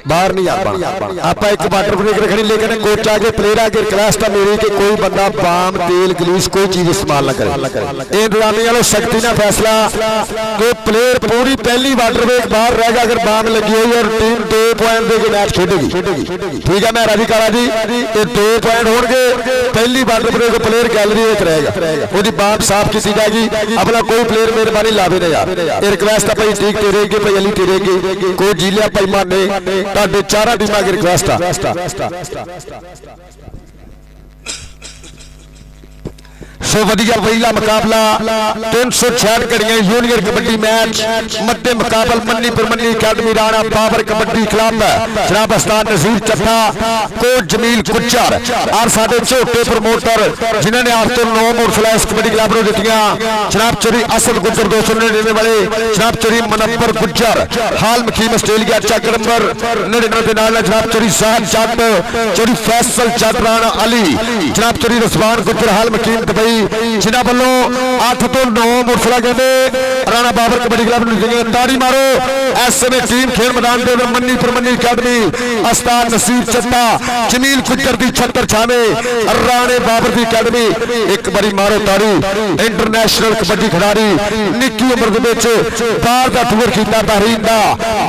बाहर नहीं आना। आप एक वाटर ब्रेक रखनी, लेकिन कोच आगे प्लेयर आगे रिक्वेस्ट है मेरी कि कोई बंदा बाम तेल गलीस कोई चीज इस्तेमाल ना करे। इंतजामी वालों सख्ती ना फैसला कि प्लेयर पूरी पहली वाटर ब्रेक बाहर रहेगा अगर बाम लगी हुई और टीम 2 पॉइंट देके मैच खेलेगी। ठीक है, मैं राजी काला जी, ये 2 पॉइंट होंगे। पहली वाटर ब्रेक प्लेयर गैलरी में रहेगा, वो बाम साफ की जाएगी। अपना कोई प्लेयर मेहरबानी लावे ना यार, ये रिक्वेस्ट है भाई। ठीक तेरेगी भाई, अली तेरेगी, कोई जिलिया भाई माने ਤੁਹਾਡੇ ਚਾਰਾਂ ਟੀਮਾਂ ਦੀ ਰਿਕਵੈਸਟ ਆ। सो वधिया पहला मुकाबला 366 घड़ियां यूनियर कबड्डी मैच मध्य मुकाबल मन्नी परमन्नी अकादमी राणा पावर कबड्डी क्लब जनाब उस्ताद नजीर चट्टा कोच जमील गुज्जर और साडे छोटे प्रमोटर जिन्होंने आज तो 9 मोटरसाइकिल कबड्डी क्लब को दित्तियां जनाब चोरी असद गुज्जर 299 वाले जनाब चोरी मनप्पर गुज्जर हाल मखीम आस्ट्रेलिया चक नंबर 99 के नाल जनाब चोरी साहब जट चोरी फैसल जट राणा अली जनाब चोरी रसवान गुज्जर हाल मखीम दुबई जिन्हों वालों 8 तो 9 मोटरसाइकिल कहते राणा बाबर कबड्डी क्लब ताड़ी मारो। इस समय टीम खेल मैदान के मन्नी परमन्नी अकादमी उस्ताद नसीर चट्टा जमील गुज्जर की छत्तर छावे राणे बाबर की अकादमी एक बारी मारो ताड़ी। इंटरनेशनल कबड्डी खिडारी निक्की उम्र बाहर का टूर किया बहरीन का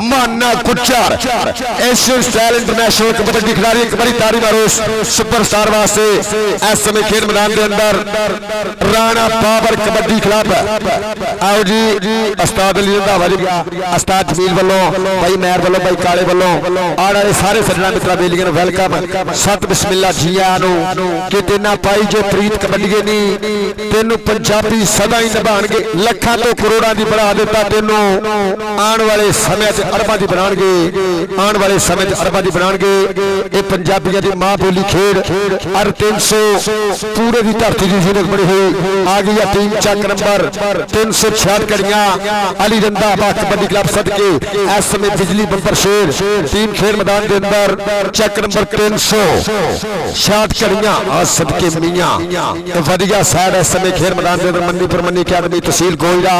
माना Gujjar Asian style international kabaddi खिडारी एक बारी ताड़ी मारो सुपरस्टार वास्ते। इस समय खेल मैदान के अंदर राणा बाबर कबड्डी क्लब आओ जी उस्ताद अली रंधावा जी उस्ताद जमील वालों भाई मैर वालों भाई काले वालों आने वाले सारे सज्जना मित्रा बेलियां नूं वेलकम सत बिस्मिल्ला जी आनू कि तेना पाई जो प्रीत कबड्डी नहीं तेनू पंजाबी सदा ही निभाणगे लखां तो करोड़ां दी बना दिता तेनू आने वाले समय च अरबां दी बनाणगे आने वाले समय च अरबां दी बनाणगे। ये पंजाबियों की मां बोली खेड अर 300 पूरे की धरती की बड़ी हुई आ गई टीम चक नंबर 366 घड़ियां अली रंधावा कबड्डी क्लब सदके इस समय बिजली बंपर शेर टीम खेल मैदान के अंदर चक नंबर 366 घड़ियां आज सदके मियां वधिया साइड इस समय खेल मैदान के अंदर मन्नी परमन्नी अकादमी तहसील गोईड़ा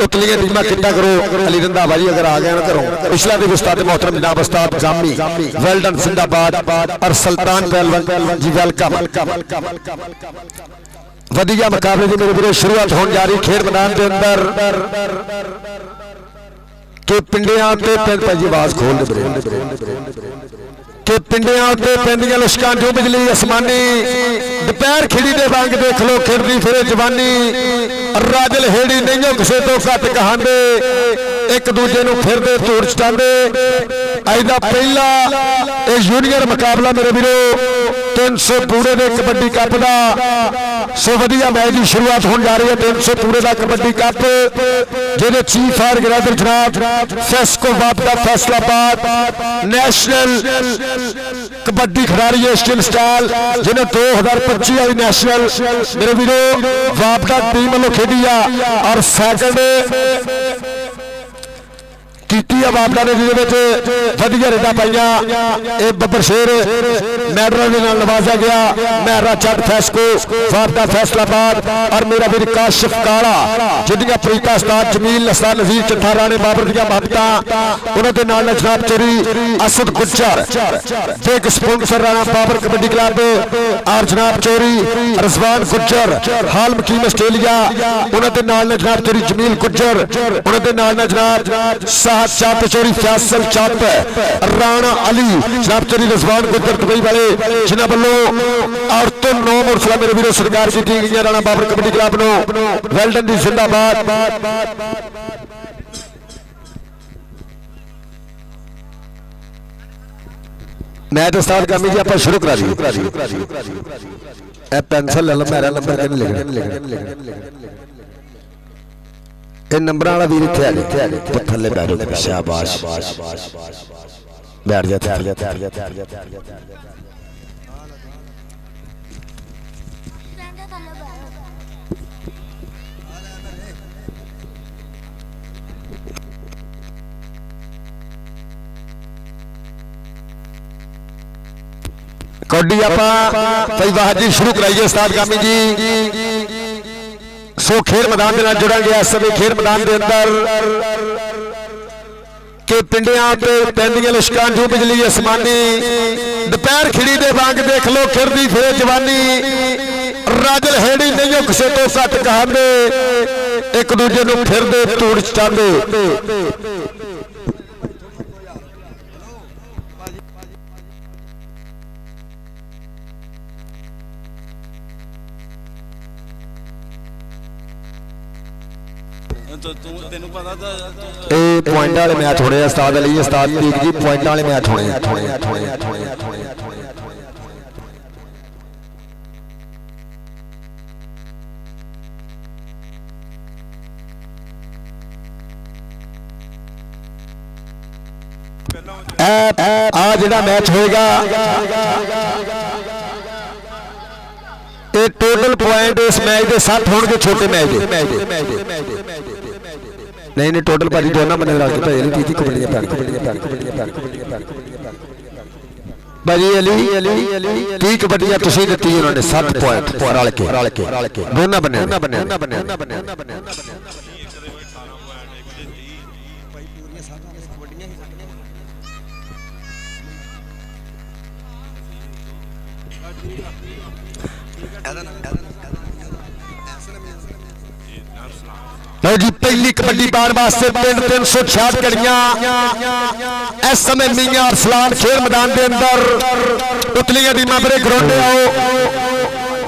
उतलियां टीमां कितना करो अली रंधावा जी अगर आ गए ना करो पिछला भी उस्ताद मोहतरम जनाब उस्ताद जामी वेल्डन जिंदाबाद और सुल्तान पहलवान जी वेलकम। वधिया मुकाबले की मेरे वीरों शुरुआत होने जा रही खेल मैदान के अंदर के पिंडियां ते पिंड जी आवाज खोल के पिंडियां ते पिंडियां लुशकां जो बिजली आसमानी दोपहर खिड़ी दे वांग देख लो खिड़दी फिरे जवानी राजल हेड़ी नहीं किसी तो घट कहांदे एक दूजे नूं फिरदे धूड़ चटांदे अज दा पहला यूनियर मुकाबला मेरे वीरों 300 पूरे दे कबड्डी कप का सो वधिया मैच की शुरुआत होने जा रही है 300 पूरे का कबड्डी कप जिन्हें चीफ ऑर्गेनाइजर जनाब फेस्को वापदा फैसलाबाद नेशनल कबड्डी खिडारी एशियन स्टाइल जिन्हें 2025 वाली नेशनल मेरे वीरों वापदा टीम वालों खेडी और सैकंड वापडा ने वधिया रेडा पाइया बब्बर शेर मैडल के नाल नवाजा गया मैरा चट फैसको वापडा फैसलाबाद और मेरा वीर काशिफ काला जिंदियां प्रीता उस्ताद जमील उस्ताद नजीर चट्टा राणे बाबर दी महबतां उन्होंने नाल जनाब चोरी Asad Gujjar big sponsor Rana Babar kabaddi club और जनाब चोरी रजवान गुज्जर हाल मकीम आस्ट्रेलिया उन्होंने नाल जनाब चोरी जमील गुज्जर उन्होंने नाल जनाब साहब चाप चोरी फैसल चाप राणा अली जनाब चोरी रजवान गुज्जर दुबई वाले जिन्होंने वालों और तो 9 मोटरसाइकिल मेरे वीरों सरकार की दी गई राणा बाबर कबड्डी क्लब नो वेल्डन दी जिंदाबाद। मैं तो उस्ताद कामी जी आप शुरू करा दी पेंसिल ले लो मेरा नंबर लिखना ये नंबर वाला वीर इतने थले बैठो शाबाश बैठ जाते कबड्डी आप शुरू कराइए उस्ताद कामी जी। सो खेल मैदान के जुड़ा गया इस समय खेल मैदान के अंदर कि पिंडियां ते पैंदियां लिशकां जो बिजली आसमानी दोपहर खिड़ी दे वांग देख लो खिरदी फिरे जवानी राजल हेड़ी नहीं किसी तो घट कहांदे एक दूजे नूं फिरदे धूड़ चांदे पॉइंट वाले मैच होने उस्ताद अली उस्ताद दीप जी पॉइंट वाले मैच होने आ जिहड़ा मैच होएगा टोटल पॉइंट इस मैच के 7 होंगे छोटे मैच नहीं नहीं टोटल भाजी दोनों बने रल के भाजी तीजी कबड्डियां भाजी अली 30 कबड्डियां तुसीं दित्ती उन्होंने 7 पॉइंट रल के दोनों बने लो जी पहली कबड्डी पाने वास्ते 366 कड़ियां इस समय मियां अरसलान खेल मैदान के अंदर उतलियां दी मैंबरे ग्राउंड आओ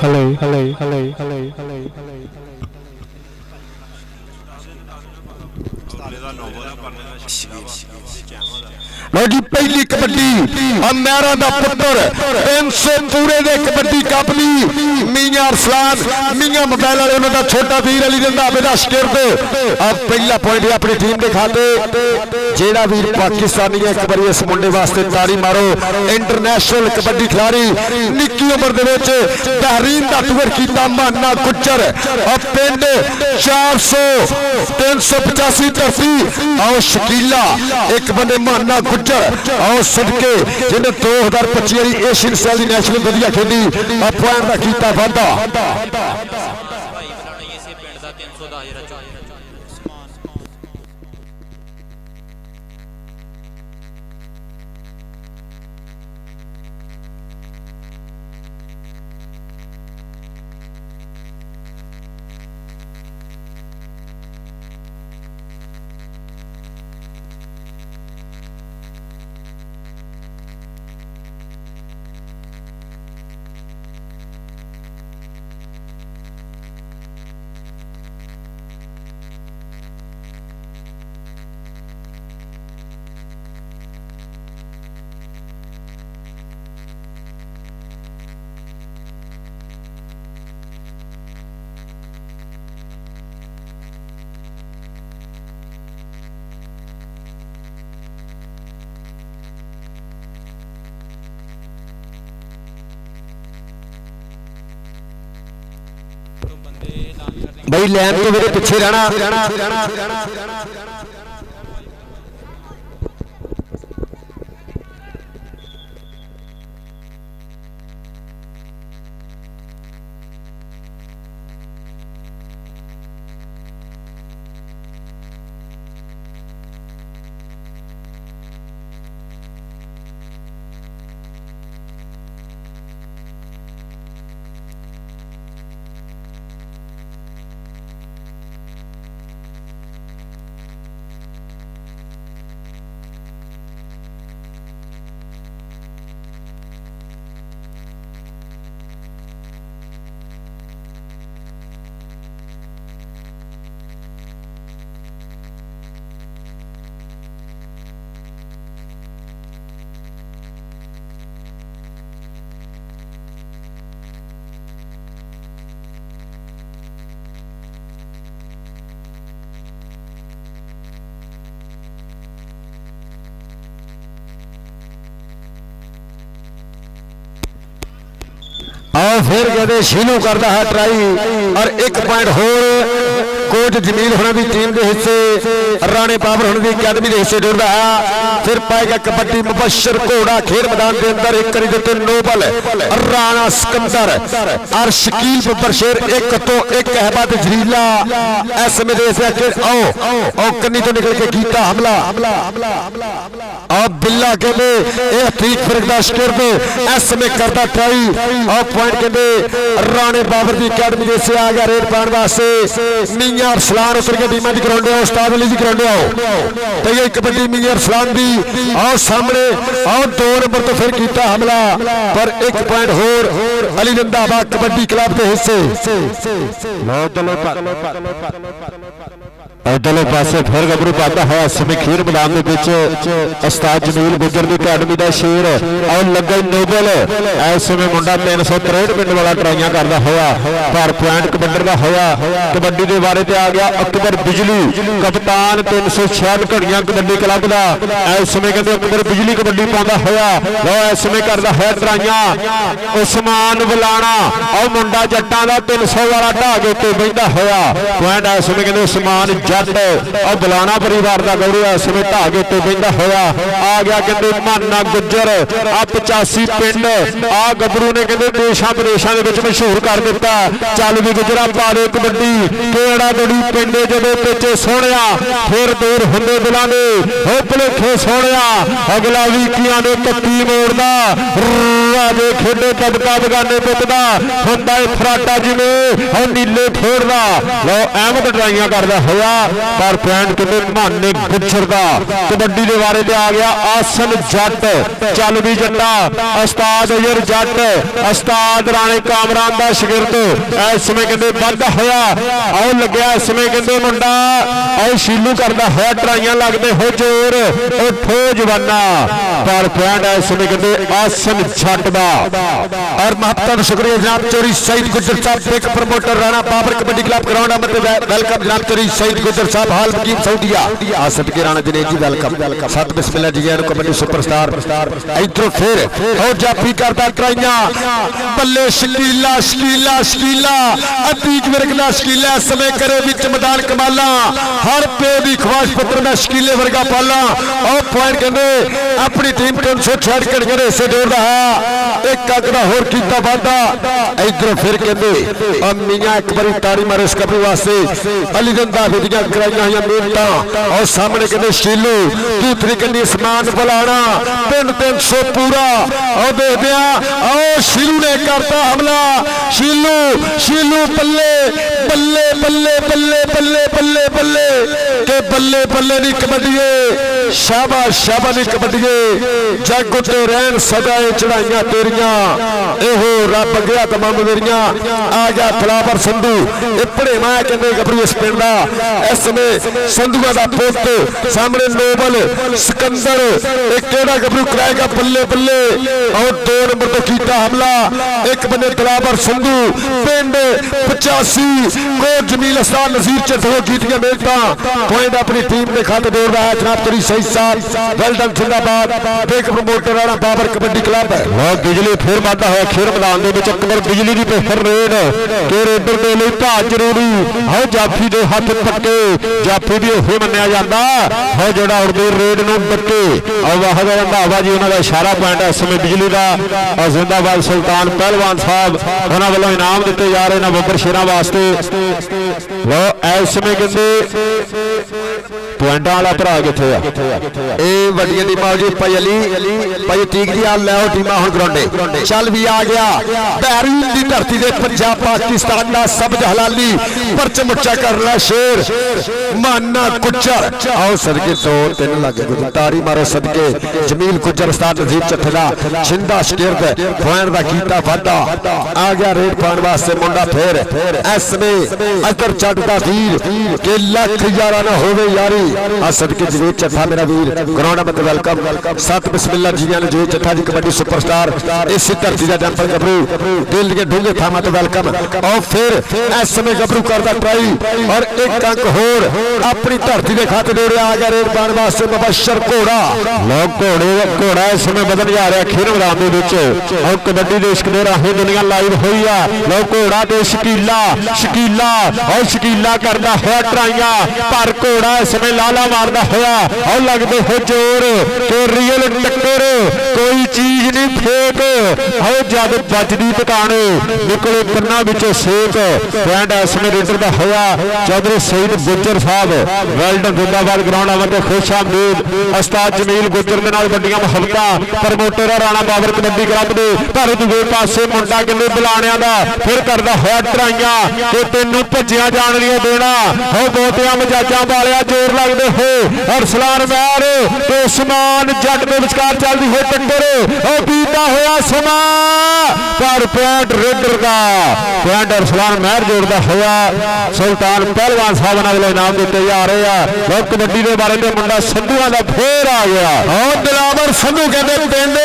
hello hello hello hello hello लो जी पहली कबड्डी अमेरा दा पुत्र 300 पूरे दे कबड्डी कप ली मियां अरसलान मियां मोबाइल वाले उन्होंने छोटा वीर अली रंधावे दा शिरद अब पहला पॉइंट अपनी टीम के खाते जेड़ा वीर पाकिस्तानी है एक बार इस मुंडे वास्ते तारी मारो इंटरनेशनल कबड्डी खिलाड़ी निक्की उम्र दे विच बेहरीन दा टूर कीता माना गुज्जर अब पिंड 400 385 तरफी आओ शकीला एक बंदे माना गुज्जर आओ सदके जिन्हें 2025 एशियन सेल दी नेशनल वधिया खेली पॉइंट दा कीता वादा भाई लैन तो मेरे पीछे रहना आओ फिर कहते शीनू करता है ट्राई और 1 पॉइंट होर कोच जमील होने की टीम के हिस्से राणे पावर होने की अकादमी के हिस्से जुड़ता है फिर पाएगा कबड्डी मुबशर घोड़ा खेल मैदान के अंदर एक करी देते नोबल राणा सिकंदर और शकील बब्बर शेर एक तो एक अहमद जरीला ऐसे में दे से आओ कन्नी तो निकल के कीता हमला अब बिल्ला कहते यह ठीक फिरदाश करते ऐसे में करता ट्राई और पॉइंट कहते राणे बाबर की अकेडमी दे से आ गया रेड पाने वास्ते मियां अरसलान उतर के टीमां दी ग्राउंड आओ उस्ताद अली दी ग्राउंड आओ तो ये कबड्डी मियां अरसलान दी आओ सामने आओ 2 नंबर तो फिर कीता हमला पर 1 पॉइंट होर अली रंधावा कबड्डी क्लब के हिस्से इधरले पासे फिर गबरू पाता है समीखीर मैदान उस्ताद जमील गुजर की अकेडमी का शेर और लगे नोबल इस समय मुंडा 363 मिनट वाला ट्राइयां करता होया पर पॉइंट कबड्डी का होया कबड्डी के बारे ते आ गया अकबर बिजली कप्तान 366 घड़ियां कबड्डी क्लब का इस समय कहते अकबर बिजली कबड्डी पाता होया वो इस समय करता है ट्राइयां उस्मान बुलाना और मुंडा जट्टां का 300 वाला ढाह के उत्ते बहिंदा होया पॉइंट इस समय कहते उस्मान और बुलाना परिवार का गौरव इस समय ढाह के उत्ते बहिंदा होया आ गया कहते माना गुजर आ 85 पिंड आ गबरू ने कहते देशा विदेशों के मशहूर कर दिता चल भी गुजरा पाले कबड्डी केड़ा गड़ी पिंडे जदों पिछे सोहणिया फिर दूर हुंदे दिलां दे हो भुलेखे सोहणिया अगला भी कियां ने कत्ती मोड़दा राजे खेडे तबका बगाने पुतदा हुंदा फराटा जिवें और नीले फोड़दा लो अहमद ट्राइयां करदा होया पर पॉइंट कितने माने गुजर का कबड्डी के बारे में आ गया आसन जट चल भी जट्टा उस्ताद अजर जट उस्ताद राणे कामरान का शगिर्द इस समय कहते बढ़ता होया आओ लग्या इस समय कहते मुंडा आओ शीलू करता होया ट्राइयां लगते हो जोर उठो जवाना पर पॉइंट इस समय कहते आसन जट का और महत्वपूर्ण शुक्रिया जनाब चोरी सईद गुजर साहब एक promoter Rana Babar kabaddi club ground welcome जनाब चोरी सईद गुजर साहब हाल वकील सऊदिया आ सदके राणा दिनेश जी वेलकम सत बिस्मिल्लाह जी कबड्डी सुपरस्टार इधरों फिर और जाफी करता ट्राइयां बल्ले शकीला शकीला शकीला अतीक वर्गला शकीला इस समय करे विच मैदान कमाला हर पे दी ख्वाहिश पुत्र मैं शकीले वर्गा पाला और पॉइंट कहते अपनी टीम 366 घड़ियां दे हिस्से जोड़ रहा एक अगड़ा होर कीता वादा इधरों फिर कहते मियां एक बारी ताड़ी मारे इस कबड्डी वास्ते अली रंधावे दी कराइयां हुई मेहनत और सामने कहते शीलू दूसरी कन्नी समान बुलाना 300 पूरा और दे दिया और शीलू ने करता हमला शीलू शीलू बल्ले बल्ले बल्ले बल्ले बल्ले बल्ले बल्ले के बल्ले बल्ले दी कबड्डी शाबाश शाबाश दी कबड्डी जग उत्ते रहन सदाए चढ़ाइयां तेरियां एहो रब गया तमाम मेरियां आ गया फलावर संधू इपड़े मैं कहते गबरू इस पिंड दा इस समय संधुआ दा पुत सामने नोबल सिकंदर एक केड़ा गबरू कराएगा बल्ले बल्ले और 2 नंबर तो कीता हमला एक बने तलाबर संधू पिंड 85 को जमील हसन नजीर चढ़ो कीतियां मेहनत पॉइंट अपनी टीम के खाते दौड़ रहा है जनाब तरी सही साहब वेल डन जिंदाबाद देख प्रमोटर राणा बाबर कबड्डी क्लब है और बिजली फिर वादा है खेल मैदान दे विच अकबर बिजली दी पेपर रेड के रेडर दे लई भाज जरूरी हो जाफी दे हाथ पक्के जाफी भी ओही मन्निया जांदा हो जेड़ा उड़दे रेड नूं डके और वाहद रंधावा जी उन्हां दा इशारा पॉइंट इस समय बिजली दा और जिंदाबाद सुल्तान पहलवान साहब उन्हां वालों इनाम दिते जा रहे ने बब्बर शेरां वास्ते लो इस समय कहंदे पॉइंटां वाला भरा किथे आ ए वड्डियां टीमां जी भाई अली भाई ठीक जी आ लैओ टीमां हुण ग्राउंडे चल भी आ गया बहरीन दी धरती दे पंजाब पाकिस्तान दा सबज हलाली परचम उच्चा करना शेर माना गुजर आओ सदके 2-3 लगे तारी मारो सदके जमील गुजर उस्ताद नजीब चट्ठा छिंदा शगिर्द पॉइंट दा कीता वादा आ गया रेड पाने वास्ते मुंडा फिर इस में अदर चढ़दा वीर के लख यारा ना होवे यारी आ सदके जमील चट्ठा मेरा वीर ग्राउंड में वेलकम सत बिस्मिल्लाह जी ने जो चट्ठा जी कबड्डी सुपरस्टार इस धरती का जंपर गबरू दिल के ढूंगे थामा तो वेलकम और फिर इस समय गबरू करता ट्राई और एक अंक होर अपनी धरती के खाते दे आ गया रेड पाने वास्ते मुबशर घोड़ा लोग घोड़ा इस समय बदल जा रहा खेल मैदान दे विच और कबड्डी देश के राहें दुनिया लाइव हुई है लोग घोड़ा ते शकीला शकीला और शकीला करता होया ट्राइयां पर घोड़ा इस समय ला ਛਾਲਾ ਮਾਰदा होया और लगदे हो जोर ते रियल टक्कर कोई चीज नहीं फेक और जद बजदी टकाने निकले कन्ना विचों सेक बैंड इसमें रेडर दा होया चौधरी सईद गुज्जर साहब वेल्डन जिंदाबाद ग्राउंड आवे खुश आमदीद उस्ताद जमील गुज्जर दे नाल वड्डियां मुहब्बतां प्रमोटर राणा बाबर कबड्डी क्लब दे पर दूजे पासे मुंडा किन्ने बुलाणियां दा फिर करदा होया टराइयां ते तैनूं भज्जियां जाण लईआं देना हो बहुतियां मजाजां वालिया जोर लगदे हो अरसलान महर ते उस्मान जट दे विचकार चलदी है टक्कर ओ बीता होया समा पर पॉइंट रेडर दा पॉइंट अरसलान महर जोड़दा होया सुल्तान पहलवान साहब ने अगले इनाम दिते जा रहे आ लोग कबड्डी दे बारे ते मुंडा संधूआं दा फेर आ गया और दिलावर संधू कहंदे पिंड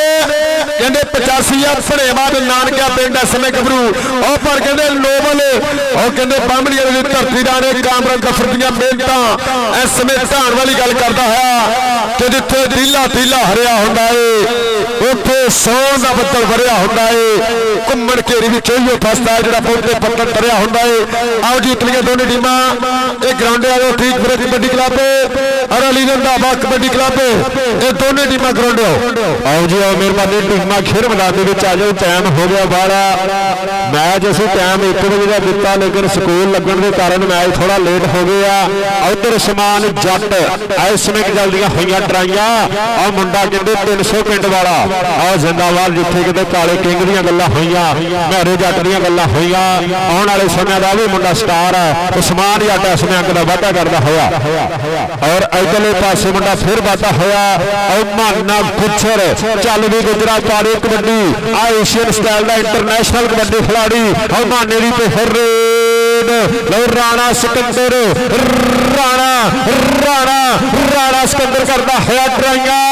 कहंदे 85 भड़ेवा दे नानकिया पिंड इस समय गबरू और पर कहंदे नोबल और कहंदे बामणीਆਂ ਦੀ ਧਰਤੀ ਦਾ ਨੇ ਕਾਮਰਾਨ ਗਫਰ ਦੀਆਂ ਮਿਹਨਤਾਂ ਇਸ ਸਮੇਂ ਧਾਨ ਵਾਲੀ ਗੱਲ ਕਰਦਾ ਹੈ ਕਿ ਜਿੱਥੇ ਢੀਲਾ ਢੀਲਾ ਹਰਿਆ ਹੁੰਦਾ ਏ ਉੱਥੇ ਸੌਣ ਦਾ ਬੱਦਲ ਵਰਿਆ ਹੁੰਦਾ ਏ ਘੁੰਮਣ ਘੇਰੀ ਵਿੱਚ ਉਹੀ ਫਸਦਾ ਜਿਹੜਾ ਪੌਦੇ ਪੱਤਰ ਤਰਿਆ ਹੁੰਦਾ ਏ ਆਓ ਜੀ ਇਤਲੀਆਂ ਦੋਨੇ ਟੀਮਾਂ ਇਹ ਗਰਾਊਂਡ ਆ ਜੋ ਠੀਕ ਬਰੇ ਕਬੱਡੀ ਕਲੱਬ ਔਰ ਅਲੀ ਰੰਧਾਵਾ ਕਬੱਡੀ ਕਲੱਬ ਇਹ ਦੋਨੇ ਟੀਮਾਂ ਗਰਾਊਂਡ ਆਓ ਜੀ ਆਓ ਮਿਹਰਬਾਨੀ ਟੀਮਾਂ ਖੇਡ ਮੈਦਾਨ ਦੇ ਵਿੱਚ ਆ ਜਾਓ ਟਾਈਮ ਹੋ ਗਿਆ ਬਾਹਲਾ मैच असं टाइम 1 बजे का दिता लेकिन स्कूल लगन के कारण मैच थोड़ा लेट हो गया उधर समान जट इस समय चलदियां होइयां ट्राइयां आ मुंडा कहंदे 300 पिंड वाला आ जिंदाबाद जिथे किते काले किंग दीयां गल्लां होइयां मेरे जट दीयां गल्लां होइयां आउण वाले समय दा भी मुंडा स्टार है उस्मान जट इस समय अंक दा वाधा करदा होया और इधरले पासे मुंडा फिर वाधा होया और माना गुच्छर चल भी गुजरा पाड़ी कबड्डी आ एशियन स्टाइल दा इंटरनेशनल कबड्डी खिलाड़ी और माने दी पे फिर लो राणा सिकंदर राणा राणा राणा सिकंदर करता है ट्राइयां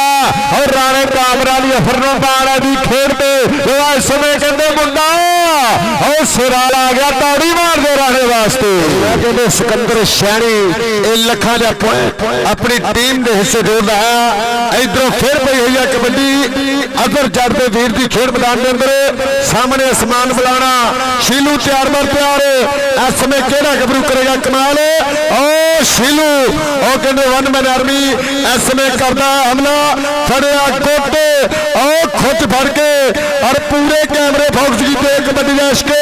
और राणे कामरा दी अफरनो बाड़ा दी खेडते इस समय कहंदे मुंडा और सिराल आ गया ताड़ी मार दे राणे वास्ते कहंदे सिकंदर शैणी ए लखां दा अपनी टीम दे हिस्से जोड़दा है इधरों फिर पई हुई है कबड्डी अगर जट दे वीर दी खेड मैदान दे अंदर सामने आसमान बुलाना शीलू तैयार बर तैयार इस समय केड़ा गबरू करेगा कमाल ओ शीलू ओ कहंदे वन मैन आर्मी इस समय करदा हमला फड़िया गोटे ओ खुद फड़ के और पूरे कैमरे फोकस कीते कबड्डी देश के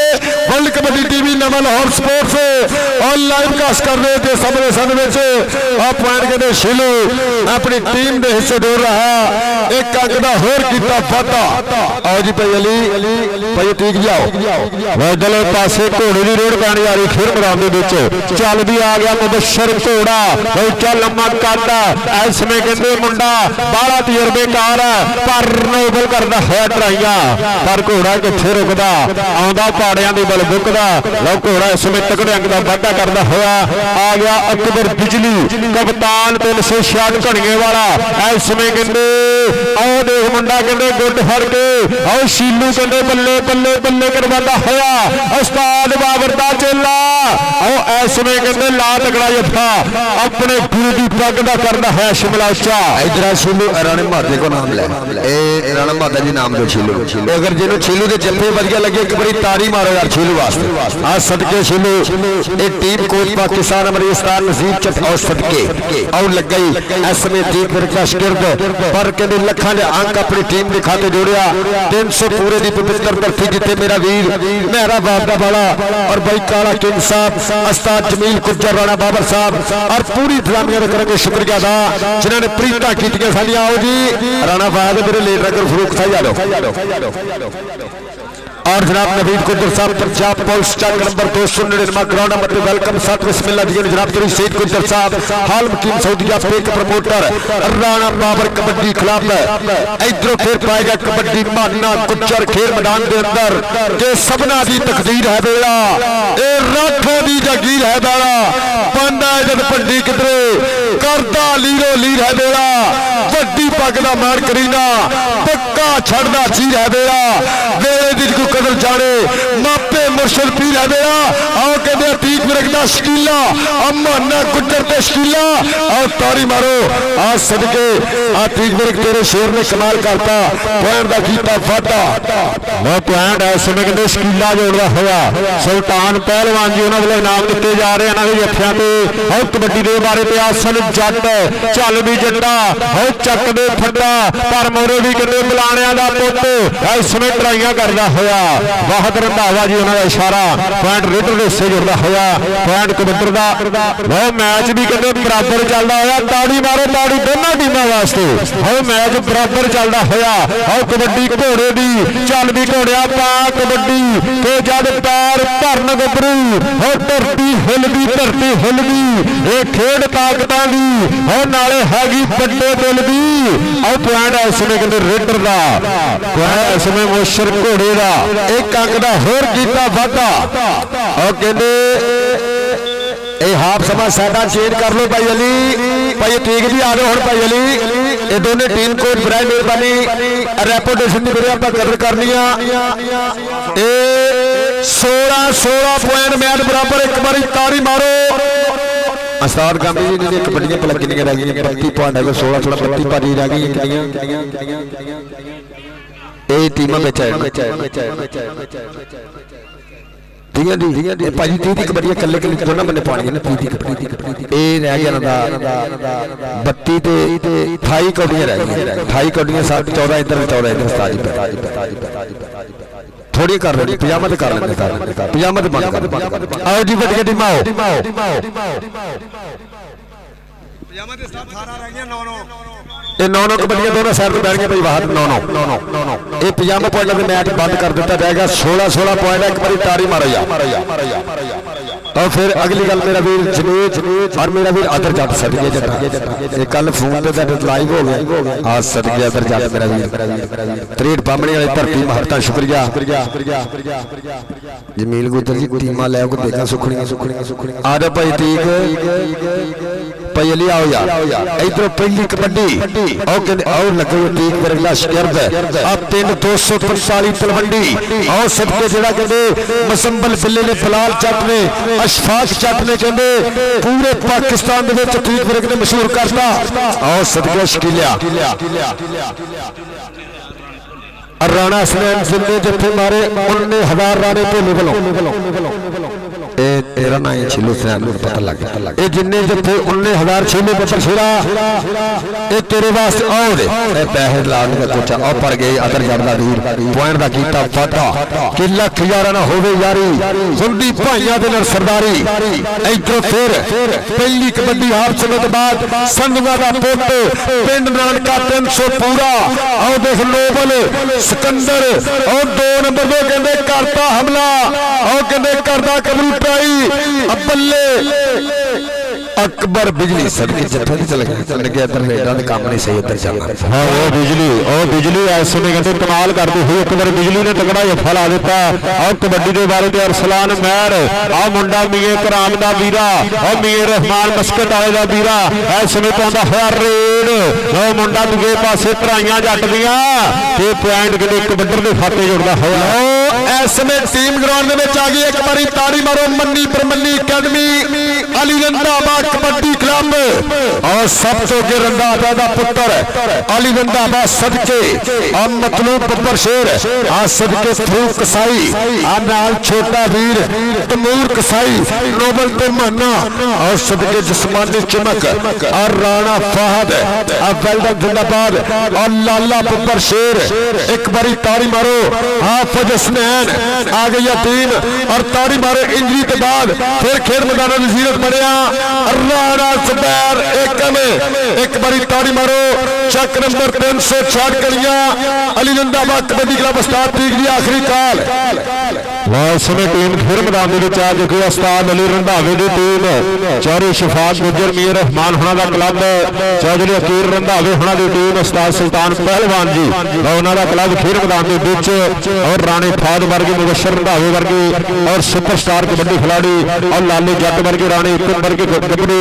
वर्ल्ड कबड्डी टीवी नवा लाहौर स्पोर्ट्स और लाइव कास्ट कर रहे थे सामने सन विच और पॉइंट कहंदे शीलू अपनी टीम दे हिस्से जोड़ रहा एक अंक दा होर कीता वाधा आओ जी भाई अली भाई ठीक जाओ इधरले पासे घोड़े की रोड पैनी जा रही खेल मैदान दे विच चल भी आ गया मुबशर घोड़ा उच्चा लम्मा कद इस समय कहंदे मुंडा बाला तजर्बेकार है पर नोबल करदा है ट्राइयां पर घोड़ा किथे रुकदा आउंदा पाड़ियां दे बल बुकदा लो घोड़ा इस समय तगड़े अंक दा वाधा करदा होया आ गया अकबर बिजली कप्तान 366 घणिए वाला इस समय कहंदे आओ देख मुंडा कहंदे गुड फड़ के आओ शीलू कहंदे बल्ले बल्ले बल्ले करवांदा होया उस्ताद बाबर दा चेला आओ इस समय कहंदे ला तगड़ा जफा अपने गुरु दी पग दा करदा है शिमला उच्चा इधर शीलू राणे माते को नाम ले ए राणा माता जी नाम दो शीलू अगर जिन्हों शीलू के जफ्फे वधिया लगे एक बड़ी तारी मारो यार शीलू वास्ते आज सदके शीलू एक टीम कोच पाकिस्तान अमरीस्तान नजीब चट और सदके और लग गई इस समय ठीक फिर शिरद पर कहते लखा ने अंक अपनी टीम के खाते जोड़िया 300 पूरे की पवित्र धरती जिते मेरा वीर मेहरा बाबा वाला और भाई काला किंग साहब उस्ताद जमील गुज्जर राणा बाबर साहब और पूरी इंतजामिया करेंगे शुक्रिया अदा जिन्होंने प्रीता की साड़ियां आओ जी राणा फायद मेरे लीडर अगर फरूक था यादव और जनाब नवीद गुज्जर साहब Punjab police Chak number 299 ground number welcome साथ बिस्मिल्लाह जी जनाब तरी सईद गुज्जर साहब हाल मुकीम सऊदीया फेक प्रमोटर राणा बाबर कबड्डी क्लब इधरों फिर पाएगा कबड्डी माना गुज्जर खेल मैदान के अंदर के सबना दी तकदीर है बेड़ा ए राठों दी जागीर है बेड़ा बंदा इधर पंडी किधरे करदा लीरो लीर है बेड़ा वड्डी पग दा मान करीना पक्का छड़दा चीर है बेड़ा वेले दी बदल जाने मापे मुर्शद पीर है मेरा आओ कहते अतीक रखता शकीला अमाना गुजर ते शकीला आओ तारी मारो आज सदके अतीक विरक तेरे शेर ने कमाल करता पॉइंट का कीता वादा वो पॉइंट इस समय कहते शकीला जोड़ता होया सुल्तान पहलवान जी उन्होंने वाले इनाम दिते जा रहे हैं इन्होंने जत्थियां ते और कबड्डी दे बारे ते आसन जट चल भी जट्टा और चक दे फट्टा पर मोरे भी कहते बुलाणियां दा पुੱਤ इस समय ट्राइयां करता होया बहुत रंधावा जी उन्होंने इशारा पॉइंट रेडर दे हिस्से जुड़ता होया पॉइंट कबड्डी दा वो मैच भी कहते बराबर चलता होया ताड़ी मारो ताड़ी दोनों टीमों वास्ते वो मैच बराबर चलता होया और कबड्डी घोड़े दी चल भी घोड़िया पा कबड्डी ते जद पैर धरन गबरू और धरती हिलदी ये खेड ताकतां दी और नाले हैगी बड़े दिल दी और पॉइंट इस समय कहते रेडर दा पॉइंट इस समय मुशर घोड़े दा एक अंक का होर कीता वादा और कहते हाफ समा साडा चेंज कर लो भाई अली भाई ठीक जी आ जाओ हम भाई अली ये दोनों टीम कोच बराए मेहरबानी रेपुटेशन की मेरे आप कदर करनी है 16 पॉइंट मैच बराबर एक बारी तारी मारो अस्ताद गांधी जी ने कबड्डियां पलक कितनी रह गई 32 पॉइंट है 16 32 पारी रह गई ये टीमां में ठीक है भाजी 30 कबड्डियां कल्ले कल्ले दोनों बंदे पानी ना 30 कबड्डी ये रह गया ना 32 ते 28 कबड्डियां रह गई 28 कबड्डियां 14 इधर 14 इधर उस्ताद जी थोड़ी कर लेंगे पजामा कर लेंगे पजामा बंद आओ जी बट टीम आओ ये 9 कबड्डियां दोनों साइड पे बैठ गए भाई बाहर 9 ये पजामा पॉइंट का मैच बंद कर दिता जाएगा 16 पॉइंट एक बारी तारी मारो और फिर अगली गल मेरा वीर जनेज और मेरा वीर अदर जट सदके जट कल फोन पे लाइव हो गया आज सदके अदर जट मेरा वीर त्रेट बामणी वाली धरती महत्ता शुक्रिया जमील गुजर जी टीमा लै देखा सुखनियां आ जाओ भाई ठीक भाई अली आओ यार इधर पहली कबड्डी और लगे ठीक मेरे शर्द अब 3-245 तलवंडी और सबके जड़ा कहते मसंबल बिल्ले ने फिलहाल जट ने अशफाक जट ने कहते पूरे पाकिस्तान ठीक वर्ग ने मशहूर करता और सदके शकीलिया राणा हसनैन जिन्ने जत्थे मारे 19,000 राणे भोले वालों तेरा ना छिलो पता लग गया जिन्ने जत्थे 19,000 छिले पत्थर छिड़ा ये तेरे वास्ते और पैसे लाने का कुछ और पड़ गए अदर जड़दा वीर पॉइंट का कीता वादा कि लख यारा ना होवे यारी हुंदी भाइयां दे नाल सरदारी इधर फिर पहली कबड्डी हाफ समय के बाद संधवा दा पुੱਤ पिंड नानका 300 पूरा और देख नोबल सिकंदर और 2 नंबर पे कहते करता हमला और कहते करता कबरू ट्राई बल्ले अकबर बिजली सदके जत्थे चल गया इधर रेडा दे काम नहीं सही इधर चलना हां वो बिजली इस समय कहते कमाल करती हुई अकबर बिजली ने तगड़ा जफा ला दिता और कबड्डी के बारे ते अरसलान महर आ मुंडा मीए कराम दा वीरा और मीए रहमान मस्कट वाले दा वीरा इस समय पांदा होया रेड और मुंडा दूजे पासे धराइयां जट दियां ते पॉइंट कहते कबड्डी दे खाते जुड़दा होया इस समय टीम ग्राउंड में आ गई एक बारी तारी मारो मन्नी परमन्नी अकेडमी अली रंधावा कबड्डी क्लब और सब तो के रंधावा दा पुत्र अली रंधावा सदके और मतलूब बब्बर शेर आ सदके थ्रू कसाई आ नाल छोटा वीर तमूर कसाई नोबल ते माना और सदके जिस्मानी चमक और राणा फहद अब वेल्डन जिंदाबाद और लाला बब्बर शेर एक बारी तारी मारो हाफिज हसनैन आ गई टीम और तारी मारो इंजरी के बाद फिर खेल मैदान नजीरत बढ़िया राणा जुबैर एक बारी ताड़ी मारो चक नंबर 366 कलियां अली रंधावा कबड्डी क्लब उस्ताद ठीक जी आखिरी काल लो इस समय टीम फिर मैदान में आ चुकी है उस्ताद अली रंधावे की टीम चौधरी शफाक गुजर मीर रहमान होना का क्लब चौधरी अकीर रंधावे होना की टीम उस्ताद सुल्तान पहलवान जी उन्होंने क्लब फिर मैदान के बीच और राणे फाद वर्गी मुबशर रंधावे वर्गी और सुपरस्टार कबड्डी खिलाड़ी और लालू जट वर्गी राणे एक वर्गी कबड्डी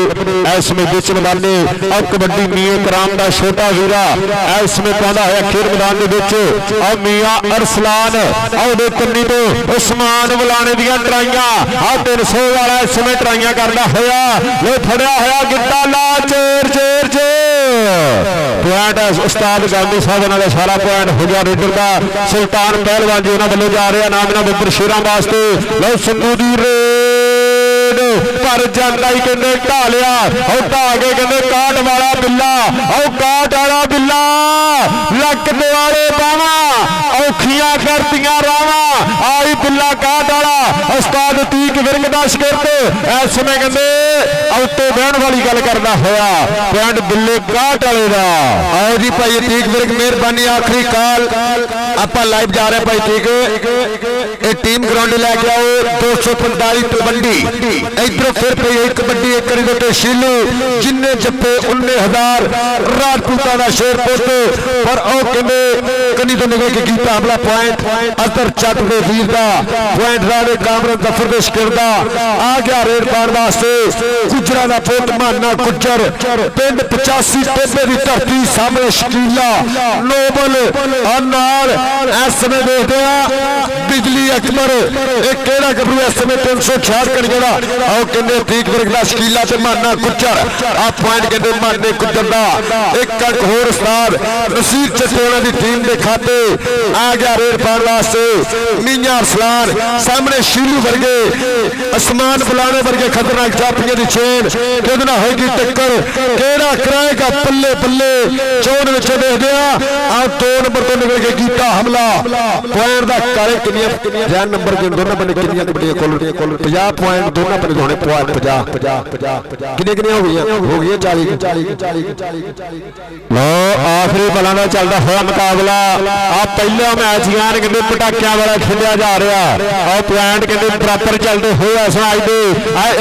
इस समय बीच मैदान में और कबड्डी मियां कराम का छोटा वीरा इस समय पादा है खेल मैदान के बीच और मियां अरसलान और कन्नी तो उस्मान बुलाने दियां ट्राइयां आ 300 वाला इस समय ट्राइयां करता होया लो फड़िया होया गिट्टा ला चेर चेर चेर पॉइंट उस्ताद गांधी साहब इन्होंने सारा पॉइंट हो गया रेडर का सुल्तान पहलवान जी उन्होंने वालों जा रहे नाम इन्होंने बब्बर शेरां वास्ते लो संधू दी रेड पर जाता ही कहते ढा लिया और ढा के कहते काट वाला बिल्ला और काट वाला बिल्ला लक दे वाले बावा औखियां करतियां रावा आई बिल्ला काट वाला उस्ताद तीक विरंग दा शिकरत इस समय कहते औते बहन वाली गल करदा होया पॉइंट बिल्ले काट वाले दा आओ जी भाई तीक विरंग मेहरबानी आखिरी काल आप लाइव जा रहे भाई ठीक टीम ग्राउंड लैके आओ 245 तलवंडी इधरों फिर पे एक कबड्डी एक करी शीलू जिन्ने जप्पे 19,000 राजपूता का शेर पुट पर ओ कहते कनी तो निकल के कीता हमला पॉइंट अतर चट दे वीर दा पॉइंट राणे कामरान जफर दे शिकर दा आ गया रेड पाण वास्ते गुजरा दा पुट माना गुजर पिंड 85 टेबे दी धरती सामने शकीला नोबल और नाल इस समय देखते हैं बिजली अकबर एक केड़ा गबरू इस समय 366 कर गया आओ कहते ठीक वर्ग का शकीला से माना गुजर आ पॉइंट कहते माने गुजर दा एक कड़क होर उस्ताद नसीर चटोना की टीम के खाते आ गया रेड पाण वास्ते मियां अरसलान सामने शीलू वर्गे आसमान बुलाने वर्गे खतरनाक जापियां की चेन कितना होगी टक्कर केड़ा कराएगा पल्ले पल्ले चौन विच देखदे आ 2 नंबर तो निकल के कीता हमला पॉइंट दा काले किनिया ध्यान नंबर के दोनों बने किनिया कबड्डी कोल 50 पॉइंट दोनों बने होने पॉइंट 50 किने हो गई 40 लो आखिरी बल्ला का चलता हुआ मुकाबला आ पहला मैच यान कहते पटाखियां वाला खेलिया जा रहा और पॉइंट कहते बराबर चलते हुए इस अज के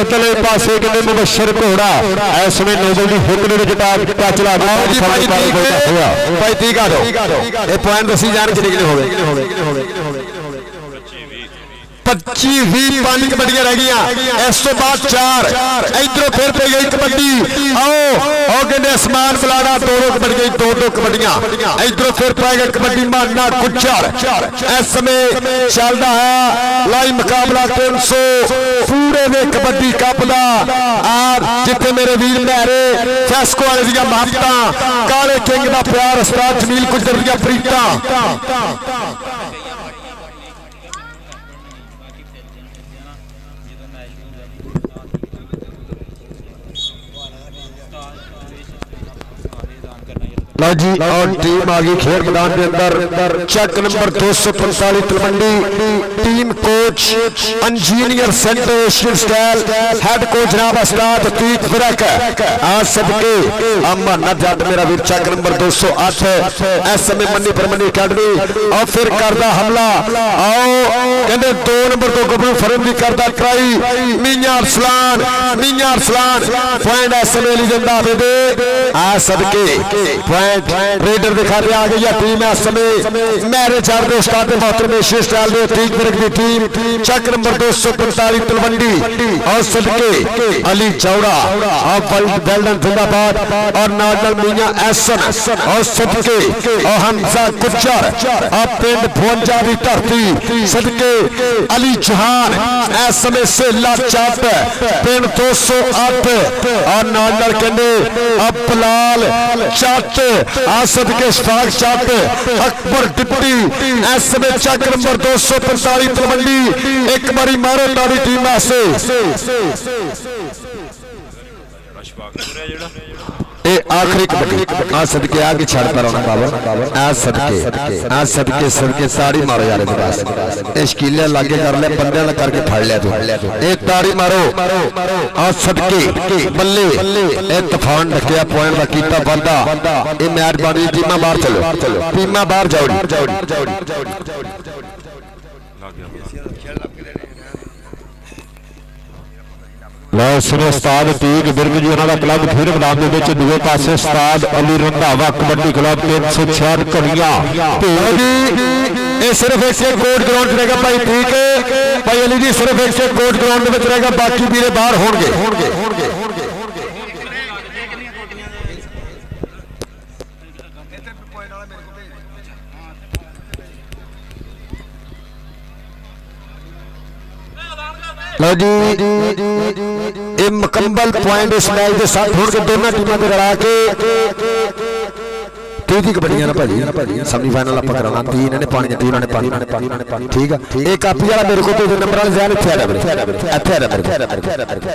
इतने पासे कहते मुबशर घोड़ा इस समय नोबल की हुक ने टच ला भाई ठीक आ जाओ पॉइंट दसी जान कितने हो 25-20 कबड्डियां रह गई इस तो बाद 4 इधरों फिर पे गई कबड्डी आओ कहते आसमान बुलाना 2 कबड्डी 2 कबड्डियां इधरों फिर पाएगा कबड्डी मारना गुजर इस समय चलता है लाई मुकाबला 300 पूरे में कबड्डी कप का जिथे मेरे वीर मैरे फैसको वाले दियां महत्ता काले किंग का प्यार उस्ताद जमील गुजर दियां प्रीतां लो जी और टीम आ गई खेल मैदान के अंदर Chak number 245 Talwandi team coach engineer centre Asian style head coach जनाब उस्ताद तीक विरक आज सबके अम्मा जट मेरा वीर चेक नंबर 208 इस समय मन्नी परमनी अकेडमी और फिर करदा हमला आओ कहते 2 नंबर तो गबरू फरम भी करदा ट्राई मियां अरसलान पॉइंट इस समय ली जंदा दे आ सबके रेडर दिखा दिया आ गई टीम है समय मेरे चार दो उस्ताद मोहतरम एशियन स्टाइल दे ठीक वर्ग की टीम चक नंबर 245 तलवंडी और सदके अली चौड़ा और वेल्डन जिंदाबाद और नाडल मियां एहसन और सदके और हमजा गुजर और पिंड भुवंजा की धरती सदके अली जहान इस समय सेला चट पिंड 208 और नाडल कहते अब पलाल चट आसद के शफाक चट अकबर डिप्टी इस समय चक नंबर 245 तलवंडी एक बारी मारो ताड़ी टीम से आखिरी कबड्डी आ सदके आगे छड़ पर आना बाबा आ सदके साड़ी मारो यार शकीले लागे कर ले बंदे करके फड़ लिया तू एक ताड़ी मारो आ सदके बल्ले ए तूफान ढकिया पॉइंट का कीता वादा ये मैच बन रही टीमां बाहर चलो टीमां बाहर जाओ लो इसमें उस्ताद तीक बिरग जी उन्होंने क्लब खेल मैदान के विच दूए पासे उस्ताद अली रंधावा कबड्डी क्लब 366 घड़ियां सिर्फ एक कोट ग्राउंड रहेगा भाई ठीक है भाई अली जी सिर्फ एक कोट ग्राउंड में रहेगा बाकी वीरे बाहर होंगे लो जी ये मुकम्मल पॉइंट इस मैच के साथ होंगे दोनों टीमों को रला के 30 कबड्डियां ना भाजी सेमीफाइनल आप कराना 3 ने पानी 3 ने पानी ठीक है एक कापी वाला मेरे को तो नंबर वाला ज़्यादा इत्थे आ रहा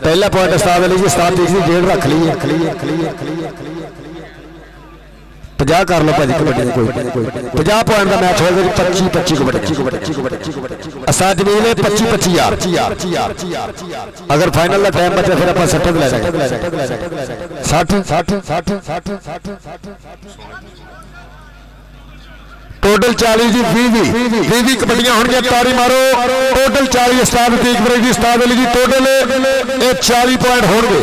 पहला पॉइंट उस्ताद अली जी उस्ताद ठीक सी जेड़ रख ली है 50 कर लो भाजी कबड्डी कोई 50 पॉइंट का मैच होगा 25 कबड्डी उस्ताद जमील 25 यार अगर फाइनल का टाइम बचा फिर आप 60 ले जाएंगे 60 टोटल 40 जी 20 कबड्डियां होंगे तारी मारो टोटल 40 उस्ताद तीक बिरग जी उस्ताद अली जी टोटल 40 पॉइंट होंगे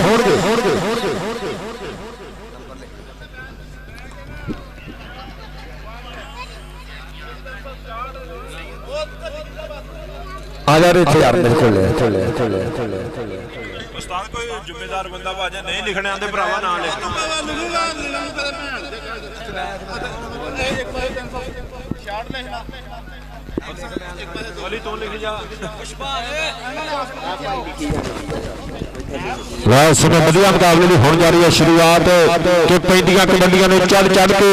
आ जा रहे थे यार मेरे को उस्ताद कोई जिम्मेदार बंदा भाजे नहीं लिखने आंदे भरावा ना लिख वाली तो लिख जा इसमें वधिया मुकाबले की होने जा रही है शुरुआत कि पैंतियां कबड्डियां ने चढ़ के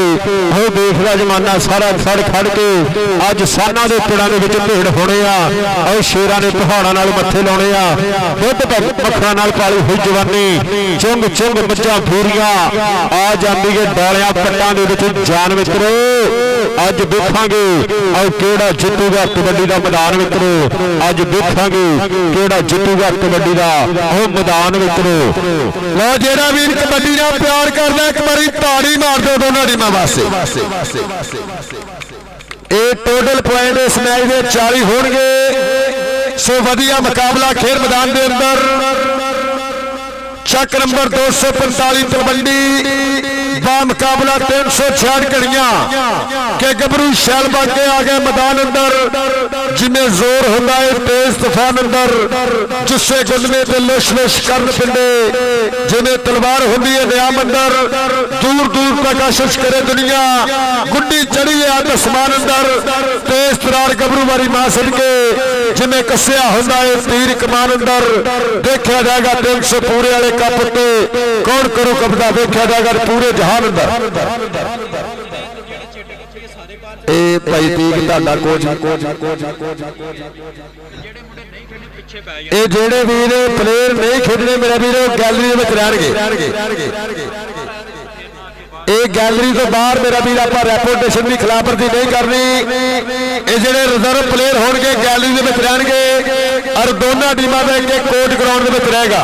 वो देखदा जमाना सारा खड़ के अज साना के पिड़ां दे विच भेड़ होने और शेरां ने पहाड़ां नाल मत्थे लाने दुध मक्खणां नाल पाली हुई जवानी चुंग मੱਝਾਂ फूरियां आ जांदी है डालियां पट्टां दे विच जान मित्रो अज देखांगे और केड़ा जितूगा कबड्डी का मैदान मित्रो अज देखांगे केड़ा जितूगा कबड्डी का मैदान मित्रो लो जेड़ा वीर कबड्डी का प्यार करदा एक बारी ताड़ी मार दो दोनों टीमां वास्ते ये टोटल पॉइंट इस मैच के 40 होंगे सो वधिया मुकाबला खेल मैदान के अंदर चक नंबर 245 तलवंडी मुकाबला 366 घड़ियां के गबरू शैल बन के आ गए मैदान अंदर जिन्हें जोर होता है तेज तूफान अंदर जुस्से गुंदने ते लुश करन पिंडे जिन्हें तलवार होती है नियाम अंदर दूर तक आशीष करे दुनिया गुड्डी चढ़ी है आसमान अंदर तेज तरार गबरू वाली मां सदके जिन्हें कसिया होता है तीर कमान अंदर देखा जाएगा 300 पूरे वाले कप ते कौन करो कब्जा देखा जाएगा पूरे जहान अंदर ए भाई तीक ढाडा कोच जेड़े वीर प्लेयर नहीं खेडने मेरा वीर गैलरी में रहणगे गैलरी तो बाहर मेरा वीर आप रेपुटेशन की खिलाफवर्जी नहीं करनी ये जेडे रिजर्व प्लेयर होंगे गैलरी में रहणगे और दोनों टीमों का एक कोट ग्राउंड में रहेगा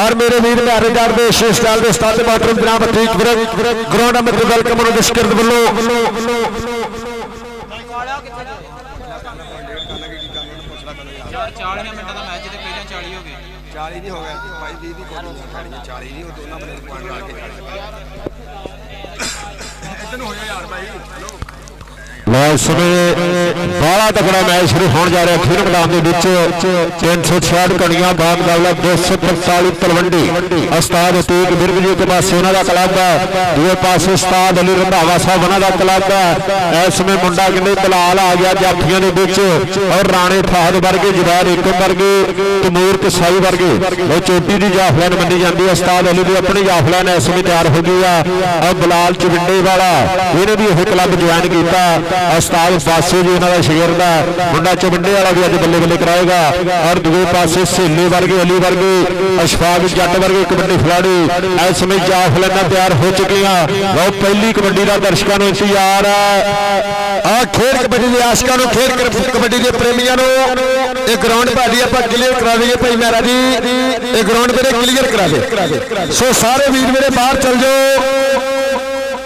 और मेरे वीर मैं हरिदार के शीश डाल के उस्ताद मोहतरम जनाब अतीक बिरग ग्राउंड में वेलकम उन्होंने शिरकत वालों 40 मिनट का मैच पहले 40 हो गए 40 नहीं हो गया भाई 20 की 40 नहीं वो दोनों बंदे पॉइंट ला के इतने हो यार भाई हेलो इस समय बड़ा तगड़ा मैच शुरू होने जा रहा है खेल मैदान के 366 घड़ियां मुकाबला 245 तलवंडी उस्ताद अतीक बिरग जी के पास उन्हों का क्लब है दूसरे पास उस्ताद अली रंधावा साहब उन्हों का क्लब है इस समय मुंडा कहते दलाल आ गया जाफियां और राणे फहद वर्गे जुबैर एकम वर्गे तमूर कसाई वर्गे वो चोटी की जाफलाइन मनी जाती है उस्ताद अली की अपनी जाफलाइन इस समय तैयार हो गई है और बिलाल चविंडे वाला इन्हें भी यह क्लब ज्वाइन किया उस्ताद बासू जी उन्होंने शिगिरद है मुंडा चविंडे वाला भी अज बल्ले बल्ले कराएगा और दूसरे पासे सेले वर्गे अली वर्गे अशफाक जट वर्गे कबड्डी खिलाड़ी इस समय जाफलाइना तैयार हो चुकी हैं वो पहली कबड्डी का दर्शकों को इंतजार है खेल कबड्डी के आशकों को खेल कबड्डी के प्रेमियों को ग्राउंड भाजी आप क्लीयर करा दीजिए भाई मेरा जी ये ग्राउंड मेरे क्लीयर करा दे सो सारे वीर मेरे बाहर चल जाओ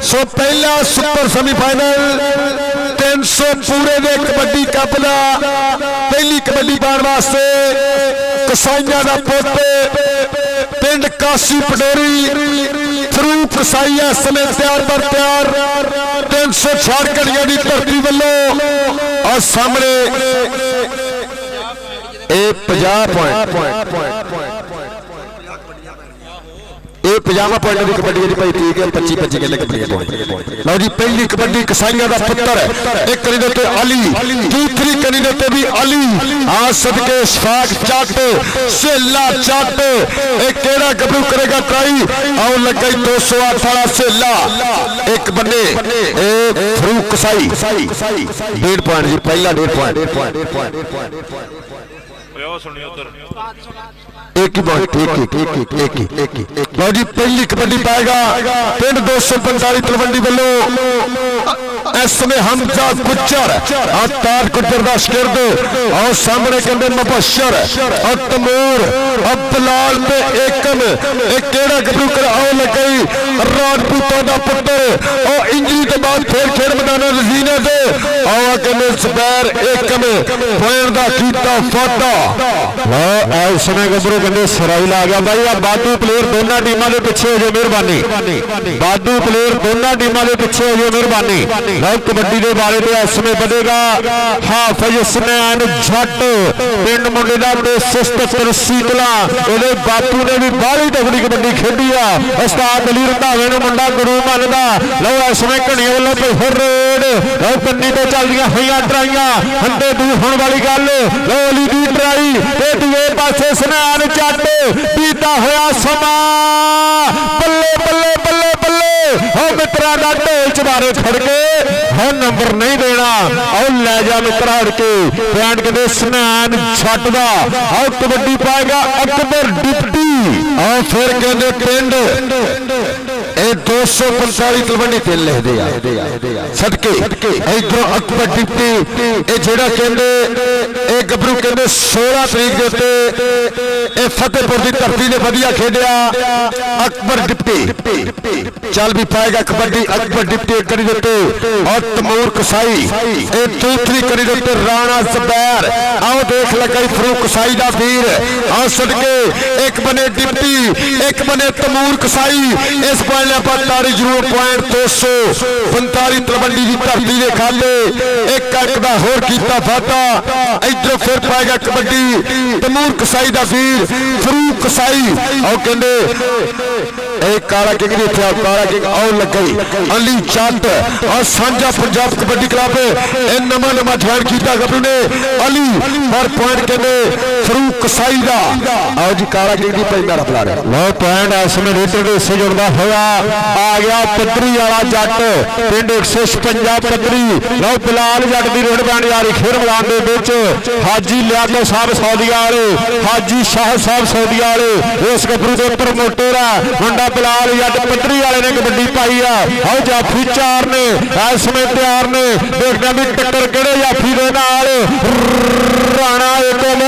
सो पहला सुपर सेमीफाइनल 300 पूरे दे कबड्डी कप दा पहली कबड्डी पाने वास्ते कसाइया का पुत पिंड काशी पडोरी फरूक कसाई इस समय तैयार पर तैयार 366 घड़िया की धरती वालों और सामने 50 पॉइंट ਇਹ 50 ਪੁਆਇੰਟ ਦੀ ਕਬੱਡੀ ਦੀ ਭਾਈ ਠੀਕ ਹੈ 25 25 ਕਹਿੰਦੇ ਕਬੱਡੀ ਪਾਉਣੀ ਲਓ ਜੀ ਪਹਿਲੀ ਕਬੱਡੀ ਕਸਾਈਆਂ ਦਾ ਪੁੱਤਰ ਇੱਕ ਕਨੀ ਦੇ ਉੱਤੇ ਅਲੀ ਦੂਸਰੀ ਕਨੀ ਦੇ ਉੱਤੇ ਵੀ ਅਲੀ ਆ ਸਦਕੇ ਸ਼ਫਾਕ ਚੱਟ ਸੇਲਾ ਚੱਟ ਇਹ ਕਿਹੜਾ ਗੱਭਰੂ ਕਰੇਗਾ ਟਰਾਈ ਆਉ ਲੱਗਾ 208 ਵਾਲਾ ਸੇਲਾ ਇੱਕ ਬੰਦੇ ਇਹ ਫਰੂਕ ਕਸਾਈ 1.5 ਪੁਆਇੰਟ ਜੀ ਪਹਿਲਾ 1.5 ਪੁਆਇੰਟ ਓਏ ਉਹ ਸੁਣਿਓ ਉਧਰ एक ही बॉल एक लो जी पहली कबड्डी पाएगा पिंड 245 तलवंडी वालों इस समय हमजा गुज्जर तार गुज्जर का शिरद और सामने कहते मुबशर और तमूर और बिलाल पे एकम एक केड़ा गबरू कर आओ लग गई राजपूतों का पुत्र और इंजरी के बाद फिर खेल मैदान रजीने से और कहते जुबैर एकम पॉइंट का कीता फाटा इस समय गबरू कहते सराई ला गया भाई आ बादू प्लेयर दोनों टीमों के पिछे हो जाए मेहरबानी बादू प्लेयर दोनों टीमों के पिछे हो जाए मेहरबानी कबड्डी के बारे में इस समय बढ़ेगा हाफिज हुसैन जट पिंड मुंडे का शीतला ये बापू ने भी बाहली तगड़ी कबड्डी खेडी आ उस्ताद अली रंधावे ने मुंडा गुरु मनदा लो इस समय घड़िया वालों फिर रेड लो कन्नी तो चलदियां होईयां ट्राइयां हंडे दूर होने वाली गल लो अली दी ट्राई ते दूए पासे हुसैन जट बीता होया समा बल्ले बल्ले बल्ले बल्ले हो मित्रा का ढोल चबारे फड़ के है नंबर नहीं देना और ले जा मित्रा हड़ के पैंट कहते स्नैन छट दा और कबड्डी पाएगा अकबर डिप्टी और फिर कहते पिंड 245 तलवंडी तेल लिख दिया सदके इधरों अकबर डिप्टी ये जेड़ा कहते ये गबरू कहते 16 तरीक के उत्ते फतेहपुर की धरती ने वधिया खेडिया अकबर डिप्टी चल भी पाएगा कबड्डी अकबर डिप्टी एक करी देते और तमूर कसाई एक दूसरी करी देते राणा जुबैर आओ देख लगा फरूक कसाई का वीर आओ सदके एक बने डिप्टी एक बने तमूर कसाई इस पॉइंट पर तारी जरूर पॉइंट 245 तलवंडी की धरती के खाते एक का होर कीता फाटा इधर फिर पाएगा कबड्डी तमूर कसाई का वीर फरूक कसाई और कहते एक काला किंग नहीं थे काला किंग और लग गई अली चट और सांझा पंजाब कबड्डी क्लब नमा नमा ज्वाइन किया गबरू ने अली पर पॉइंट कहते फरूक कसाई का आओ जी काला किंग नहीं पैदा रखला रहा लो पॉइंट इस समय रेटर से जुड़ता होया आ गया पत्री वाला जट पिंड 156 पत्री लो बिलाल जट की रेड पैन जा रही खेल मैदान के विच हाजी लियातो साहब सौदिया वाले हाजी शाह साहब सौदिया वाले इस गबरू के प्रमोटर है मुंडा बिलाल जट पत्री वाले ने कबड्डी पाई है आओ जाफी चार ने इस समय तैयार ने देखना भी टक्कर केड़े जाफी दे नाल राणा एकम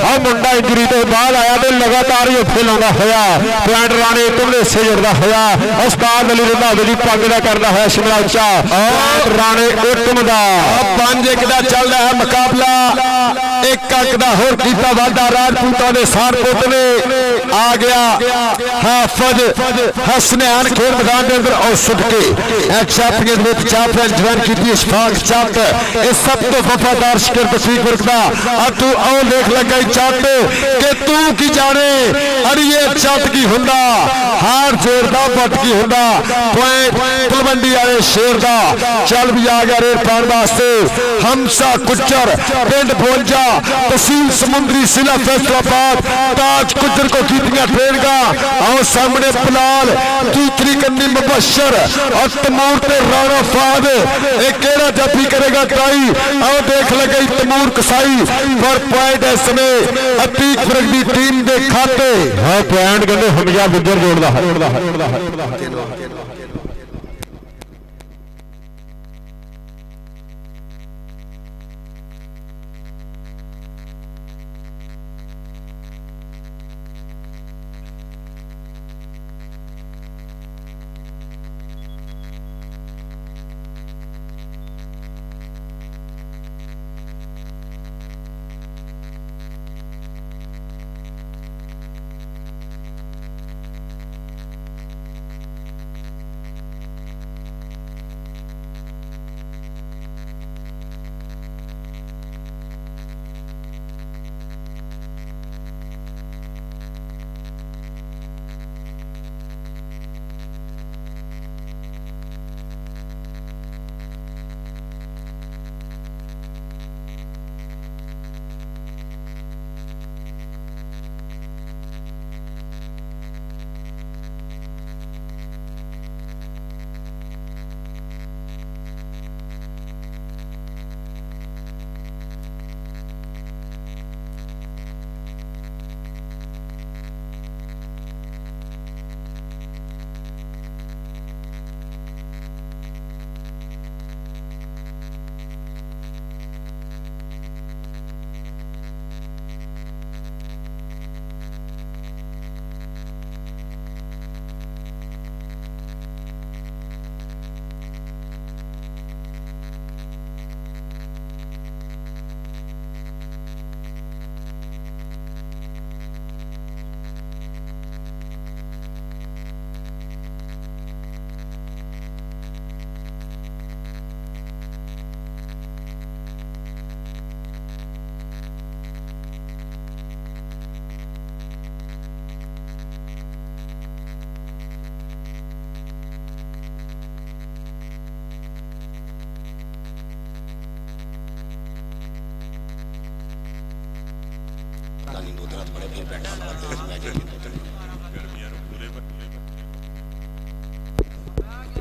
आ मुंडा इंजरी तो बाद आया तो लगातार ही उत्थे लाउंदा होया पॉइंट राणे एकम ने हिस्से जुड़दा होया उस्ताद अली रंधावे दी पग दा करदा होया शिमला उच्चा राणे एकम दा 5-1 दा चल रहा है मुकाबला एक का होर कीता वादा राजपूतों ने सारपुत ने आ गया हाफिज हुसैन खेल मैदान के अंदर और सदके चैंपियन विद चैंपियन ज्वाइन की इशफाक चट ये सब तो वफादार शिकर तस्वीर करता तू आओ देख लगा चट कि तू की जाने अड़िए चट की हुंदा हार शेर दा बट की हुंदा पॉइंट तलवंडी वाले शेर दा चल भी आ गया रेड पान वास्ते हमसा गुज्जर पिंड भोंजा तहसील समुद्री जिला फैसलाबाद ताज गुज्जर को कीतियां ट्रेनगा आओ सामने बिलाल दूसरी कन्नी मुबशर और तमूर ते राणा फाद एक केड़ा जाफी करेगा ट्राई आओ देख लगे तमूर कसाई पर पॉइंट इस समय अतीक फरक की टीम के खाते हाँ पॉइंट कहते हमजा गुज्जर जोड़दा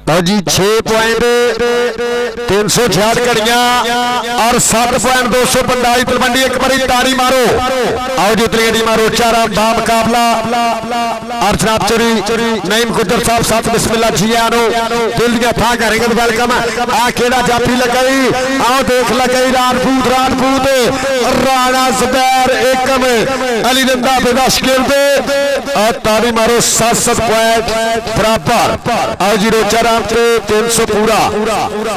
तो जी 6 पॉइंट 366 घड़ियां और 7 पॉइंट 245 तलवंडी। एक बारी ताड़ी मारो, आओ जी उतरी गड्डी मारो। चारा बा मुकाबला अर्चनाथ चोरी नईम गुजर साहब साथ बिस्मिल्लाह जी आनो दिल दिया था करेंगे वेलकम। आ केड़ा जाफी लगाई, आओ देख लगाई राजपूत राणा जुबैर एकम अली नंदा बेदाश गिरदे और ताड़ी मारो। 7 पॉइंट बराबर। आओ जी रोचा राम से 300 पूरा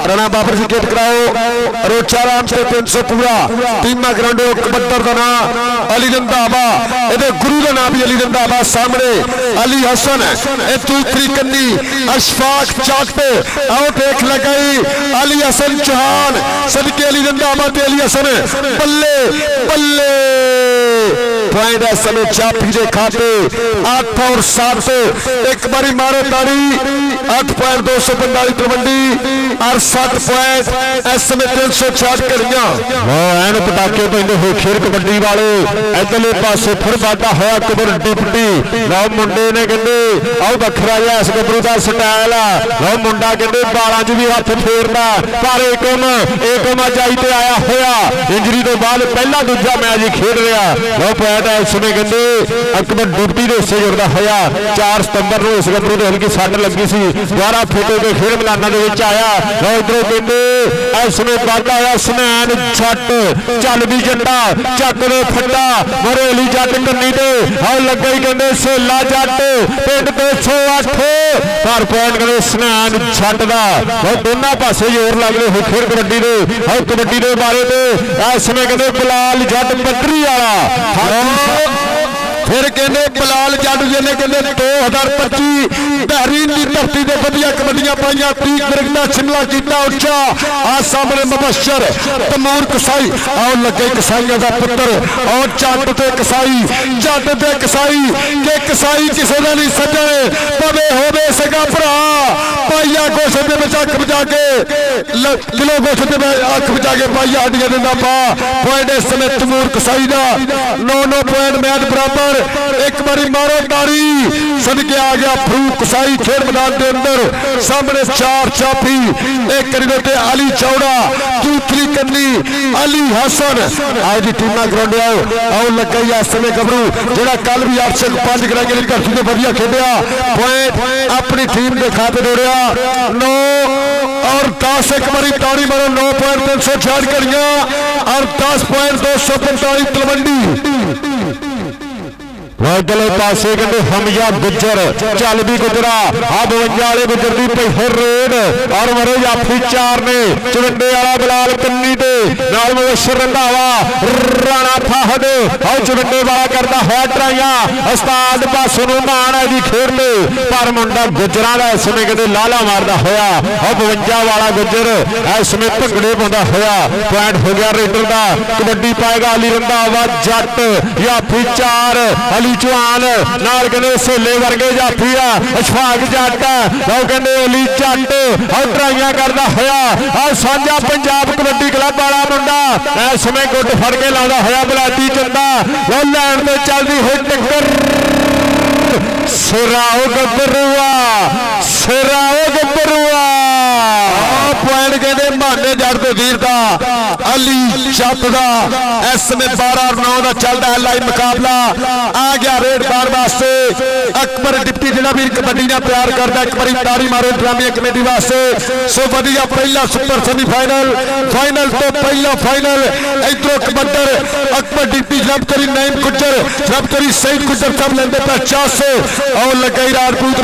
राणा बाबर से गेट कराओ। रोचा राम से 300 पूरा। टीमा ग्राउंड कबड्डर का नाम अली रंधावा, ये गुरु का नाम भी अली रंधावा। सामने अली हसन दूसरी कन्नी अशफाक चाट पे आओ देख लगाई अली हसन चौहान सदके अली रंधावा ते अली हसन बल्ले बल्ले। पॉइंट है समय चापी के खाते 8 और 7। एक बारी मारो ताड़ी। 8 पॉइंट 245 तलवंडी और 7 पॉइंट इस समय 366 घड़ियां। एन पटाके पैंदे हो खेल कबड्डी वाले इधरले पासे फिर वाधा होया कबड्डी पट्टी। लो मुंडे ने कहते आओ बखरा जा इस गबरू का स्टाइल आ। लो मुंडा कहते बालों च भी हथ फेरदा पर एकम अजाई ते आया होया इंजरी तो बाद पहला दूजा मैच खेड रहा। लो पैट इस समय कहते अकबर ड्यूटी के हिस्से जुड़ता होया। 4 सितंबर को इस गबरू को हल्की सट लगी सी, द्वारा फोटो के खेल मैदान के आया। लो इधरों कहते इस समय वाधा होया सुनैन जट चल भी जंडा चक दे फट्टा मरेली जट कन्नी ते आओ लगे कहते सेला जट पिंड 208 पर पॉइंट कहते सुनैन जट का। दोनों पासे जोर लग रहे हो फिर कबड्डी दे। आओ कबड्डी के बारे में इस समय कहते बलाल जट पटरी वाला फिर कहते बलाल जट जिन्हें कहते 2025 बहरीन की धरती से वधिया कबड्डियां पाइया। 30 मिनट का शिमला किया उच्चा। आ सामने मुबशर तमूर कसाई आओ लगे कसाइयों का पुत्र और जट ते कसाई जट ते कसाई के कसाई किसी का नहीं सजन पवे होवे सगा भरा पाइया गोशे के बचा अख बचा के किलो गोशे के अख बचा के पाइया हड्डियां दिंदा पा। पॉइंट इस समय तमूर कसाई का 9 पॉइंट मैच बराबर। एक बारी मारो ताड़ी सदके आ गया फरूक कसाई खेल मैदान के अंदर। सामने 4 चापी एक करीबे अली चौड़ा दूसरी कन्नी अली हसन। आओ जी टीमा ग्राउंड आओ लग गई इस समय गबरू जोड़ा कल भी 805 कराएंगे धरती से वधिया खेलिया। पॉइंट अपनी टीम के खाते जोड़िया 9 और 10। एक बारी ताड़ी मारो। 9 पॉइंट 366 घड़ियां और 10 पॉइंट 245 तलवंडी। इधरले पासे कहते हमजा गुजर चल भी गुजरा आ 52 वाले गुजर की पहर रेड और मरे जाफी 4 ने चवंडे वाला बलाल कन्नी ते नाल मुबशर रंधावा राणा फाहद और चवंडे वाला करता है ट्राइया उस्ताद पासों मान है जी खेड में पर मुंडा गुजरा का इस समय कहते लाला मारदा होया। और 52 वाला गुजर इस समय भंगड़े पाਉਂਦਾ होया। पॉइंट हो गया रेडर का। कबड्डी पाएगा अली रंधावा जट जाफी 4 अली चौहान नाल कहते सेले वर्गे जाफी आ अशफाक जट और कहते अली जट और ट्राइया करता होया। और साझा पंजाब कबड्डी क्लब वाला मुंडा इस समय गुट फड़ के लाता होया बलाती चंदा लैन में चलती हुई टक्कर सिराओ गबरुआ सिराओ गबरुआ। पॉइंट कहते माने जट के वीर का अली जट का इस समय 12 और 9 का चलता है लाइव मुकाबला। आ गया रेड बार वास्ते अकबर डिप्टी जिला भी कबड्डी ने प्यार करता। एक बारी ताड़ी मारो ड्रामिया कमेटी वास्ते। सो वधिया पहला सुपर सेमीफाइनल फाइनल तो पहला फाइनल इधरों कबड्डर अकबर डिप्टी जब करी नईम गुजर जब करी सईद गुजर सब लेंदे 50 और लगाई राजपूत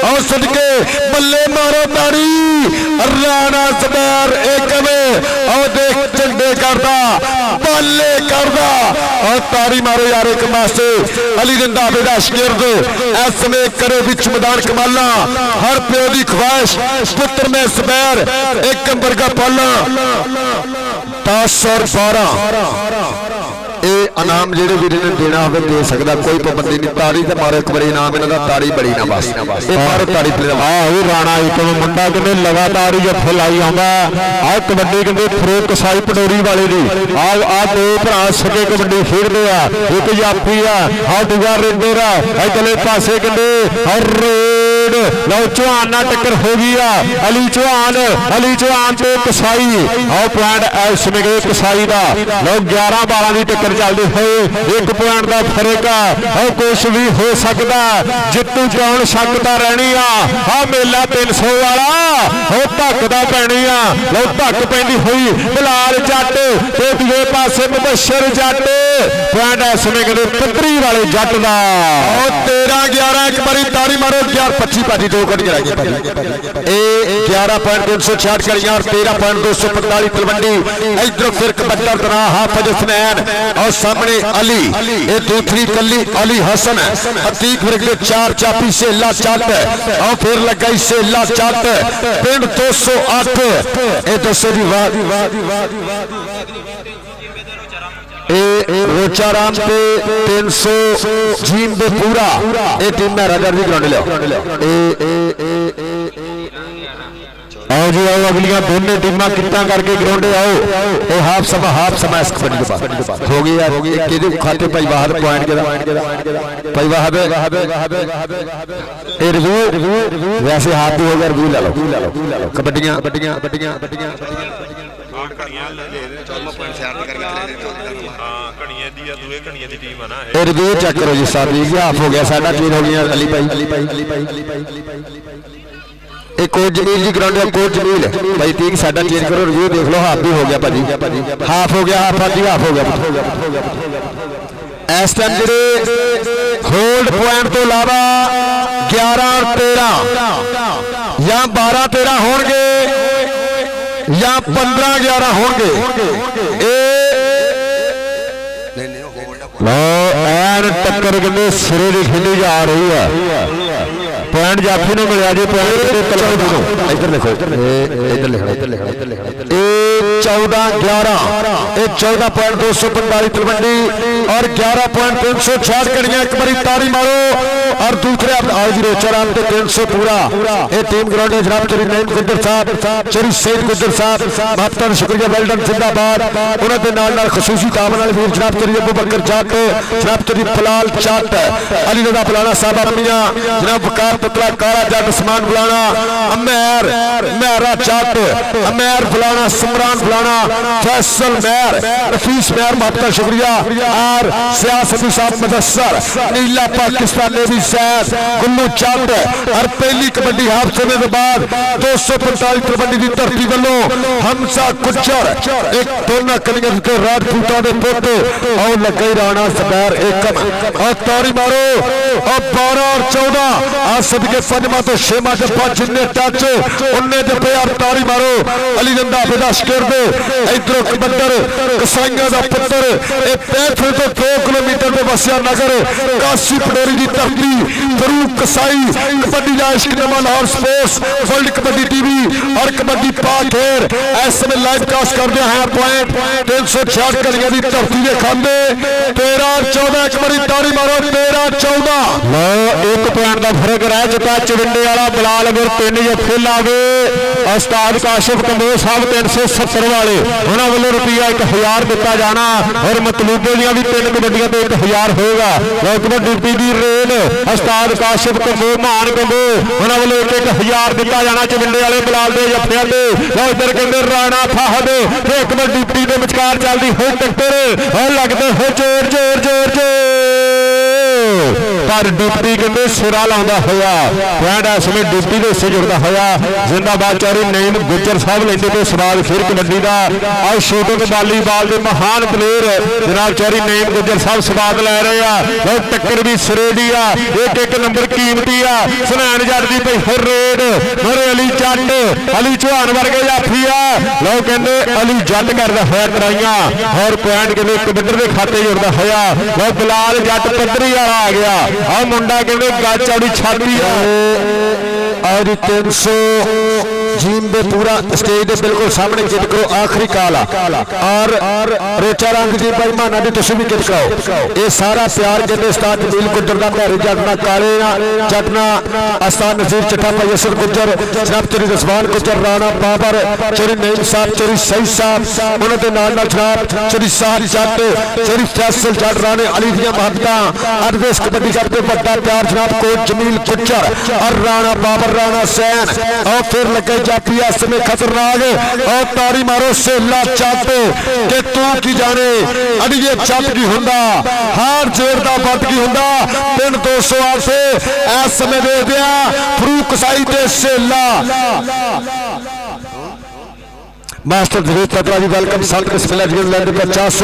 और सदके बल्ले मारो ताड़ी राणा जुबैर एकम और देख झंडे करदा बल्ले करदा और ताड़ी मारो यार एक मासे अली रंधावे दा शिरद इस समय करे विच मैदान कमाला। हर प्यो की ख्वाहिश पुत्र में जुबैर एकम वर्गा पालना। 10 और 12 ਇਹ ਇਨਾਮ ਜਿਹੜੇ ਵੀਰ ਨੇ ਦੇਣਾ ਹੋਵੇ ਦੇ ਸਕਦਾ, ਕੋਈ ਪਾਬੰਦੀ ਨਹੀਂ। ਤਾੜੀ ਤੇ ਮਾਰੋ ਇੱਕ ਵਾਰੀ, ਇਨਾਮ ਇਹਨਾਂ ਦਾ ਤਾੜੀ ਬੜੀ ਨਾ ਬਸ, ਇਹ ਮਾਰੋ ਤਾੜੀ ਪਲੇ। ਉਹ ਰਾਣਾ ਇੱਕ ਮੁੰਡਾ ਕਹਿੰਦੇ ਲਗਾਤਾਰ ਹੀ ਜੱਫੇ ਲਾਈ ਆਉਂਦਾ। ਆਹ ਕਬੱਡੀ ਕਹਿੰਦੇ ਫਰੂਕ ਕਸਾਈ ਪਟੋਰੀ ਵਾਲੇ ਦੀ ਆ ਦੋ ਭਰਾ ਸਕੇ ਕਬੱਡੀ ਖੇਡਦੇ ਆ, ਇੱਕ ਜਾਫੀ ਆ, ਆਹ ਦੂਜਾ ਰੇਡਰ ਆ। ਇਧਰਲੇ ਪਾਸੇ ਕਹਿੰਦੇ ਹਰ ਰੇਡ ਲਓ ਚੌਹਾਨ ਨਾਲ ਟੱਕਰ ਹੋ ਗਈ ਆ। ਅਲੀ ਚੌਹਾਨ ਤੇ ਕਸਾਈ, ਆਹ ਪੁਆਇੰਟ ਐਸ ਸਮੇਂ ਕਸਾਈ ਦਾ ਲਓ 11 ਬਾਲਾਂ ਦੀ ਟੱਕਰ ਚੱਲਦੀ ਹੋਏ 1 ਪੁਆਇੰਟ ਦਾ ਫਰਕ ਆ। ਉਹ ਕੁਛ ਵੀ ਹੋ ਸਕਦਾ, ਜਿੱਤੂ ਜਾਣ ਸ਼ੱਕ ਤਾਂ ਰਹਿਣੀ ਆ। ਆਹ ਮੇਲਾ 300 ਵਾਲਾ ਉਹ ਧੱਕ ਦਾ ਪੈਣੀ ਆ। ਲਓ ਧੱਕ ਪੈਂਦੀ ਹੋਈ ਬਲਾਲ ਜੱਟ ਤੇ ਦੂਜੇ ਪਾਸੇ ਮੁਬਸ਼ਰ ਜੱਟ, ਪੁਆਇੰਟ ਐਸ ਸਮੇਂ ਕਹਿੰਦੇ ਪੱਤਰੀ ਵਾਲੇ ਜੱਟ ਦਾ। ਉਹ 13-11 ਇੱਕ ਵਾਰੀ ਤਾੜੀ ਮਾਰੋ। 11-25 ਭਾਜੀ 2 ਕੱਢ ਕੇ ਰਹਿ ਗਏ ਭਾਜੀ। ਇਹ 11.366 ਕਰੀਆਂ ਔਰ 13.245 ਤਲਵੰਡੀ। इधर फिर कबड्डर तना हाफिज हुसैन और सामने अली, ये दूसरी कली अली हसन अतीक वर्ग के 4 चापी से ला चट और फिर लगाई से ला चट पिंड 208 ये 200 दी वाह रोचाराम पे 300 जीम दे पूरा ये टीम में राजा जी ग्राउंड लिया। आओ जी आओ, अगलियां दोनों टीमां कितना करके ग्राउंड आओ। हाफ समा इस कबड्डी के बाद हो गई यार, किहदे खाते भाई वाहद पॉइंट के भाई वाहद ए रिव्यू वैसे हाथ भी हो गया, रिव्यू ले लो कबड्डियां रिव्यू चेक करो जी साहब जी। हाफ हो गया साडा, चेंज हो गया अली भाई एक कोच जमील जी ग्राउंड है, कोच जमील भाई ठीक साडा चेंज करो, रिव्यू देख लो। हाफ भी हो गया भाजी, हाफ हो गया, हाफ हो गया। इस टाइम ਜਿਹੜੇ होल्ड पॉइंट तो इलावा 11 और 13 या 12-13 होंगे या 15-11 होंगे। ਐਨ ਟੱਕਰ ਕਹਿੰਦੇ ਸਿਰੇ ਦੀ ਖੇਡੀ ਜਾ ਰਹੀ ਆ। ਪੁਆਇੰਟ ਜਾਫੀ ਨੂੰ ਮਿਲਿਆ ਜੀ, ਪੁਆਇੰਟ ਤੇ ਤਲਵੰਡੀ ਨੂੰ। ਇੱਧਰ ਲਿਖਣਾ ਇਹ 14-11 ਇਹ 14.245 ਤਲਵੰਡੀ और 11.366 कड़ियां। एक बारी ताड़ी मारो और दूसरे आज रोचाराम के 300 पूरा। ये टीम ग्राउंड है जनाब चरी नईम गुज्जर साहब, चरी सैयद गुज्जर साहब, बहुत शुक्रिया, वेलडन जिंदाबाद। उन्होंने नाल खसूसी काम वाले वीर जनाब चरी अबू बकर जट, जनाब चरी फलाल जट, अली रजा फलाना साहब अपनिया, जनाब वकार पुतला काला जट, उस्मान फलाना, अमेर मेहरा जट, अमेर फलाना, सुमरान फलाना, फैसल मेहर, नफीस मेहर, बहुत शुक्रिया। और सियासती साहब मुदस्सर, नीला पाकिस्तान ने भी सैद गुल्लू चंद। और पहली कबड्डी हाफ समय के बाद 245 कबड्डी की धरती वालों हमसा गुज्जर एक दोनों कलियां के राजपूतों के पुत और लगे राणा सबर एकम और तारी मारो। और 12 और 14 आज सभी के पंजमा तो छेमा के 5 जिन्ने टच उन्ने जपे और तारी मारो। अली जंदा बेदाश कर दे इधरों कबड्डर कसाइयां का पुत्र ए पैथल तो 2 किलोमीटर में बसिया नगर काशी पटोरी की धरती फरूक कसाई। कबड्डी का इश्क नमा Lahore sports world kabaddi TV और कबड्डी पाखेर इस समय लाइव कास्ट कर रहे हैं। पॉइंट 366 कलियां की धरती के खांदे 13-14 एक बारी ताड़ी मारो 13-14 एक पॉइंट का फर्क रह चुका। चविंडे वाला बलाल अगर 3 जफे लावे उस्ताद काशिफ कंबोज साहब 370 वाले उन्होंने वालों रुपया 1000 दिता जाना और मतलूबे दियां भी 3 कबड्डियां तो 1000 होगा। कबड्डी की रेल उस्ताद काशिफ कंबोज मान कंबोज उन्होंने वालों 1000 दिता जाना। चविंडे वाले बलाल के जफिया से इधर कहते राणा फाहद कबड्डी के विचकार चलती हो टक्कर और लगते हो जोर जोर जोर जोर पर डिप्टी कहते सिरा लाउंदा होया पॉइंट इस समय डिप्टी के हिस्से जुड़ता होया। जिंदाबाद चौरी नईम गुज्जर साहब लेंदे पे सवाल फिर कबड्डी का और शूटिंग वॉलीबॉल के महान प्लेयर जनाब चौरी नईम गुज्जर साहब सवाल लै रहे हैं। टक्कर भी सिरे दी आ, एक नंबर कीमती आ। सुनैन जट दी पई फिर रेड मेरे अली जट अली चौहान वर्गे जाफी आ। लोग कहते अली जट करता होया कराइयां और पॉइंट कहते कबड्डर के खाते जुड़ता होया। लोग बिलाल जट पद्धरी वाला आ गया और मुंडा कहते गज चौड़ी छाती और 300 जीम में पूरा स्टेज के बिल्कुल सामने किट करो आखिरी काल और रोचा रंग जी भाई माना भी तुम भी किट कराओ ये सारा प्यार कहते उस्ताद जमील गुज्जर का भैरू जटना काले जटना आस्तान नजीर चट्ठा भाई असर गुज्जर जनाब चोरी रसवान गुज्जर राणा बाबर चोरी नईम साहब चोरी सही साहब उन्होंने नाल जनाब चोरी साहब जट चोरी फैसल जट राणे अली दिया महबत अरदेश कबड्डी करते बड़ा प्यार जनाब कोच जमील गुज्जर और राणा बाबर राणा सैन और फिर लगे जापी में खतरनाक और तारी मारो सेला चट के तू की जाने अड़िए चट की हुंदा हार जेर दा बट की हुंदा पिंड 208 से इस समय दे दिया फरूक साई ते सेला मास्टर जवेद तगड़ा जी वेलकम साल बिस्मिल्लाह जी लैंड 50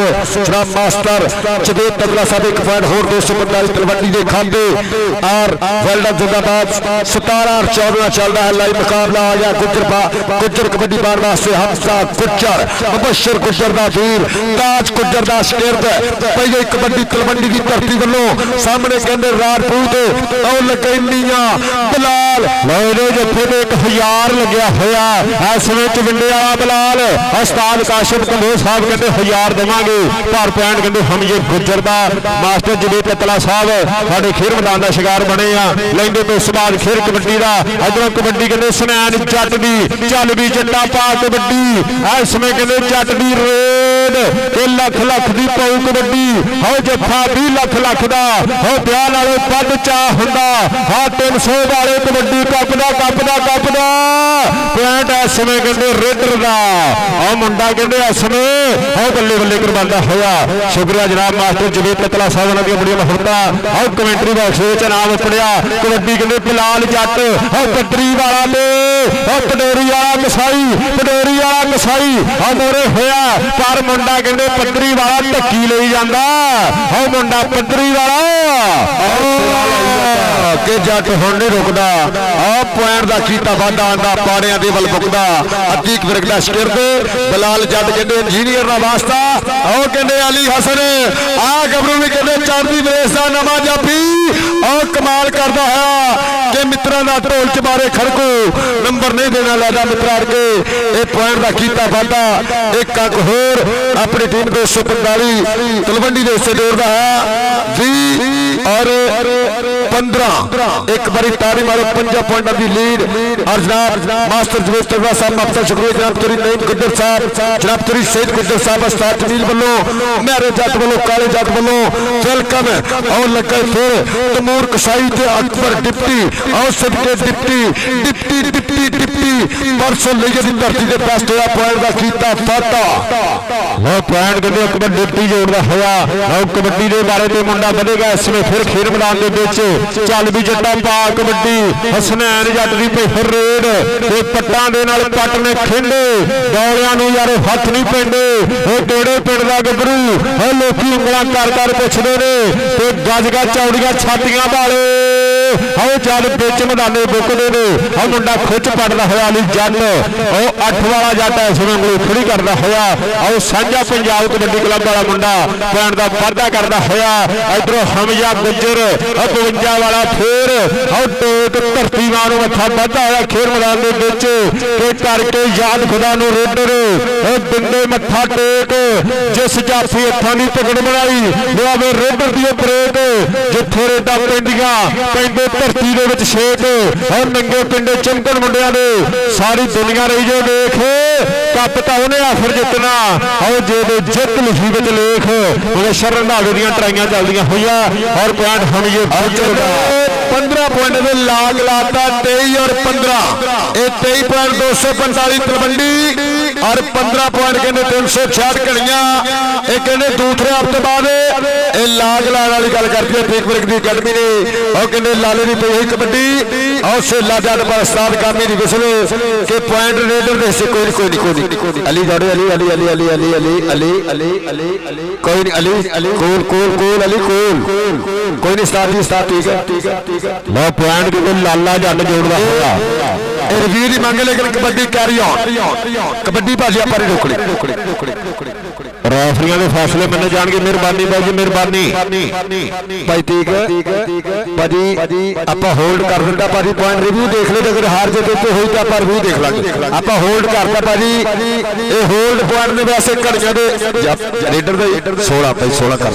जनाब मास्टर जवेद तगड़ा साहब एक पॉइंट होर 245 तलवंडी के खाते और वेल्डन जिंदाबाद 17 और 14 चल रहा है लाइव मुकाबला आ गया गुज्जर कबड्डी बार वास्ते हमजा गुज्जर मुबशर गुज्जर दा वीर ताज गुज्जर दा शिरद पहले कबड्डी तलवंडी की धरती वालों सामने कहते राजपूत और लगे नीया बिलाल लोरे जत्थे ते 1000 लग्या होया इस समय चविंडे वाला बिलाल उस्ताद काशिफ कंबोज साहब कहते 1000 देवांगे पर पॉइंट कहते हम ये गुज्जर दा मास्टर जवेद तकला साहब साडे खेल मैदान का शिकार बने आ लेंदे तो उस बाद खेल कबड्डी का इधरों कबड्डी कहते सुनैन जट दी चल भी जट्टा पा कबड्डी इस समय कहते जट दी रेड के लख लख दी पाऊ कबड्डी हो जत्था 20 लख दा हो प्यार नालों वध चा हुंदा हा 300 वाले कबड्डी कप दा पॉइंट इस समय कहते रेडर दा आ मुंडा कहते इस समय आओ बल्ले बल्ले करवाता होया शुक्रिया जनाब मास्टर जवेद तकला साहब उन्होंने बड़ी मुहब्बत आओ कमेंटरी बॉक्स में नाम पढ़िया कबड्डी कहते बिलाल जट आओ पटरी वाला ले पटोरी वाला कसाई आ मोरे होया पर मुंडा कहते पटरी वाला ढक्की ले जाता आओ मुंडा पटरी वाला के जट हुण नहीं रुकदा आ पॉइंट दा कीता वाधा आंदा पाड़ियां दे वल मुकदा अतीक विरगला शिरद बिलाल जट कहते इंजीनियर दा वास्ता ओ कहते अली हसन आ गबरू भी कहते चढ़दी वेस दा नवा जापी और कमाल करदा है कि मित्रां दा ढोल च मारे खड़कू नंबर नहीं देना लादा मित्रा के ए पॉइंट दा कीता वाधा एक अंक होर अपनी टीम 245 तलवंडी दे हिस्से जोड़दा है 20 और 15 एक बारी तारी मारो 5 पॉइंट की लीड और जनाब मास्टर जवेद तगड़ा साहब आपका शुक्रिया जनाब तुरी नईम गुज्जर साहब जनाब तुरी सईद गुज्जर साहब उस्ताद जमील वालों मेरे जट वालों काले जट वालों वेलकम और लगे फिर तमूर कसाई ते अकबर डिप्टी और सबके डिप्टी परसों लीगे की धरती के बेस्ट होया पॉइंट का कीता फाटा वो पॉइंट कहते अकबर डिप्टी जोड़दा होया और कबड्डी के बारे में मुंडा बढ़ेगा इसमें फिर खेल मैदान के बीच चल भी जट्टा पा कबड्डी हसनैन जट दी फिर रेड ते पट्टां दे नाल पट ने खेंडे दौड़ियां नूं यार हथ नहीं पेंदे ओ टेड़े पिंड दा गबरू ओ लोकी उंगलां कर पुछदे ने ते गज गज चौड़ियां छातियां वाले आओ चल बिच मैदाने बुकदे ने आ मुंडा खुच पड़दा होया अली जट ओ 8 वाला जट इस वेले उंगली खड़ी करदा होया आओ साझा पंजाब कबड्डी क्लब वाला मुंडा पॉइंट दा वाधा करदा होया इधरों हमजा गुज्जर 52 वाला फिर आओ टेक धरती मां नूं मत्था वाधा होया खेल मैदान दे विच ते करके याद खुदा नूं रेडर ओ बिंदे मत्था टेक जिस जाफी हत्थां दी पकड़ बनाई लियावे रेडर दी ब्रेक जिथे रेडा पेंडियां पेंडे धरती दे विच शेक और नंगे पिंडे चमकण मुंडियां दे सारी दुनिया रही जो देख कप तां उहने आखिर जितना और जे जित लिखी विच लेख उहने शरणावे दीयां ट्राइयां चलदियां होईयां और पॉइंट हम ये 15 पॉइंट में लाग लाता 23 और 15 ये 23 पॉइंट 245 तलवंडी और 15 पॉइंट कहने 366 घड़ियां ये कहने दूसरे हफ्ते बाद ये लाग लाने वाली गल करती है ठीक वर्ग की अकेडमी ने और कहने लाले की पई कबड्डी और सेला जट पर उस्ताद कामी की विसल के पॉइंट रेडर दे से कोई अली दौड़े अली अली अली अली अली अली अली अली अली अली कोई नहीं अली अली कोल कोल कोल अली कोल कोई नहीं उस्ताद जी उस्ताद ठीक है लो पॉइंट क्योंकि लाला जट जोड़दा होया ਇਹ ਰਿਵਿਊ ਦੀ ਮੰਗ ਲੇਕਿਨ ਕਬੱਡੀ ਕੈਰੀ ਆਨ ਕਬੱਡੀ ਭਾਜੀ ਆਪਾਂ ਨਹੀਂ ਰੋਕਣੀ ਰੈਫਰੀਆਂ ਦੇ ਫੈਸਲੇ ਮੰਨੇ ਜਾਣਗੇ ਮਿਹਰਬਾਨੀ ਬਾਈ ਜੀ ਮਿਹਰਬਾਨੀ ਭਾਈ ਠੀਕ ਭਾਜੀ ਆਪਾਂ ਹੋਲਡ ਕਰ ਦਿੰਦਾ ਭਾਜੀ ਪੁਆਇੰਟ ਰਿਵਿਊ ਦੇਖ ਲੈ ਅਗਰ ਹਾਰ ਜੇ ਤੇ ਹੋਈ ਤਾਂ ਆਪਾਂ ਰਿਵਿਊ ਦੇਖ ਲਾਂਗੇ ਆਪਾਂ ਹੋਲਡ ਕਰਤਾ ਭਾਜੀ ਇਹ ਹੋਲਡ ਪੁਆਇੰਟ ਦੇ ਵੈਸੇ ਘੜੀਆਂ ਦੇ ਰੇਡਰ ਦੇ 16 ਭਾਈ 16 ਕਰ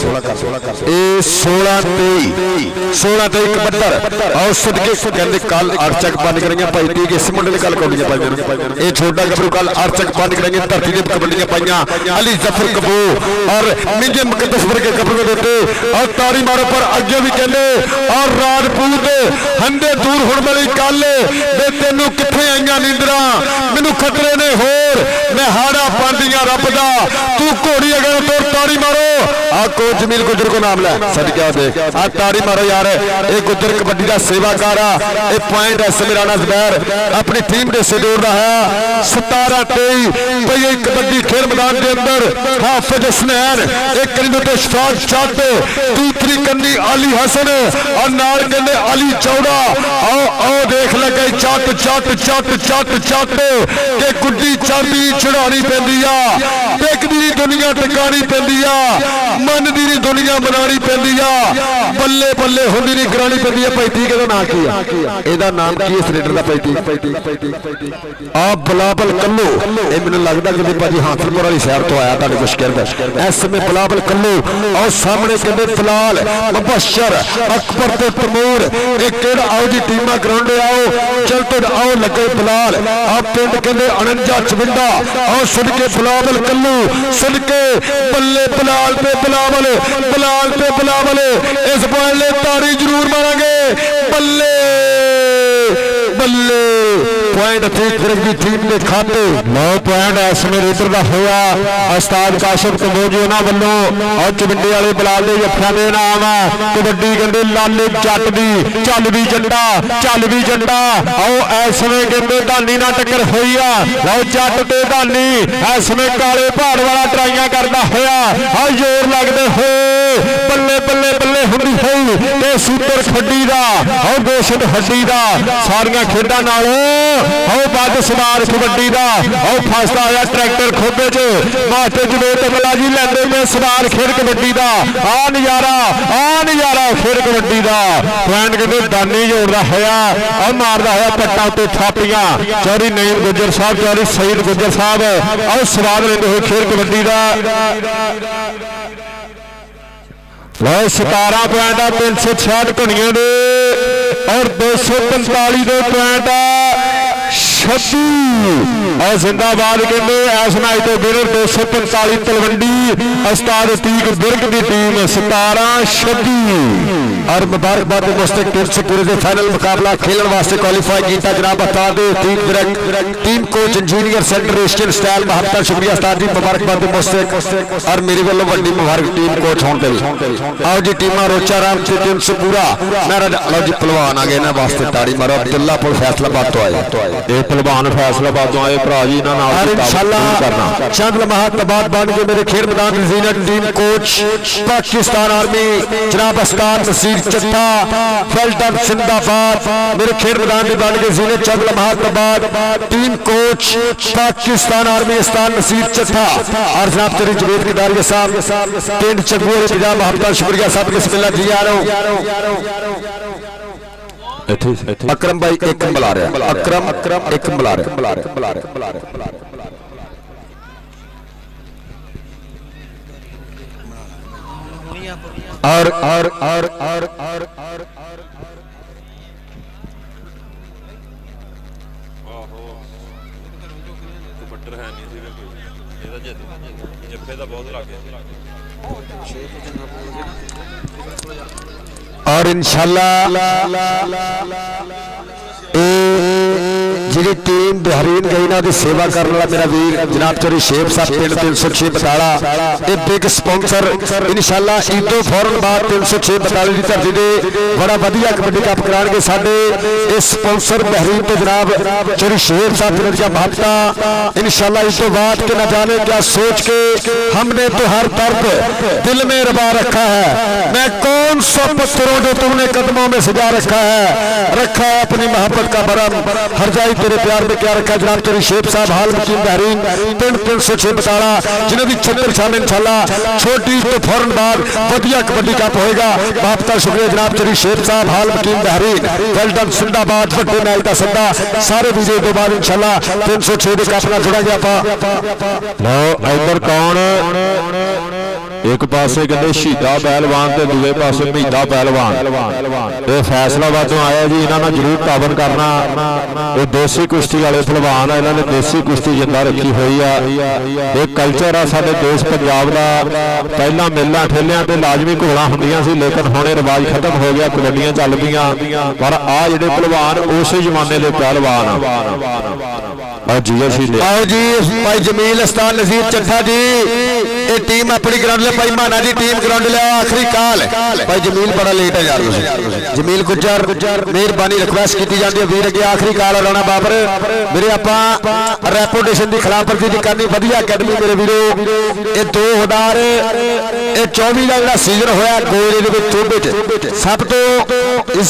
ਇਹ 16 23 71 ਆਓ ਸਦਕੇ ਕਹਿੰਦੇ ਕੱਲ ਅਰਚਕ ਬੰਦ ਕਰਾਂਗੇ ਭਾਈ ਠੀਕ ਇਸ ਮੁੰਡੇ ਨੇ ਕੱਲ ਕਬੱਡੀਆਂ ਪਾਈਆਂ ਇਹ ਛੋਟਾ ਗੱਭਰੂ ਕੱਲ ਅਰਚਕ ਬੰਦ ਕਰਾਂਗੇ ਧਰਤੀ ਦੇ ਕਬੱਡੀਆਂ ਪਾਈਆਂ ਅਲੀ ਜ਼ਫਰ कबू और मिंजे मुकद्दस वर्गे कपड़े देते और तारी मारो पर अगे भी कहते और राजपूत हंडे दूर होने वाली गल बे तेनू किथे आईयां नींदरा मैनू खतरे ने होर मैं हाड़ा पांदियां रब दा तू घोड़ी अगर तो तारी मारो आ को जमील गुजर को नाम लै सदका देख आ तारी मारो यार ये गुजर कबड्डी का सेवाकार आ ये पॉइंट है समीराना जुबैर अपनी टीम के शेड्यूल का है 17-23 भई कबड्डी खेल मैदान के अंदर हाफिज हसनैन एक करीब तो शफाक चट दूसरी कन्नी अली हसन और नाल कहने अली चौड़ा आओ आओ देख लगे चट चट चट चट चट के गुड्डी चाबी चढ़ानी पैंदी आ देखदी नी दुनिया टिकानी पैंदी आ मनदी नी दुनिया बनानी पैंदी आ बल्ले बल्ले हुंदी नी करानी पैंदी आ भाई ठीक है नाम की है एदा नाम की इस रेडर दा भाई आ बलाबल कल्लू ए मैनूं लगदा कि भाजी हासिलपुर वाली शहर तो आया तुहाडे कुछ इस समय बिलावल कल्लू और सामने कहते फिलहाल मुबशर अकबर ते तमूर एक आओ जी टीमां ग्राउंड आओ चलते आओ लगे फिलहाल आप पिंड कहते 49 आओ सदके बिलावल कल्लू सदके बल्ले बिलाल ते बिलावल इस बल्ले तारी जरूर मारांगे बल्ले बल्ले पॉइंट की टीम के खाते 9 पॉइंट इस समय रेडर का होया उस्ताद काशिफ कंबोज उन्हां वल्लों और चविंडे वाले बिलाल दे जफ्फियां दे नाम कबड्डी कहते लाले जट दी चल भी जंडा आओ इस समय कहते धानी ना टक्कर हुई आ लो जट ते धानी इस समय काले पहाड़ वाला ट्राइयां करता होया आ जोर लगते होए बल्ले बल्ले बल्ले हुंदी होई ते सूतर खड्डी दा और गोशत हड्डी दा सारियां खेडां नाल आओ बद सवार कबड्डी दा आओ फसदा होया ट्रैक्टर खोबे च मास्टर जवेद तमला जी लैंदे पे सवार खेड कबड्डी दा आ नजारा खेड कबड्डी दा पॉइंट कहते दानी जोड़दा होया और मारदा होया पट्टा उत्ते थापियां चौधरी नईम गुजर साहब चौधरी सईद गुजर साहब और स्वाद लेंदे होए खेड कबड्डी दा लो 17 पॉइंट 366 घड़ियां दे और 245 दे पॉइंट 26 और जिंदाबाद कहते इस मैच तो विनर 245 तलवंडी उस्ताद अतीक बिरग की टीम 17-26 और मुबारकबाद मुस्तक टीम से पूरे के फाइनल मुकाबला खेलने वास्ते क्वालीफाई किया जनाब बता दो team coach engineer centre Asian style महत्ता शुक्रिया उस्ताद जी मुबारकबाद मुस्तक और मेरे वालों वड्डी मुबारक टीम कोच होने आओ जी टीम रोचा राम से टीम से पूरा मेरा लो जी पहलवान आ गए ना वास्ते ताड़ी मारो अब्दुल्ला पुल फैसलाबाद तो आए पहलवान फैसलाबाद तो आए भरा जी इंशाल्लाह चंद लम्हात बाद बन के मेरे खेल मैदान टीम कोच पाकिस्तान आर्मी जनाब उस्ताद नसीर चट्टा वेल्डन जिंदाबाद मेरे खेल मैदान में बन के जीने चंद लम्हात बाद टीम कोच पाकिस्तान आर्मी उस्ताद नसीर चट्टा और जनाब तेरी जवेद किदारिया साहब पिंड चगू पंजाब महबूबा शुक्रिया साहब बिस्मिल्लाह जी आ रहा अकरम भाई एक बुला रहा अकरम एक बुला रहा और बट्टर है नहीं सीगा कोई ਇਹਦਾ ਜੱਫੇ ਦਾ ਬਹੁਤ ਲੱਗ ਗਿਆ और इंशाल्लाह जी टीम बेहरीन गई ना सेवा करने वाला मेरा वीर जनाब चौधरी शेख साहब पिंड 306 बटाला ये बिग स्पॉन्सर इंशाल्लाह ईदों फौरन बाद 306 बटाले की धरती दे बड़ा वधिया कबड्डी कप कराएंगे साडे इस स्पॉन्सर बेहरीन तो जनाब चौधरी शेख साहब पिंड का महत्ता इंशाल्लाह ईदों बाद के न जाने क्या सोच के हमने तो हर तरफ दिल में रबा रखा है मैं कौन सा पत्थरों जो तुमने कदमों में सजा रखा है अपनी मोहब्बत का बरम हर जाई तेरे प्यार में क्या रखा जनाब तेरी शेख साहब हाल मकीन बहरीन पिंड 306 बटाला जिन्हों की 76 साल इंशाल्लाह छोटी तो फौरन बाद वधिया कबड्डी कप होएगा। बाप का शुक्रिया जनाब तेरी शेख साहब हाल मकीन बहरीन वेल डन जिंदाबाद वड्डे मैच का सद्दा सारे विजय तो बाद इंशाल्लाह 306 के कप नाल जुड़ांगे आपां। लो इधर कौन एक पासे कहते शहीदा पहलवान ते दूसरे पासे महीदा पहलवान ये फैसलाबादों आया जी इन्होंने जरूर ताबन करना ये देसी कुश्ती वाले पहलवान है इन्होंने देसी कुश्ती जिंदा रखी हुई है एक कल्चर है साडे देश पंजाब का पहला मेला ठेलियां ते लाजमी घोड़ा होंदियां सी लेकिन हुण रिवाज खत्म हो गया कबड्डियां चल पईयां पर आ जिहड़े पहलवान उस जमाने के पहलवान आओ जी भाई जमील अस्तान नजीर चट्ठा जी ये टीम अपनी ग्राउंड भाई माना जी टीम ग्राउंड लिया आखिरी काल भाई जमील बड़ा लेट है यार जमील गुज्जर मेहरबानी रिक्वेस्ट की जाती है वीर अगे आखिरी काल राणा बाबर मेरे आपा रेपुटेशन की खिलाफ वर्जी करनी वधिया अकैडमी मेरे वीरो ये 2024 का जो सीजन होया गोले के सब तो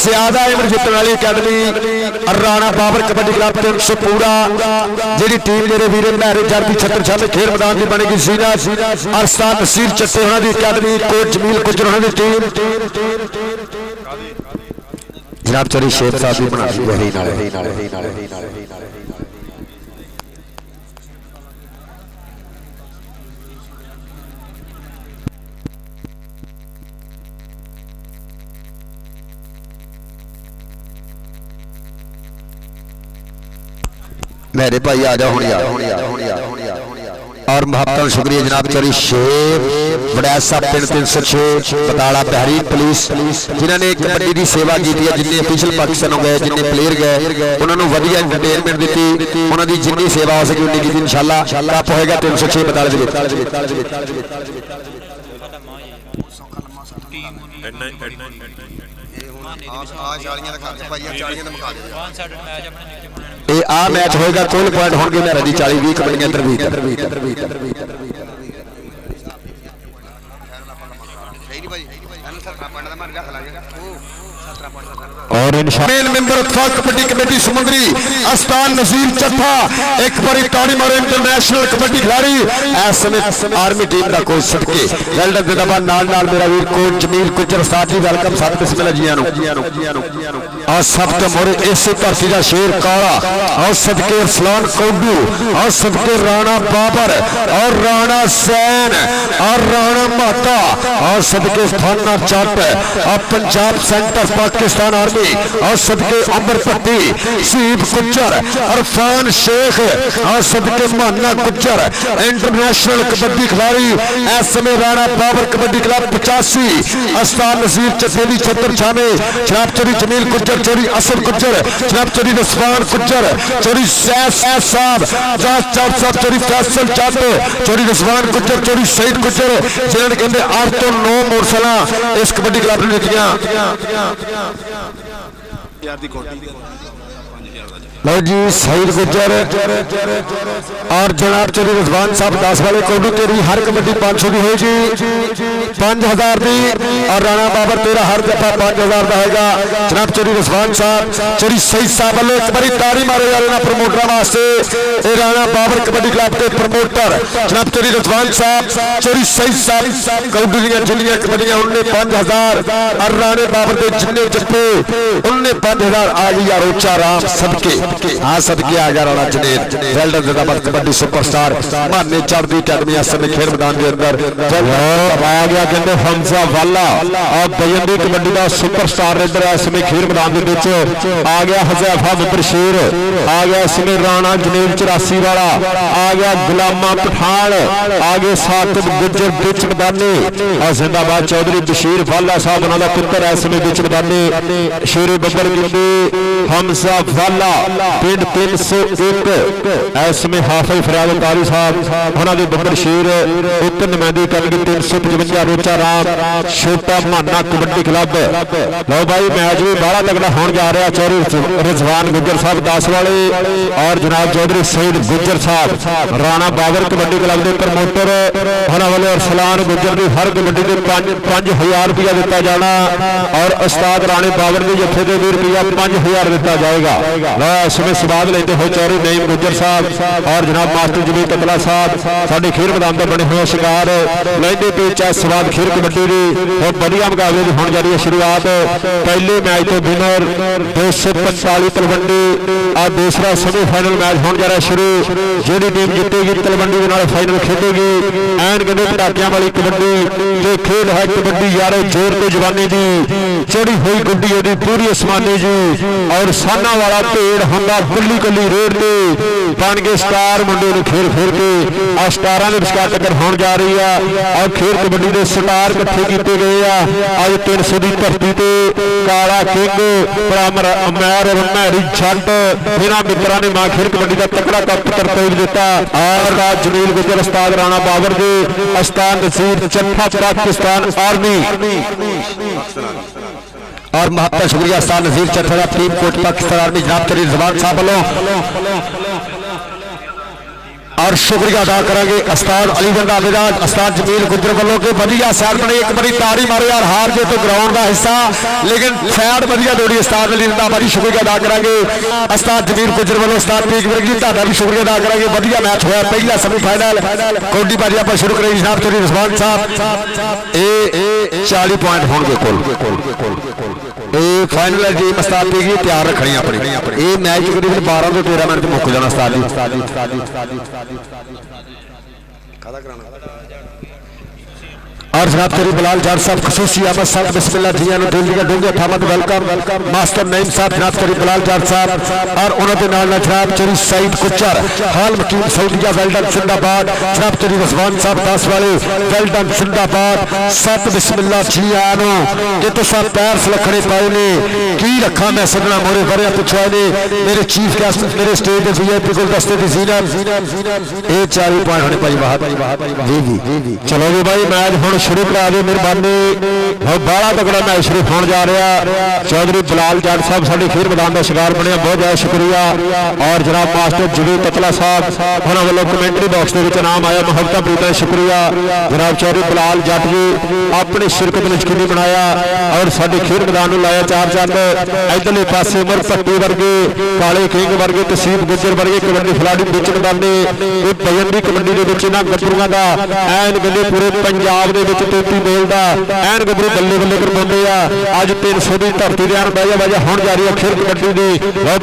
ज्यादा इमर जितने वाली अकैडमी राणा बाबर कबड्डी क्लब 300 पूरा जी टीम मेरे वीर महरे जर की छत्र छत खेल मैदान की बनेगी सीना अरस्तान नसीर चट्टे उन्होंने अकैडमी कोच जमील गुजर उन्होंने टीम जनाब चरी शेख साहब भी बना मेरे भाई आ जाओ और मुहब्बत शुक्रिया जनाब चौरी शेख वड़ैसा पिंड 306 बटाला बहरीन पुलिस जिन्होंने कबड्डी की सेवा की है जिन्हें ऑफिशियल पाकिस्तानों गए जिन्हें प्लेयर गए उन्होंने वधिया एंटरटेनमेंट दी उन्होंने जिन्नी सेवा हो सकी उन्नी की इंशाल्लाह कप होएगा 306 बटाले आ मैच होएगा कुल पॉइंट होंगे मेरा जी 40-20 कबड्डियां और मेन मेंबर कबड्डी कमेटी समुद्री अस्तान नजीर चट्ठा एक बार ताड़ी मारो इंटरनेशनल कबड्डी खिलाड़ी इस समय आर्मी टीम का कोच सदके वेल्डन जिंदाबाद नाल नाल मेरा वीर कोच जमील गुजर साथी वेलकम साथ बिस्मिल्लाह जियां और सब तो मोरे इस धरती का शेर काला और सदके अरसलान कौडू और सदके राणा बाबर और राणा सैन और राणा माता और सदके थाना चट और पंजाब सेंटर पाकिस्तान आर्मी और सदके अमर पट्टी सीब गुज्जर अरफान शेख और सदके माना गुज्जर इंटरनेशनल कबड्डी खिलाड़ी इस समय राणा बाबर कबड्डी क्लब 85 अस्तान नजीर चसेली छत्र छाने जनाब चोरी जमील गुज्जर चोरी असर गुज्जर जनाब चोरी रसवान गुज्जर चोरी सैफ साहब चौथ साहब चोरी फैसल चाट चोरी रसवान गुज्जर चोरी शहीद गुज्जर जिन्होंने कहते 8 तो 9 मोटरसाइकिल इस कबड्डी क्लब ने दित्तियां लो जी शहीद गुज्जर और जनाब चौधरी रिजवान साहब 10 वाले कोडू तेरी हर कबड्डी 500 की होगी 5000 की और राणा बाबर तेरा हर दफा 5000 का होगा। जनाब चौधरी रिजवान साहब चौधरी शहीद साहब वाले एक बारी ताड़ी मारो यार इन्होंने प्रमोटर वास्ते राणा बाबर कबड्डी क्लब के प्रमोटर जनाब चौधरी रिजवान साहब चौधरी शहीद साहब कोडू जिन्नियां कबड्डियां उन्हें 5000 और राणे बाबर के जिन्ने जप्पे उन्हें 5000 आ गई यार उच्चा राम सबके हाँ सदके आ गया राणा जनेर वेल्डन जिंदाबाद कबड्डी सुपरस्टार माने चढ़ती अकैडमी इस समय खेल मैदान के अंदर आ गया कहते हमजा वाला और बजंदी कबड्डी का सुपरस्टार इधर इस समय खेल मैदान के आ गया हज़ैफा बदरशेर आ गया इस समय राणा जनेर 84 वाला आ गया गुलामा पठान आ गए साकिब गुज्जर बिच मैदानी और जिंदाबाद चौधरी बशीर वाला साहब उन्होंने पुत्र इस समय बिच मैदानी शेरे बब्बर हमजा वाला पिंड 301 इस समय हाफिज फरियाद कारी साहब उन्होंने बब्बर शेर उप नुमाइंदगी करेंगे 355 रोचा राम छोटा माना कबड्डी क्लब। लो भाई मैच भी बड़ा तगड़ा होने जा रहा चौधरी रिजवान गुज्जर साहब 10 वाले और जनाब चौधरी सईद गुज्जर साहब राणा बाबर कबड्डी क्लब के प्रमोटर उन्होंने वाले अरसलान गुज्जर की हर कबड्डी के 5000 रुपया दिता जाना और उस्ताद राणे बाबर के जत्थे के भी रुपया 5000 दिता जाएगा। इस समय स्वाद लेते हुए चौधरी नईम गुज्जर साहब और जनाब मास्टर जमीर कतला साहब साडे खेल मैदान के बने हुए शिकार लेंदे पे चाहे स्वाद खेल कबड्डी की और बढ़िया मुकाबले की होने जा रही है शुरुआत पहले मैच तो विनर 245 तलवंडी और दूसरा सेमीफाइनल मैच होने जा रहा है शुरू जी टीम जीतेगी तलवंडी के नाल फाइनल खेलेगी एन गंदे पटाकियां वाली कबड्डी जो खेल है कबड्डी यारो जोर तो जवानी की चढ़ी हुई गुड्डी ओदी पूरी आसमानी जी और साना वाला भेड़ होंदा कली कली रेड से बन के स्टार मुंडे ने फेर फेर के आ स्टारां दे विचकार टक्कर होने जा रही है और खेल कबड्डी के स्टार इकट्ठे किए गए आ अज 300 की धरती से काला किंग अमैर और मैरी जट इन्हां मित्रों ने मां खेल कबड्डी का तकड़ा कप तरतीब दिता और जमील गुजर उस्ताद राणा बाबर जी उस्ताद नसीर चट्ठा पाकिस्तान आर्मी और महत्ता शुक्रिया उस्ताद नसीर चट्ठा टीम कोट पाकिस्तान आर्मी जनाब तरीर जवान साहब वालों और शुक्रिया अदा करेंगे उस्ताद अलीगढ़ का मिजाज उस्ताद जमील गुजर वालों के वधिया सैड बने एक बारी तारी मारे यार हार जे तो ग्राउंड का हिस्सा लेकिन सैड वधिया दौड़ी उस्ताद अली का बड़ी शुक्रिया अदा करेंगे उस्ताद जमील गुजर वालों उस्ताद पीक वर्ग जी तुहाडा भी शुक्रिया अदा करेंगे वधिया मैच होया पहला सेमीफाइनल कौडी बाजी आप शुरू करेंगे जनाब तरीर रिजवान साहब ए 40 पॉइंट होंगे कुल फाइनल टीम उस्ताद पीक जी तैयार रखनी अपनी ये मैच तकरीबन 12 तो 13 मिनट मुक जाना उस्ताद कादा कराना और जनाब तेरी बिलाल जाट साहब खसूसी अहमद साहब बिस्मिल्लाह जिया ने दिल दिया डूंगे थामत वेलकम मास्टर नईम साहब जनाब तेरी बिलाल जाट साहब और उन्होंने नाल जनाब तेरी सईद कुचर हाल मकीम सऊदिया वेल्डन जिंदाबाद जनाब तेरी रजवान साहब 10 वाले वेल्डन जिंदाबाद सब बिस्मिल्लाह जिया नो कि तुसा पैर सलखने पाए ने की रखा मैं सदना मोरे भरे पुछा ने मेरे चीफ गेस्ट मेरे स्टेज के वीआईपी गुलदस्ते की जीनत ए 40 पॉइंट होने पाई बाहर जी चलो जी भाई मैच हुण शुरू करा दे मेहरबानी बड़ा तगड़ा मैच शुरू होने जा रहा चौधरी बिलाल जाट साहब साडे खेल मैदान का शिकार बने बहुत ज्यादा शुक्रिया और जनाब मास्टर जमीर कतला साहब उन्होंने वालों कमेंटरी बॉक्स के नाम आया मोहब्बत प्रीत शुक्रिया जनाब चौधरी बिलाल जाट जी अपनी शिरकत ने यकीनी बनाया और साडे खेल मैदान लाया चार चंद इधरले पासे उमर भट्टी वर्गे काले किंग वर्गे तसीब गुजर वर्गे कबड्डी खिलाड़ी बिच मैदाने भजन की कबड्डी गब्बरूआं का एन गले पूरे पंजाब के टोपी बोलता एन गब्बरू बल्ले बल्ले करवाते हैं अज 300 की धरती से बजा बजा होने जा रही है खेल कबड्डी की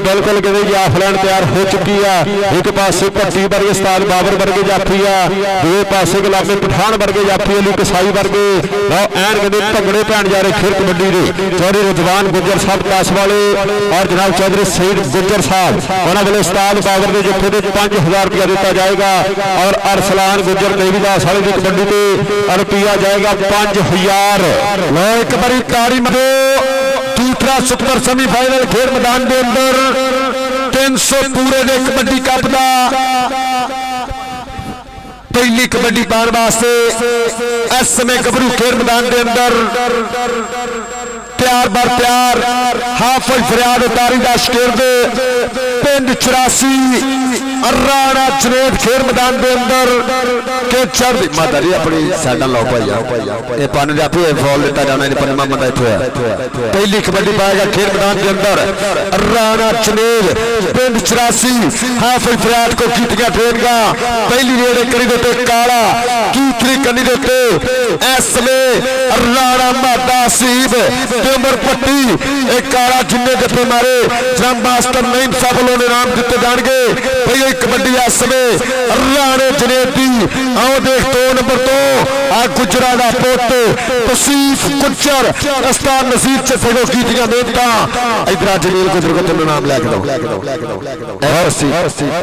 बिल्कुल कहते ऑफलाइन तैयार हो चुकी है एक पासे भट्टी वर्गे उस्ताद बाबर वर्गे जाफी है दूसरे पासे गुलाबे पठान वर्गे जाफी अली कसाई वर्गे एन कहते भंगड़े पैन जा रहे खेल कबड्डी के चौधरी रिजवान गुजर साहब 10 वाले और जनाब चौधरी सईद गुजर साहब उन्होंने वाले उस्ताद बाबर के जत्थे से 5000 रुपया दिता जाएगा और अरसलान गुजर देवीदास वाले की कबड्डी से रुपया जाएगा 5000 लो एक बारी ताड़ी मारो दूसरा सुपर सेमीफाइनल खेल मैदान के अंदर 300 पूरे ने कबड्डी कप दा पहली कबड्डी पाने वास्ते इस समय गबरू खेल मैदान के अंदर प्यार बर प्यार हाफिज फरियाद उतारी दा शकीर्द पिंड 84 राणा जनेद खेल मैदान के अंदर के चढ़ मादारी अपनी साडा लो भाई ये पानी दे आपे फॉल देता जाना इन पर मामा इथे पहली कबड्डी पाएगा खेल मैदान के अंदर राणा जनेद पिंड 84 हाफिज फरियाद को कीतिया ट्रेन का पहली रेड करी देते काला कीतरी कनी देते इस में राणा मादा सीब उमर पट्टी एक काला जिन्ने गप्पे मारे जनाब मास्टर नईम साहब वालों ने नाम दिते जाएंगे भाई कबड्डी इस समय राणे जनेदी आओ देख 2 नंबर तो आ गुजरा दा पुत तसीफ गुजर उस्ताद नसीर चट्ठे को कीतियां मेहनत इधर जमील गुजर को तुम नाम लेके दो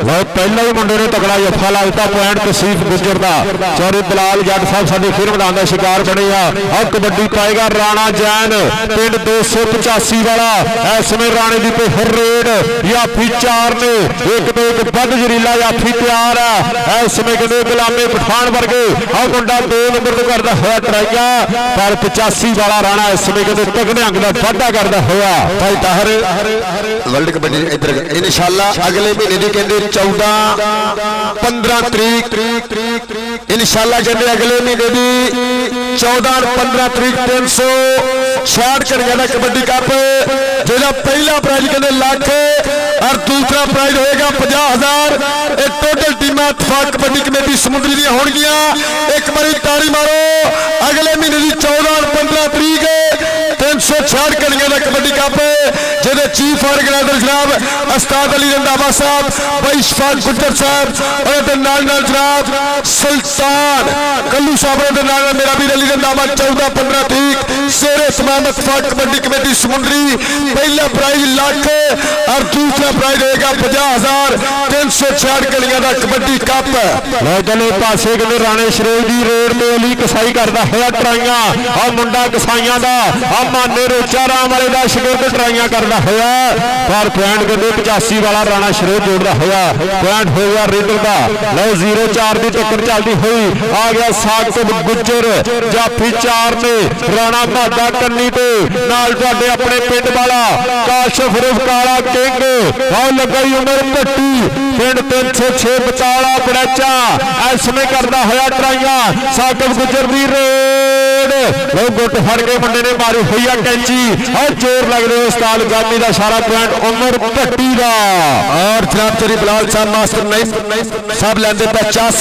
बहुत पहला ही मुंडे ने तगड़ा जफा लगता पॉइंट तसीफ गुजर का चौधरी बिलाल जट साहब साडे खेल मैदान का शिकार बने आ कबड्डी पाएगा राणा जैन पिंड 285 वाला इस समय राणे की पेहर रेड याफी 4 ने एक तो एक बद जरीला याफी तैयार है इस समय कहते गुलामे पठान वर्गे आ मुंडा 2 नंबर तो करता हुआ ट्राइया पर 85 वाला राणा इस समय कहते तगड़े अंग का वाधा करता हुआ भाई ताहर वर्ल्ड कबड्डी इधर इंशाअल्लाह अगले महीने की कहते 14 15 तरीक इंशाअल्लाह कहते अगले महीने की 14 और 15 तरीक 366 घड़िया का कबड्डी कप जिहदा पहला प्राइज कहते लाख और दूसरा प्राइज होएगा 50,000। टोटल टीम इत्तेफाक कबड्डी कमेटी समुद्री दी होणगियां। एक बारी ताड़ी मारो। अगले महीने की 14 और 15 तरीक 366 घड़िया का कबड्डी कप जिहदे चीफ ऑर्गेनाइजर जनाब उस्ताद अली रंधावा साहब, भाई इशफाक गुज्जर साहब और नाल जनाब सुल्तान कल्लू साहब और नाल मेरा भी अली रंधावा। 14-15 तरीक शेरे तमाम इत्तेफाक कबड्डी कमेटी समुद्री। पहला प्राइज लाख और दूसरा प्राइज होगा 50,000। 366 घड़िया का कबड्डी कप। दोनों पासे कहते राणे शरोज की रोड में अली कसाई करता हुआ ट्राइयां और मुंडा कसाइया का माने रोचा राम वाले का शिगिरद ट्राइयां करता हुआ पर पॉइंट कहते 85 वाला राणा शरोज जोड़ता हुआ पॉइंट हो गया रेडर का। लो 0-4 की टक्कर चलती हुई आ गया साकिब गुज्जर जाफी 4 ने राणा मादा कन्नी पे नाल तुहाडे अपने पिंड वाला काशिफ रुफ काला किंग और लगाई उमर भट्टी पिंड 306 बचाला बड़ैचा ऐसमें करता हुआ ट्राइयां साकिब गुज्जर दी रेड। लोग गुट फड़ के मुंडे ने मारी हुई है कैंची और जोर लग रहे उस्ताद गामी का सारा पॉइंट उमर भट्टी का। और जनाब चोरी बिलाल साहब मास्टर नहीं सब लेंदे 50।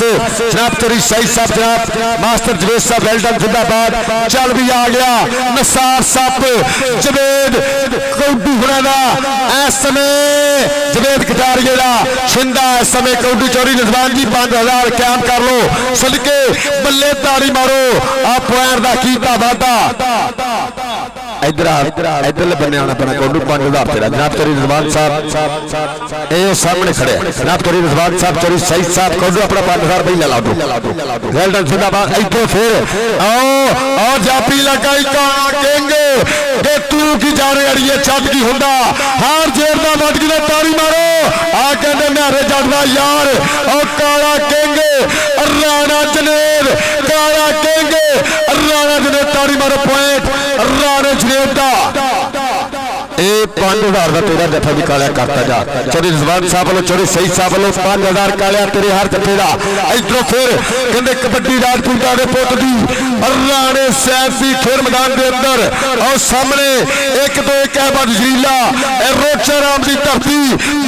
जनाब चोरी सही साहब जनाब मास्टर जवेद साहब वेल्डन जिंदाबाद। चल भी आ गया नसार साहब जवेद कौडू हुणा इस समय जवेद कटारिए का शिंदा इस समय कौडू चोरी रिजवान जी 5,000 कैम कर लो सदके बल्ले ताड़ी मारो आप पॉइंट का कीता वादा। इधर बने आना पैना कौडू 5,000 तेरा जनाब चोरी रिजवान साहब ये सामने खड़े जनाब चोरी रिजवान साहब चोरी सही साहब कौडू अपना 5,000 रुपये ला दो वेल्डन जिंदाबाद। इधर फिर आओ और जापी लगाई कहेंगे कि तू की जाने अड़िए छत की हुंदा हार जेर दा वट की ताड़ी मारो आ कहते मेरे जटदा यार और काला कहेंगे राणा जनेब काला कहेंगे राणा जनेब ताड़ी मारो पॉइंट राणा जनेब दा 5,000 का तेरा जफा भी कालिया करता जा। चोरी रिजवान साहब वालों चोरी सही साहब वालों 5,000 कालिया तेरे हर जफे का। इधरों फिर कहते कबड्डी राजपूता के पुत दी राणे सैफ की खेल मैदान के अंदर और सामने 1-2 अहमद जलीला रोचा राम की धरती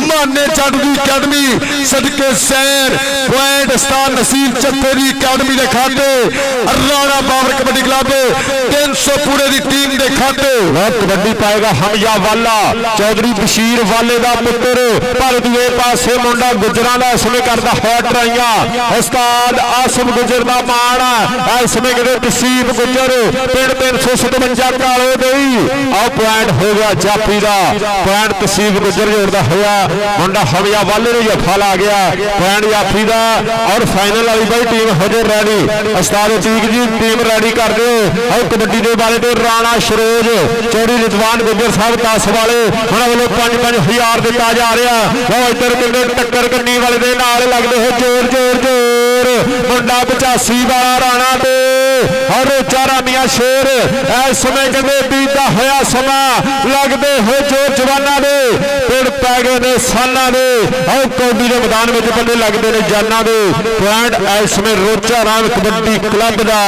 माने जट की अकैडमी सदके सैर पॉइंट स्थान नसीब चप्पे की अकैडमी के खाते राणा बाबर कबड्डी क्लब 300 पूरे की टीम के खाते। कबड्डी पाएगा हमजा वाला चौधरी बशीर वाले का पुत्र पर दूए पासे मुंडा गुजरा का इसमें करता है ट्राइयां उस्ताद आसम गुजर का मान इसमें कहते तसीब गुजर पिंड 357 कालो गई और पॉइंट हो गया जापी का पॉइंट तसीब गुजर जोड़ता हुआ मुंडा हमजा वाले ने जफा ला गया पॉइंट जापी का। और फाइनल वाली भाई टीम हो जाए रेडी उस्ताद अतीक जी टीम रेडी कर दो और कबड्डी के बारे में राणा शरोज चौधरी रिजवान गुजर साहब 10 वाले उन्होंने 5,000 दिता जा रहा वो इधर कहते टक्कर कन्नी वाले दे नाल लगते हो जोर जोर जोर मुंडा 85 वाला राणा दे और रोचा रामिया शेर इस समय कहते बीता होया समा लगते हो जोर जवाना दे पिंड पै गए ने साना दे और कौडी के मैदान में बल्ले लगते हैं जाना दे पॉइंट इस समय रोचा राम कबड्डी क्लब का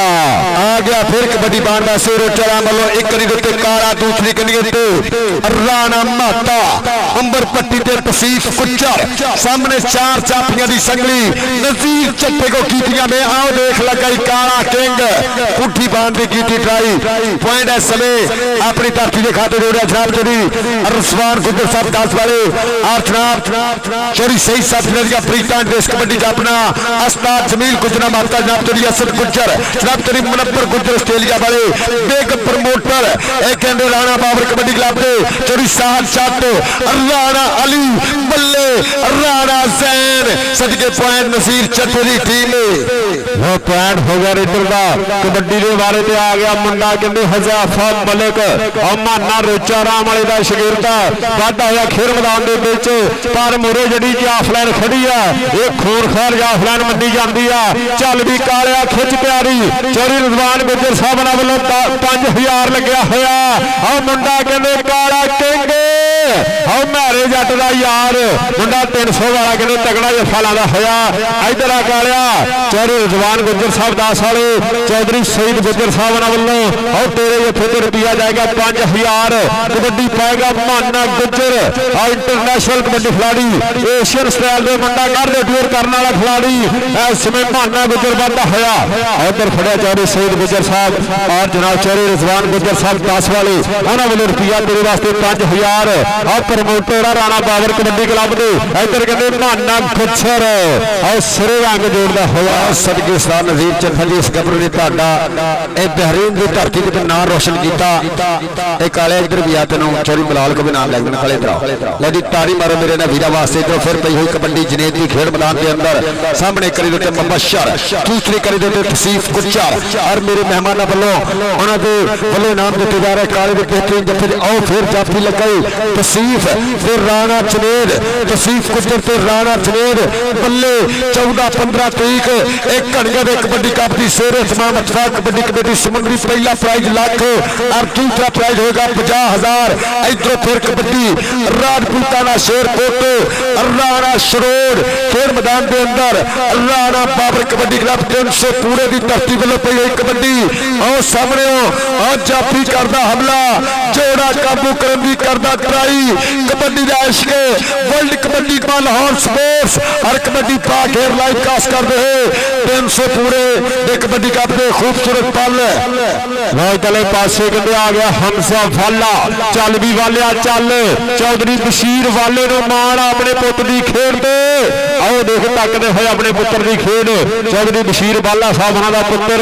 आ गया। फिर कबड्डी बांध से रोचा राम वालों एक कनी के काला दूसरी कनी राणा माता अंबर पट्टी ते तसीफ कुच्चर सामने 4 चापियां दी संगली नजीर चप्पे को कीतियां में आओ देख लगाई काला किंग पुठी बांध दी कीती ट्राई पॉइंट इस समय अपनी धरती के खाते जोड़िया जनाब चोरी रसवान गुजर साहब 10 वाले जनाब चोरी सही साहब प्रीता देश कबड्डी का अपना उस्ताद जमील गुजरा माता जनाब चोरी असद गुजर जनाब चोरी मुनव्वर गुजर ऑस्ट्रेलिया वाले बेग प्रमोटर एक कहते राणा बाबर कबड्डी क्लब के चोरी साहब चाटो राणा अली बल्ले राणा जैन सदके पॉइंट नसीर चतुरी टीम वो पॉइंट हो गया रेडर का कबड्डी के बारे में आ गया मुंडा कहते हजाफा मलिक और माना रोचा राम वाले का शगिरदा वाधा होया खेल मैदान के बीच पर मुरे जी जाफलाइन खड़ी है ये खूनखार जाफलाइन मनी जाती है चल भी कालिया खिच प्यारी चोरी रिजवान गुजर साहब वालों 5,000 लग्या होया और मुंडा कहते काला किंग ਆਹ ਮੈਰੇ ਜੱਟ ਦਾ ਯਾਰ ਮੁੰਡਾ 300 ਵਾਲਾ ਕਹਿੰਦੇ ਤਗੜਾ ਜੱਫਾ ਲਾਦਾ ਹੋਇਆ ਇਧਰ ਆ ਕਾਲਿਆ ਚੌਧਰੀ ਰਜ਼ਵਾਨ ਗੁੱਜਰ ਸਾਹਿਬ 10 ਵਾਲੇ ਚੌਧਰੀ ਸਈਦ ਗੁੱਜਰ ਸਾਹਿਬ ਨਾਲ ਵੱਲੋਂ ਆਹ ਤੇਰੇ ਜੱਫੇ ਤੇ ਰੁਪਿਆ ਜਾਏਗਾ 5000 ਕਬੱਡੀ ਪਾਏਗਾ ਮਾਨਾ ਗੁੱਜਰ ਆ ਇੰਟਰਨੈਸ਼ਨਲ ਕਬੱਡੀ ਖਿਲਾੜੀ ਏਸ਼ੀਅਨ ਸਟਾਈਲ ਦੇ ਮੁੰਡਾ ਕਰਦੇ ਟੂਰ ਕਰਨ ਵਾਲਾ ਖਿਲਾੜੀ ਇਸ ਸਮੇਂ ਮਾਨਾ ਗੁੱਜਰ ਵੱਧਦਾ ਹੋਇਆ ਉਧਰ ਫੜਿਆ ਚੌਧਰੀ ਸਈਦ ਗੁੱਜਰ ਸਾਹਿਬ ਔਰ ਜਨਾਬ ਚੌਧਰੀ ਰਜ਼ਵਾਨ ਗੁੱਜਰ ਸਾਹਿਬ 10 ਵਾਲੇ ਉਹਨਾਂ ਵੱਲੋਂ ਰੁਪਿਆ ਤੇਰੇ ਵਾਸਤੇ 5000 ਆ ਪ੍ਰਮੋਟਰ ਆ ਰਾਣਾ ਬਾਬਰ ਕਬੱਡੀ ਕਲੱਬ ਦੇ ਇੱਧਰ ਕਹਿੰਦੇ ਮਾਨਾ ਗੁੱਜਰ ਆ ਸਿਰੇ ਰੰਗ ਜੋੜਦਾ ਹੋਇਆ ਸਦਕੇ ਸਲਾਮ ਨਜ਼ੀਰ ਚੱਠਾ ਜੀ ਇਸ ਗੱਭਰੂ ਨੇ ਤੁਹਾਡਾ ਇਹ ਬਹਿਰੀਨ ਦੀ ਧਰਤੀ ਤੇ ਨਾਮ ਰੋਸ਼ਨ ਕੀਤਾ ਇਹ ਕਾਲੇ ਇੱਧਰ ਵੀ ਆ ਤੈਨੂੰ ਚੋਰੀ ਬਲਾਲ ਕੋ ਵੀ ਨਾਮ ਲੈ ਦੇਣ ਕਾਲੇ ਇਧਰ ਲੈ ਜੀ ਤਾੜੀ ਮਾਰੋ ਮੇਰੇ ਨਾਲ ਵੀਰਾ ਵਾਸਤੇ ਇਧਰ ਫਿਰ ਪਈ ਹੋਈ ਕਬੱਡੀ ਜਨੇਤ ਦੀ ਖੇਡ ਮੈਦਾਨ ਦੇ ਅੰਦਰ ਸਾਹਮਣੇ ਕਰੀ ਦੇ ਉੱਤੇ ਮੁਬਸ਼ਰ ਦੂਸਰੀ ਕਰੀ ਦੇ ਉੱਤੇ ਤਸੀਫ ਗੁੱਜਰ ਔਰ ਮੇਰੇ ਮਹਿਮਾਨਾਂ ਵੱਲੋਂ ਉਹਨਾਂ ਦੇ ਵੱਲੋਂ ਨਾਮ ਦਿੱਤੇ ਜਾ ਰਹੇ ਕਾਲੇ ਦੇ ਬਿਹਤਰੀਨ ਜੱਫੇ ਦੇ ਆਓ ਫਿਰ ਜਾਫੀ ਲਗਾਈ ਤਸੀਫ ਤੇ ਰਾਣਾ ਚਨੇਦ ਤਸੀਫ ਗੁੱਜਰ ਤੇ ਰਾਣਾ ਚਨੇਦ ਬੱਲੇ 14-15 ਤਰੀਕ ਇੱਕ ਘੜੀਆਂ ਦੇ ਕਬੱਡੀ ਕੱਪ ਦੀ ਸੇਰੇ ਤਮਾਮ ਅਥਵਾ ਕਬੱਡੀ ਕਬੱਡੀ ਸਮੁੰਦਰੀ ਪਹਿਲਾ ਪ੍ਰਾਈਜ਼ ਲੱਖ ਔਰ ਦੂਸਰਾ ਪ੍ਰਾਈਜ਼ ਹੋਏਗਾ 50000 ਇਧਰੋਂ ਫਿਰ ਕਬੱਡੀ ਰਾਜਪੂਤਾਨਾ ਸ਼ੇਰਕੋਟ ਰਾਣਾ ਸ਼ਰੋੜ ਖੇਡ ਮੈਦਾਨ ਦੇ ਅੰਦਰ ਰਾਣਾ ਬਾਬਰ ਕਬੱਡੀ ਕਲੱਬ 300 ਪੂਰੇ ਦੀ ਧਰਤੀ ਵੱਲੋਂ ਪਈ ਹੋਈ ਕਬੱਡੀ ਆਹ ਸਾਹਮਣੇ ਆ ਜਾਫੀ ਕਰਦਾ ਹਮਲਾ ਜੋੜਾ ਕਾਬੂ ਕਰਨ ਦੀ ਕਰਦਾ ਟਰਾਈ ਕਬੱਡੀ ਦਾ ਇਸ਼ਕ ਵਰਲਡ ਕਬੱਡੀ ਕਾ ਲਾਹੌਰ ਸਪੋਰਟਸ ਹਰ ਕਬੱਡੀ ਪਾ ਖੇਡ ਲਾਈਵ ਕਾਸਟ ਕਰਦੇ ਹੋਏ 300 ਪੂਰੇ ਦੇ ਕਬੱਡੀ ਕੱਪ ਦੇ ਖੂਬਸੂਰਤ ਪਲ ਰਾਜਤਲੇ ਪਾਸੇ ਕਹਿੰਦੇ ਆ ਗਿਆ ਹਮਜ਼ਾ ਵਾਲਾ ਚੱਲ ਵੀ ਵਾਲਿਆ ਚੱਲ ਚੌਧਰੀ ਬਸ਼ੀਰ ਵਾਲੇ ਨੂੰ ਮਾਣ ਆਪਣੇ ਪੁੱਤ ਦੀ ਖੇਡ ਤੇ ਆਓ ਦੇਖ ਤੱਕਦੇ ਹੋਏ ਆਪਣੇ ਪੁੱਤਰ ਦੀ ਖੇਡ ਚੌਧਰੀ ਬਸ਼ੀਰ ਵਾਲਾ ਸਾਹਿਬ ਉਹਨਾਂ ਦਾ ਪੁੱਤਰ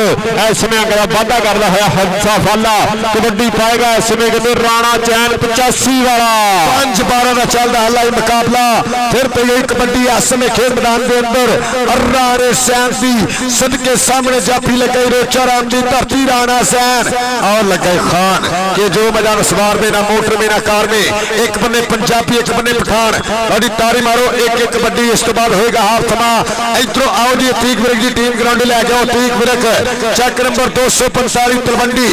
ਇਸ ਸਮੇਂ ਅਗਲਾ ਵਾਧਾ ਕਰਦਾ ਹੋਇਆ ਹਮਜ਼ਾ ਵਾਲਾ ਕਬੱਡੀ ਪਾਏਗਾ ਇਸ ਸਮੇਂ ਕਹਿੰਦੇ ਰਾਣਾ ਚੈਨ 85 ਵਾਲਾ 5-12 ਦਾ ਚੱਲਦਾ ਹਲਾਈ ਮੁਕਾਬਲਾ ਫਿਰ ਪਈ ਹੋਈ ਕਬੱਡੀ ਇਸ ਸਮੇਂ ਖੇਡ ਮੈਦਾਨ ਦੇ ਅੰਦਰ ਰਾਣੇ ਸੈਨ ਦੀ ਸਦਕੇ ਸਾਹਮਣੇ ਜਾਫੀ लगाई रोचा राम की धरती राणा सैन और लगे खान के जो मैदान सवार में ना मोटर में ना कार में एक बने पंजाबी एक बने पठान और तारी मारो एक एक कबड्डी इस तो बाद होएगा हाफ थमा इधरों आओ जी तीक विरक की टीम ग्राउंड ले जाओ तीक विरक चेक नंबर 245 तलवंडी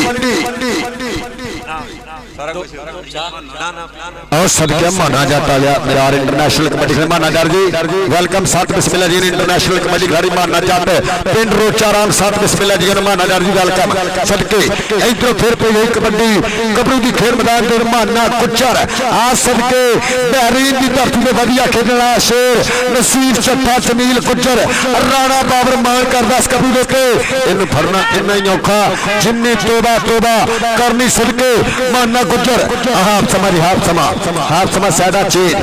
और सदके माना जाता है मिरार इंटरनेशनल कबड्डी माना डर जी वेलकम साथ बिस्मिल्लाह जी इंटरनेशनल कबड्डी खिलाड़ी माना जात पिंड रोचा राम साथ बिस्मिल्लाह जी माना डर जी वेलकम सदके इधरों फिर पे गई कबड्डी गबरू की खेल मैदान में माना गुज्जर आ सदके बहरीन की धरती में वधिया खेलने वाला शेर नसीब चट्टा जमील गुज्जर राणा बाबर मान करदा इस कबरू के इन फड़ना इन्ना ही औखा जिन्नी तोबा तोबा करनी सदके माना गुज्जर हाफ समा सैदा चेन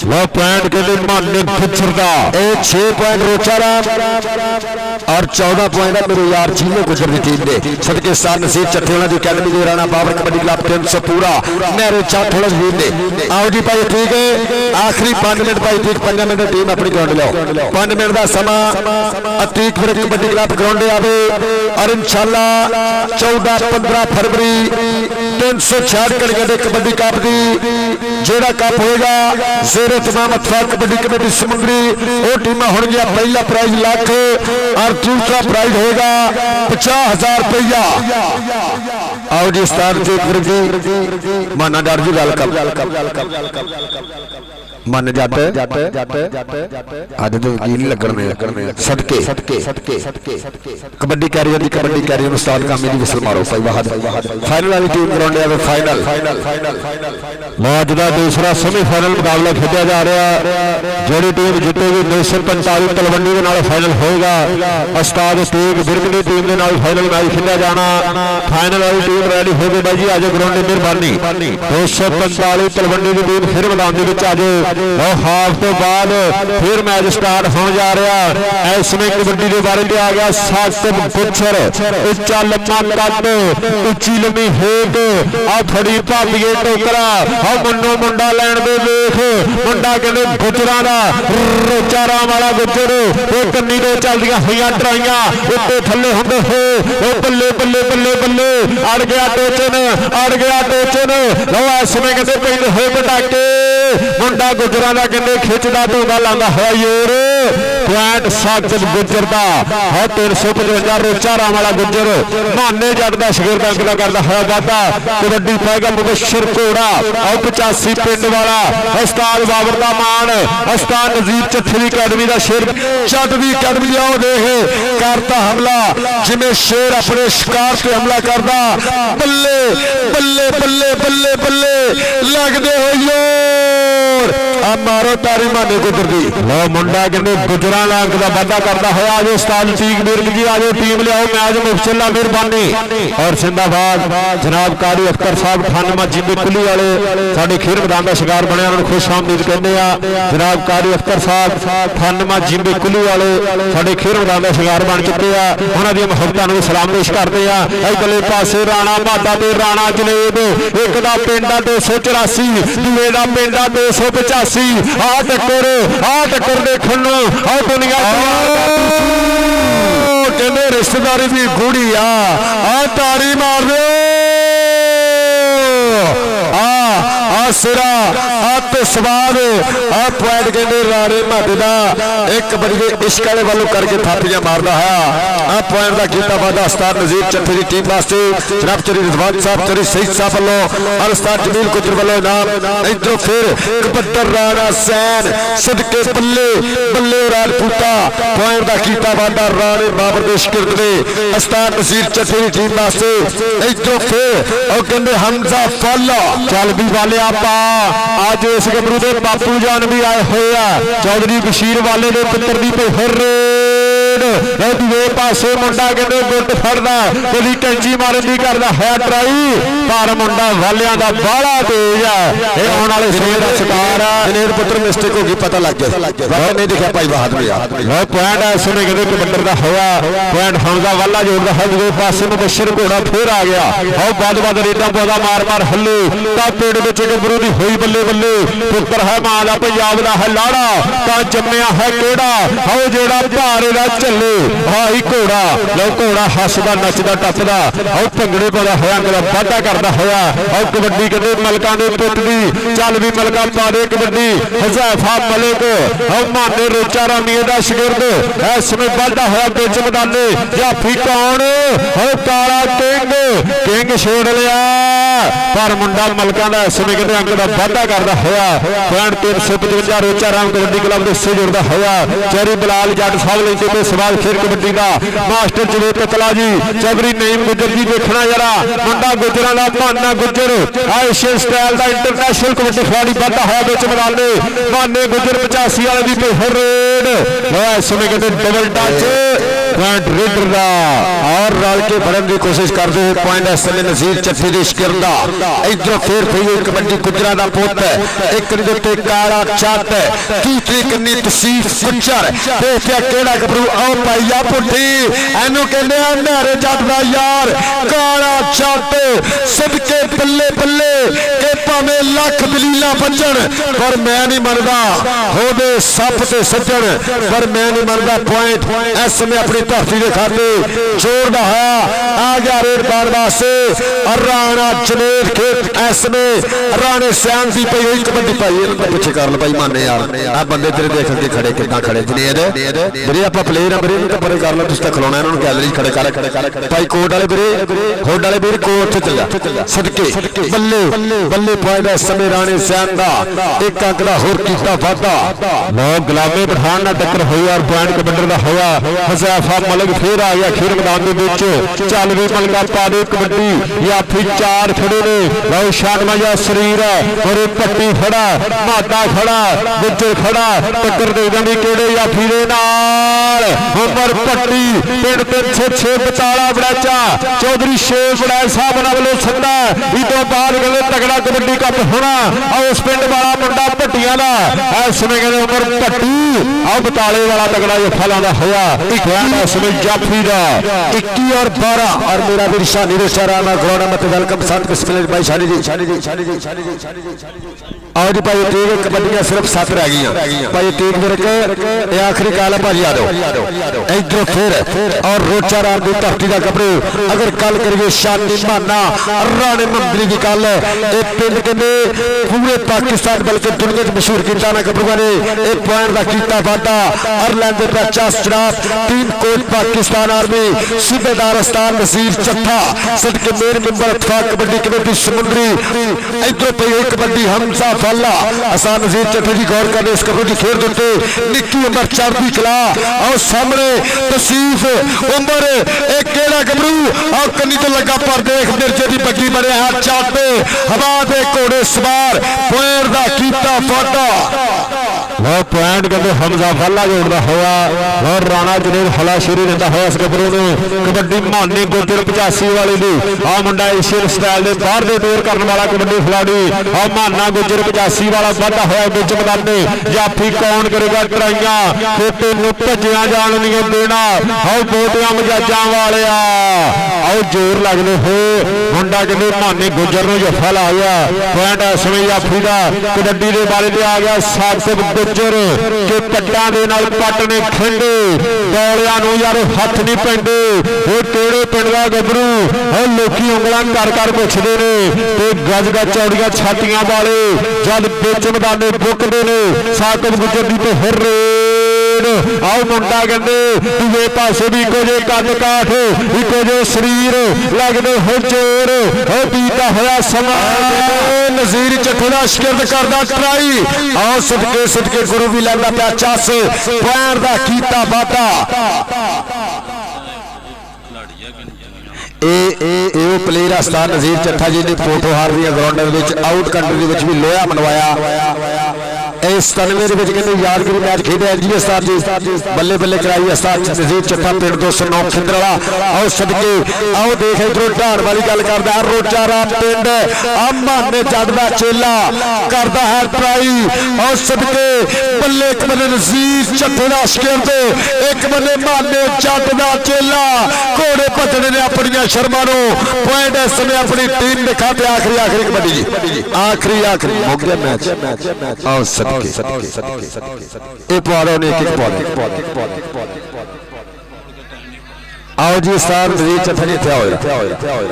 लो पॉइंट कहते माने गुज्जर दा 6 पॉइंट रोचा राम और 14 पॉइंट मेरे यार चीने गुज्जर की टीम ने सदके सार नसीब चट्ठे की अकेडमी के राणा बाबर कबड्डी क्लब 300 पूरा मेरे चाठोड़ा वीर ने आओ जी भाई ठीक है आखिरी 5 मिनट भाई ठीक 5 मिनट टीम अपनी ग्राउंड लो 5 मिनट का समा अतीक फिर कबड्डी क्लब ग्राउंड आवे और इंशाल्लाह 14-15 फरवरी 366 घड़ियां दे कबड्डी कप की जेड़ा कप होगा जेरे तमाम अथवा कबड्डी कमेटी समुद्री वो टीम होंगे पहला प्राइज लाख और दूसरा प्राइज होगा 50,000 रुपया आओ जी स्टार जी माना डर जी वेलकम मन जाते आज तो यकीन लगने सदके कबड्डी कैरियर की कबड्डी कैरियर उस्ताद कामी दी विसल मारो भाई वाहद फाइनल वाली टीम ग्राउंड है फाइनल मैच का दूसरा सेमीफाइनल मुकाबला खेला जा रहा जी टीम जितेगी 245 तलवंडी के नाल फाइनल होगा उस्ताद तेग बिरग की टीम के नाल फाइनल मैच खेला जाना फाइनल वाली टीम रेडी हो गई भाई जी आज ग्राउंड की मेहरबानी 245 तलवंडी की टीम फिर मैदान के आज हाफ तो बाद फिर मैच स्टार्ट होने जा रहा इसमें कबड्डी के बारे में आ गया साकिब गुज्जर उच्चा लम्मा कद उच्ची लम्मी हेट आ थोड़ी भाबीए टोकरा आ मन्नो मुंडा लैन दे देख मुंडा कहते गुजरा का रोचा राम वाला गुज्जर वो कन्नी तो चलदियां हुई ट्राइयां उत्ते थले होंदे हो बल्ले बल्ले बल्ले बल्ले अड़ गया टोचन लो इसमें कहते पेंड हो पटाके मुंडा गुजरा कहते खिचदा धोगा लांदा होया योर ਪੁਆਇੰਟ ਸਾਜਦ ਗੁੱਜਰ ਦਾ ਹੈ 355 ਰੋਚਾ ਰਾਮ ਵਾਲਾ ਗੁੱਜਰ ਮਾਨੇ ਜੱਟ ਦਾ ਸ਼ਗਿਰਦ ਅੰਕ ਦਾ ਕਰਦਾ ਹੋਇਆ ਵਾਧਾ ਕਬੱਡੀ ਪਾਏਗਾ ਮੁਬਸ਼ਰ ਘੋੜਾ ਆਓ 85 ਪਿੰਡ ਵਾਲਾ ਉਸਤਾਦ ਬਾਬਰ ਦਾ ਮਾਨ ਉਸਤਾਦ ਨਜ਼ੀਰ ਚੱਠੇ ਦੀ ਅਕੈਡਮੀ ਦਾ ਸ਼ੇਰ ਜੱਟ ਦੀ ਅਕੈਡਮੀ ਆਓ ਦੇਖ ਕਰਤਾ ਹਮਲਾ ਜਿਵੇਂ ਸ਼ੇਰ ਆਪਣੇ ਸ਼ਿਕਾਰ ਤੇ ਹਮਲਾ ਕਰਦਾ ਬੱਲੇ ਬੱਲੇ ਬੱਲੇ ਬੱਲੇ ਬੱਲੇ ਲੱਗਦੇ ਹੋਈਓ ਆ ਮਾਰੋ ਤਾਰੀ ਮਾਨੇ ਗੁੱਜਰ ਦੀ ਲੋ ਮੁੰਡਾ ਕਹਿੰਦੇ ਗੁਜਰਾਂ ਦਾ ਅੰਕ ਦਾ ਵਾਧਾ ਕਰਦਾ ਹੋਇਆ ਆਜੋ ਉਸਤਾਦ ਤੀਕ ਵੀਰ ਜੀ ਆਜੋ ਟੀਮ ਲਿਆਓ ਮੈਚ ਮੁਫਸਲਾ ਮਿਹਰਬਾਨੀ ਔਰ ਸਿੰਦਾਬਾਦ ਜਨਾਬ ਕਾਰੀ ਅਖਤਰ ਸਾਹਿਬ 98 ਜਿੰਦੇ ਕੁੱਲੀ ਵਾਲੇ ਸਾਡੇ ਖੇਡ ਮੈਦਾਨ ਦਾ ਸ਼ਿਕਾਰ ਬਣਿਆ ਉਹਨਾਂ ਨੂੰ ਖੁਸ਼ ਆਮਦੀਦ ਕਹਿੰਦੇ ਆ ਜਨਾਬ ਕਾਰੀ ਅਖਤਰ ਸਾਹਿਬ 98 ਜਿੰਦੇ ਕੁੱਲੀ ਵਾਲੇ ਸਾਡੇ ਖੇਡ ਮੈਦਾਨ ਦਾ ਸ਼ਿਕਾਰ ਬਣ ਚੁੱਕੇ ਆ ਉਹਨਾਂ ਦੀਆਂ ਮੁਹੱਬਤਾਂ ਨੂੰ ਸਲਾਮ ਪੇਸ਼ ਕਰਦੇ ਆ ਇਧਰਲੇ ਪਾਸੇ ਰਾਣਾ ਮਾਦਾ ਤੇ ਰਾਣਾ ਜਨੇਬ ਇੱਕ ਦਾ ਪਿੰਡ ਆ 284 ਦੂਏ ਦਾ ਪਿੰਡ ਆ 285 ਆ ਟੱਕਰ ਦੇਖਣ ਨੂੰ ਆ ਦੁਨੀਆ ਕਹਿੰਦੇ ਰਿਸ਼ਤੇਦਾਰੀ ਵੀ ਗੂੜੀ ਆ ਤਾਰੀ ਮਾਰ ਦਿਓ ਆ ਸਿਰਾ ਆ ਤੇ ਸਵਾਦ ਆ ਪੁਆਇੰਟ ਕਹਿੰਦੇ ਰਾਣੇ ਮਾਦੇ ਦਾ ਇੱਕ ਬੜੀ ਇਸ਼ਕ ਵਾਲੇ ਵੱਲੋਂ ਕਰਕੇ ਥਾਪੀਆਂ ਮਾਰਦਾ ਹੈ ਆ ਪੁਆਇੰਟ ਦਾ ਕੀਤਾ ਵਾਦਾ ਉਸਤਾਦ ਨਜ਼ੀਰ ਚੱਠੇ ਦੀ ਟੀਮ ਵਾਸਤੇ ਜਨਾਬ ਚਰੀ ਰਿਜ਼ਵਾਨ ਸਾਹਿਬ ਚਰੀ ਸਹੀਦ ਸਾਹਿਬ ਵੱਲੋਂ ਔਰ ਉਸਤਾਦ ਜਮੀਲ ਗੁੱਜਰ ਵੱਲੋਂ ਇਨਾਮ ਇਧਰੋਂ ਫਿਰ ਕਬੱਤਰ ਰਾਣਾ ਸੈਨ ਸਦਕੇ ਬੱਲੇ ਬੱਲੇ ਰਾਜਪੂਤਾ ਪੁਆਇੰਟ ਦਾ ਕੀਤਾ ਵਾਦਾ ਰਾਣੇ ਬਾਬਰ ਦੇ ਸ਼ਗਿਰਦ ਨੇ ਉਸਤਾਦ ਨਜ਼ੀਰ ਚੱਠੇ ਦੀ ਟੀਮ ਵਾਸਤੇ ਇਧਰੋਂ ਫਿਰ ਉਹ ਕਹਿੰਦੇ ਹਮਜ਼ਾ ਫਾਲਾ ਚੱਲ ਵੀ ਵਾਲਿਆ ਪਾ ਅੱਜ ਇਸ ਗੱਭਰੂ ਦੇ ਬਾਪੂ ਜਾਨ ਵੀ ਆਏ ਹੋਏ ਆ ਚੌਧਰੀ ਬਸ਼ੀਰ ਵਾਲੇ ਦੇ ਪੁੱਤਰ ਦੀ ਪਹਿਰ ਦੂਏ ਪਾਸੇ ਮੁੰਡਾ ਕਹਿੰਦੇ ਗੁੱਟ ਫੜਦਾ ਕਦੀ ਕੈਂਚੀ ਮਾਰਨ ਦੀ ਕਰਦਾ ਹੈ ਟਰਾਈ ਪਰ ਮੁੰਡਾ ਵਾਲਿਆਂ ਦਾ ਬਾਹਲਾ ਤੇਜ਼ ਆ ਇਹ ਆਉਣ ਵਾਲੇ ਸਮੇਂ ਦਾ ਸ਼ਿਕਾਰ ਆ ਜਨੇਰ ਪੁੱਤਰ ਮਿਸਟੇਕ ਹੋ ਗਈ ਪਤਾ ਲੱਗ ਗਿਆ ਵਾਹ ਨਹੀਂ ਦਿਖਿਆ ਭਾਈ ਬਹਾਦਰ ਆ ਉਹ ਪੁਆਇੰਟ ਇਸ ਸਮੇਂ ਕਹਿੰਦੇ ਕਬੱਡਰ ਦਾ ਹੋਇਆ ਪੁਆਇੰਟ ਹਮਜ਼ਾ ਵਾਲਾ ਜੋੜਦਾ ਹੈ ਦੂਏ ਪਾਸੇ ਮੁਬਸ਼ਰ ਘੋੜਾ ਫੇਰ ਆ ਗਿਆ ਆਓ ਵੱਧ ਰੇਡਾਂ ਪੌਦਾ ਮਾਰ ਹੱਲੇ ਤਾਂ ਪਿੰਡ ਵਿੱਚ ਗੱਭਰੂ ਦੀ ਹੋਈ ਬੱਲੇ ਬੱਲੇ ਪੁੱਤਰ ਹੈ ਮਾਂ ਦਾ ਪੰਜਾਬ ਦਾ ਹੈ ਲਾੜਾ ਤਾਂ ਜੰਮਿਆ ਹੈ ਕਿਹੜਾ ਆਓ ਜਿਹੜਾ ਭਾਰੇ ਦਾ ਝੱਲੇ ਹਾਈ ਘੋੜਾ ਲੋ ਘੋੜਾ ਹੱਸਦਾ ਨੱਚਦਾ ਟੱਪਦਾ ਆਓ ਭੰਗੜੇ ਪਾਉਂਦਾ ਹੋਇਆ ਅੰਗ ਦਾ ਵਾਧਾ ਕਰਦਾ ਹੋਇਆ ਆਓ ਕਬੱਡੀ ਕਹਿੰਦੇ ਮਲਕਾਂ ਦੇ ਪੁੱਤ ਦੀ ਚੱਲ ਵੀ ਮਲਕਾ ਪਾ ਦੇ ਕਬੱਡੀ ਹਜ਼ੈਫਾ ਮਲਿਕ ਆਓ ਮਾਨੇ ਰੋਚਾ ਰਾਮੀਏ ਦਾ ਸ਼ਗਿਰਦ ਇਸ ਸਮੇਂ ਵਾਧਾ ਹੋਇਆ ਵਿੱਚ ਮੈਦਾਨੇ ਜਾਫੀ ਕੌਣ ਆਓ ਕਾਲਾ ਕਿੰਗ ਛੇੜ ਲਿਆ ਪਰ ਮੁੰਡਾ ਮਲਕਾਂ ਦਾ ਇਸ ਸਮੇਂ ਕਹਿੰਦੇ ਅੰਕ ਦਾ ਵਾਧਾ ਕਰਦਾ ਹੋਇਆ point 355 Rocha Ram kabaddi club ਦੇ ਹਿੱਸੇ ਜੁੜਦਾ ਹੋਇਆ ਚੈਰੀ ਬਲਾਲ ਜੱਟ ਸਾਹਿਬ ਲੈਂਦੇ ਤੇ ਸਵਾਲ ਖੇਡ ਕਬੱਡੀ ਦਾ ਮਾਸਟਰ ਜਵੇ ਪਤਲਾ ਜੀ ਚੌਧਰੀ ਨਈਮ ਗੁੱਜਰ ਜੀ ਦੇਖਣਾ ਯਾਰਾ ਮੁੰਡਾ ਗੁੱਜਰਾਂ ਦਾ ਭਾਨਾ ਗੁੱਜਰ ਏਸ਼ੀਅਨ ਸਟਾਈਲ ਦਾ ਇੰਟਰਨੈਸ਼ਨਲ ਕਬੱਡੀ ਖਿਡਾਰੀ ਵਾਧਾ ਹੋਇਆ ਵਿੱਚ ਮੈਦਾਨੇ ਭਾਨੇ ਗੁੱਜਰ 85 ਵਾਲੇ ਦੀ ਪਹਿਰ ਰੇਡ ਇਸ ਸਮੇਂ ਕਹਿੰਦੇ ਡਬਲ ਟੱਚ ਪੁਆਇੰਟ ਰੇਡਰ ਦਾ ਔਰ ਰਲ ਕੇ ਫੜਨ ਦੀ ਕੋਸ਼ਿਸ਼ ਕਰਦੇ ਹੋਏ ਪੁਆਇੰਟ ਇਸ ਸਮੇਂ ਨਜ਼ੀਰ ਚੱਠੇ ਦੇ ਸ਼ਗਿਰਦ ਦਾ ਇਧਰੋਂ ਫੇਰ ਪਈ ਕਬੱਡੀ ਗੁੱਜਰਾਂ ਦਾ ਪੁੱਤ ਇੱਕ ਦੇ ਉੱਤੇ ਕਾਲਾ ਚੱਟ ਦੂਸਰੀ ਕੰਨੀ ਤਸੀਫ ਗੁੱਜਰ ਦੇਖਿਆ ਕਿਹੜਾ ਗੱਭਰੂ ਆਓ ਪਾਈਆ ਪੁੱਠੀ ਇਹਨੂੰ ਕਹਿੰਦੇ ਆ ਨਾਰੇ ਜੱਟ ਦਾ ਯਾਰ ਕਾਲਾ ਚੱਟ ਸਦਕੇ ਬੱਲੇ ਬੱਲੇ ਕਿ ਭਾਵੇਂ ਲੱਖ ਦਲੀਲਾਂ ਵੱਜਣ ਪਰ ਮੈਂ ਨਹੀਂ ਮੰਨਦਾ ਹੋਵੇ ਸੱਪ ਤੇ ਸੱਜਣ ਪਰ ਮੈਂ ਨਹੀਂ ਮੰਨਦਾ ਪੁਆਇੰਟ ਇਸ ਸਮੇਂ ਆਪਣੀ ਧਰਤੀ ਦੇ ਖਾਤੇ ਜੋੜਦਾ ਹੋਇਆ ਆ ਗਿਆ ਰੇਡ ਪਾਉਣ ਵਾਸਤੇ ਰਾਣਾ ਜਨੇਰ ਖੇਤ ਇਸ ਸਮੇਂ ਰਾਣੇ ਸੈਨ ਦੀ ਪਈ ਹੋਈ ਕਬੱਡੀ ਪਾਈ ਇਹਨਾਂ ਦੇ ਪਿੱਛੇ ਕਰ ਲ ਭਾਈ ਮਾਨੇ ਯਾਰ ਆ ਬੰਦੇ ਤੇਰੇ ਦੇਖ ਕੇ ਖੜੇ ਕਿੱਦਾਂ ਖੜੇ ਜਨੇਰ ਵੀਰੇ ਆਪਾਂ ਪਲੇਅਰ ਆ ਵੀਰੇ ਇਹਨੂੰ ਤਾਂ ਪਰੇ ਕਰ ਲਓ ਤੁਸੀਂ ਤਾਂ ਖਲੋਣਾ ਇਹਨਾਂ ਨੂੰ ਗੈਲਰੀ ਖੜੇ ਕਰ ਭਾਈ ਕੋਟ ਵਾਲੇ ਵੀਰੇ ਖੋਡ ਵਾਲੇ ਵੀਰੇ ਕੋਟ ਤੇ ਚੱਲ ਜਾ ਸਦਕੇ ਬੱਲੇ ਬੱਲੇ ਪੁਆਇੰਟ ਇਸ ਸਮੇਂ ਰਾਣੇ ਸੈਨ ਦਾ ਇੱਕ ਅੰਕ ਦਾ ਹੋਰ ਕੀਤਾ ਵਾਧਾ ਲੋ ਗੁਲਾਮੇ ਪਠਾਨ ਨਾਲ ਟੱਕਰ ਹੋਈ ਔਰ ਪੁਆਇੰਟ ਕਬੱਡਰ ਦਾ ਹੋਇਆ ਹਜ਼ੈਫਾ ਮਲਿਕ ਫੇਰ ਆ ਗਿਆ ਖੇਡ ਮੈਦਾਨ ਦੇ ਵਿੱਚ ਚੱਲ ਵੀ ਮਲਕਾ ਪਾ ਦੇ ਕਬੱਡੀ ਯਾਫੀ ਚਾਰ ਖੜੇ ਨੇ ਲਓ ਸ਼ਾਨਮਾ ਜਿਹਾ ਸਰੀਰ ਔਰ ਪੱਟੀ ਖੜਾ ਮਾਦਾ ਖੜਾ ਗੁੱਜਰ ਖੜਾ ਟੱਕਰ ਦੇ ਜਾਂਦੀ ਕਿਹੜੇ ਯਾਫੀ ਦੇ ਨਾਲ ਉਮਰ ਪੱਟੀ ਪਿੰਡ 306 ਬਤਾਲਾ ਬੜਾਚਾ ਚੌਧਰੀ ਸ਼ੇਖ ਬੜਾਇ ਸਾਹਿਬ ਨਾਲ ਵੱਲੋਂ ਸੱਦਾ ਇਸ ਤੋਂ ਬਾਅਦ ਕਹਿੰਦੇ ਤਗੜਾ ਕਬੱਡੀ ਕੱਪ ਹੋਣਾ ਆ ਉਸ ਪਿੰਡ ਵਾਲਾ ਮੁੰਡਾ ਭੱਟੀਆਂ ਦਾ ਇਸ ਸਮੇਂ ਕਹਿੰਦੇ ਉਮਰ ਭੱਟੀ ਆ ਬਤਾਲੇ ਵਾਲਾ ਤਗੜਾ ਜੱਫਾ ਲਾਉਂਦਾ ਹੋਇਆ समय जाफी का 21 और 12 और मेरा भी शानी रोशा रामा ग्राउंड मत वेलकम साथ बिस्मिल्लाह भाई शानी जी और जी भाई टीम कबड्डियां सिर्फ 7 रह गई भाई टीम वर्क ये आखिरी काल है भाई यादव इधर फिर और रोचा राम की धरती का गबरू अगर गल करिए शानी माना राणे मंत्री की गल ये पिंड कहते पूरे पाकिस्तान बल्कि दुनिया च मशहूर किया ना गबरूआ ने एक पॉइंट का किया वादा और लैंदे पे 50 जनाब टीम कोच पाकिस्तान आर्मी सूबेदार अस्तान नसीर चट्ठा सदके मेरे मेंबर इत्तेफाक कबड्डी कमेटी समुंदरी इधर पे एक कबड्डी हमजा फाला अस्तान नसीर चट्ठा जी गौर करने इस कबड्डी खेल देते निक्की उम्र चढ़ती कला और सामने तसीफ उम्र एक केड़ा गबरू और कन्नी तो लगा पर देख मिर्जे की बग्गी बने हाथ चाट पे हवा दे घोड़े सवार पॉइंट का कीता फाटा वो पॉइंट कहते हमजा फाला जोड़ता हुआ और राणा जुनेद हला शुरू रहता हुआ इस गबरू ने कबड्डी माने गुर्जर 85 वाले दी आ मुंडा एशियन स्टाइल के बाहर दे टूर करने वाला कबड्डी खिलाड़ी आ माना गुर्जर 85 वाला वाधा होया बिच मैदान में जाफी कौन करेगा ट्राइयां ते तेनू भजिया जान नहीं देना आओ बोटियां मजाजां वाले आओ जोर लगने हो मुंडा कहते माने गुर्जर ने जफा लाया पॉइंट इस समय जाफी का कबड्डी के बारे में आ गया साकिब गुर्जर के पट्टां दे नाल पट ने खिंडे दौलियां नूं यार हथ नहीं पैंदे वो केड़े पिंड दा गबरू और लोकी उंगलां कर कर पुछदे ने ते गज गज चौड़ियां छातियां वाले जद बिच मैदाने बुकदे ने साकिब गुर्जर दी ते हिर आओ मुंडा कहते दूजे पासे भी इको जे कद काठ इको जे शरीर लगते हो जोर बीता होया समा नजीर चट्ठे का शिकरत करदा ट्राई आओ सदके सदके गुरु भी लैंदा पिया चस पैर दा कीता वादा प्लेयर अस्तान नजीर चट्ठा जी ने फोटो हार दी ग्राउंड आउट कंट्री भी लोहा मनवाया इस 97 कहते यादगिरी मैच खेडे जी अस्ताद जी बल्ले बल्ले कराई अस्ताद नजीर चट्ठा पिंड 209 खिंदरवाला आओ सदके आओ देख इधरों ढाण वाली गल करदा है रोचा राम पिंड माने जट दा चेला करदा है ट्राई और सदके बल्ले एक बल्ले नजीर चट्ठे दा शिकरत एक बल्ले माने जट दा चेला घोड़े भजने ने अपनी शर्मा नो पॉइंट इस समय अपनी टीम ने खाते आखिरी कबड्डी जी आखिरी हो गया मैच आओ सदके ये पौड़े ने एक पौड़े आओ जी स्टार नजीर चट्ठा जी इत्थे आओ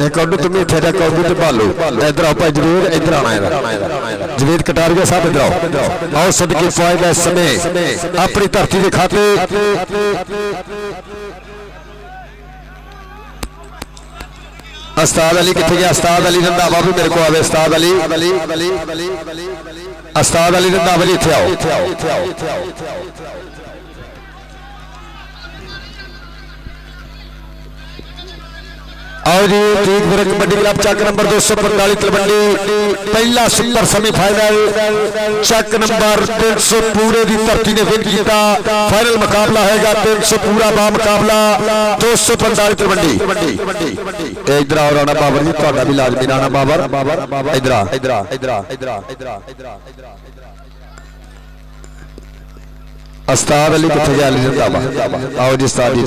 एक कौडू तुम इत्थे जा कौडू ते भालू इधर आओ भाई जरूर इधर आना है जवेद कटारिया साहब इधर आओ सदके पॉइंट इस समय अपनी धरती के खाते अस्ताद अली किथे गया अस्ताद अली रंधावा भी मेरे को आवे अस्ताद अली रंधावा जी इत्थे आओ आओ जी ठीक वर्ग कबड्डी क्लब चक नंबर 245 तलवंडी पहला सुपर सेमीफाइनल चक नंबर 300 पूरे की धरती ने विन किया फाइनल मुकाबला होगा 300 पूरा बा मुकाबला 245 तलवंडी इधर आओ राणा बाबर जी ਤੁਹਾਡਾ भी लाजमी राणा बाबर इधर अस्ताद अली किथे गया अली रंधावा आओ जी उस्ताद जी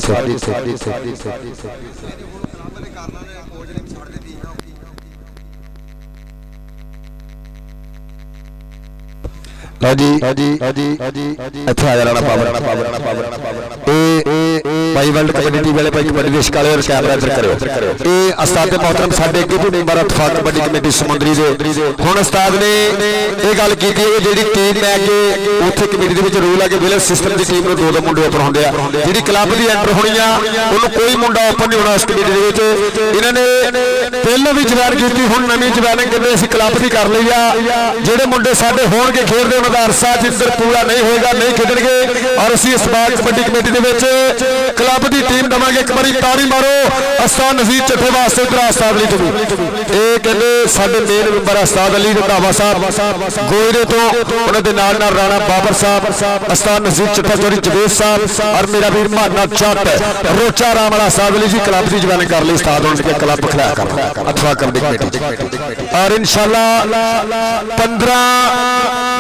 लो जी इत्थे आ जाना बाबर भाई वर्ल्ड कबड्डी टीम वाले भाई कबड्डी देश काले और कैमरा इधर करो ये उस्ताद मोहतरम साडे अगे भी मेंबर इत्तेफाक कबड्डी कमेटी समुंदरी दे हुण उस्ताद ने ये गल की जिहड़ी टीम मैं अगे उत्थे कमेटी दे विच रूल है कि विलेज सिस्टम दी टीम नूं दो मुंडे ओपन होंदे आ जिहड़ी क्लब दी एंटर होनी आ उहनूं कोई मुंडा ओपन नहीं होना उस कमेटी दे विच इन्हां ने पहले भी ज्वाइन कीती हुण नवीं ज्वाइनिंग कहंदे असीं क्लब दी कर लई आ जिहड़े मुंडे साडे होणगे खेडदे उहनां दा अरसा जिधर पूरा नहीं होएगा नहीं खेडणगे और असीं इस बार कबड्डी कमेटी दे विच क्लब की टीम दवांगे एक बारी ताड़ी मारो अस्ताद नजीर चट्ठे वास्ते इधर अस्ताद अली तुम ये कहते साडे मेन मेंबर अस्ताद अली रंधावा साहब गोयरे तो उन्होंने नाल राणा बाबर साहब अस्ताद नजीर चट्ठा चौधरी जवेद साहब और मेरा वीर माना जट रोचा राम वाला अस्ताद अली जी क्लब की ज्वाइन कर ली उस्ताद उन्होंने क्लब खिलाया कर अथवा कर कमेटी और इंशाल्लाह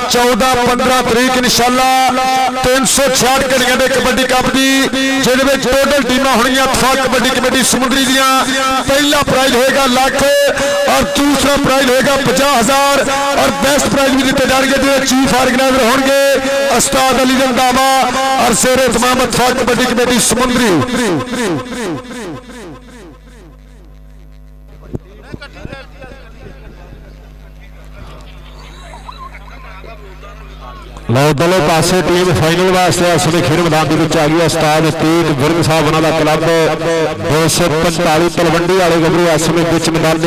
14-15 तरीक इंशाल्लाह 366 घड़ियां दे कबड्डी कप दी जिहदे टोटल टीमां होंगियां इत्तेफाक कबड्डी कमेटी समुद्री दियां। पहला प्राइज होएगा लाख और दूसरा प्राइज होएगा 50,000 और बेस्ट प्राइज भी दिते जाएंगे। चीफ ऑर्गेनाइजर होंगे उस्ताद अली रंधावा और शेर तमाम इत्तेफाक कबड्डी कमेटी समुद्री। लो दोनों पासे टीम फाइनल वास्ते इस समय खेल मैदान आ गई। उस्ताद तीक विरक साहब उन्होंने क्लब 245 तलवंडी वाले गबरू इस समय बिच मैदान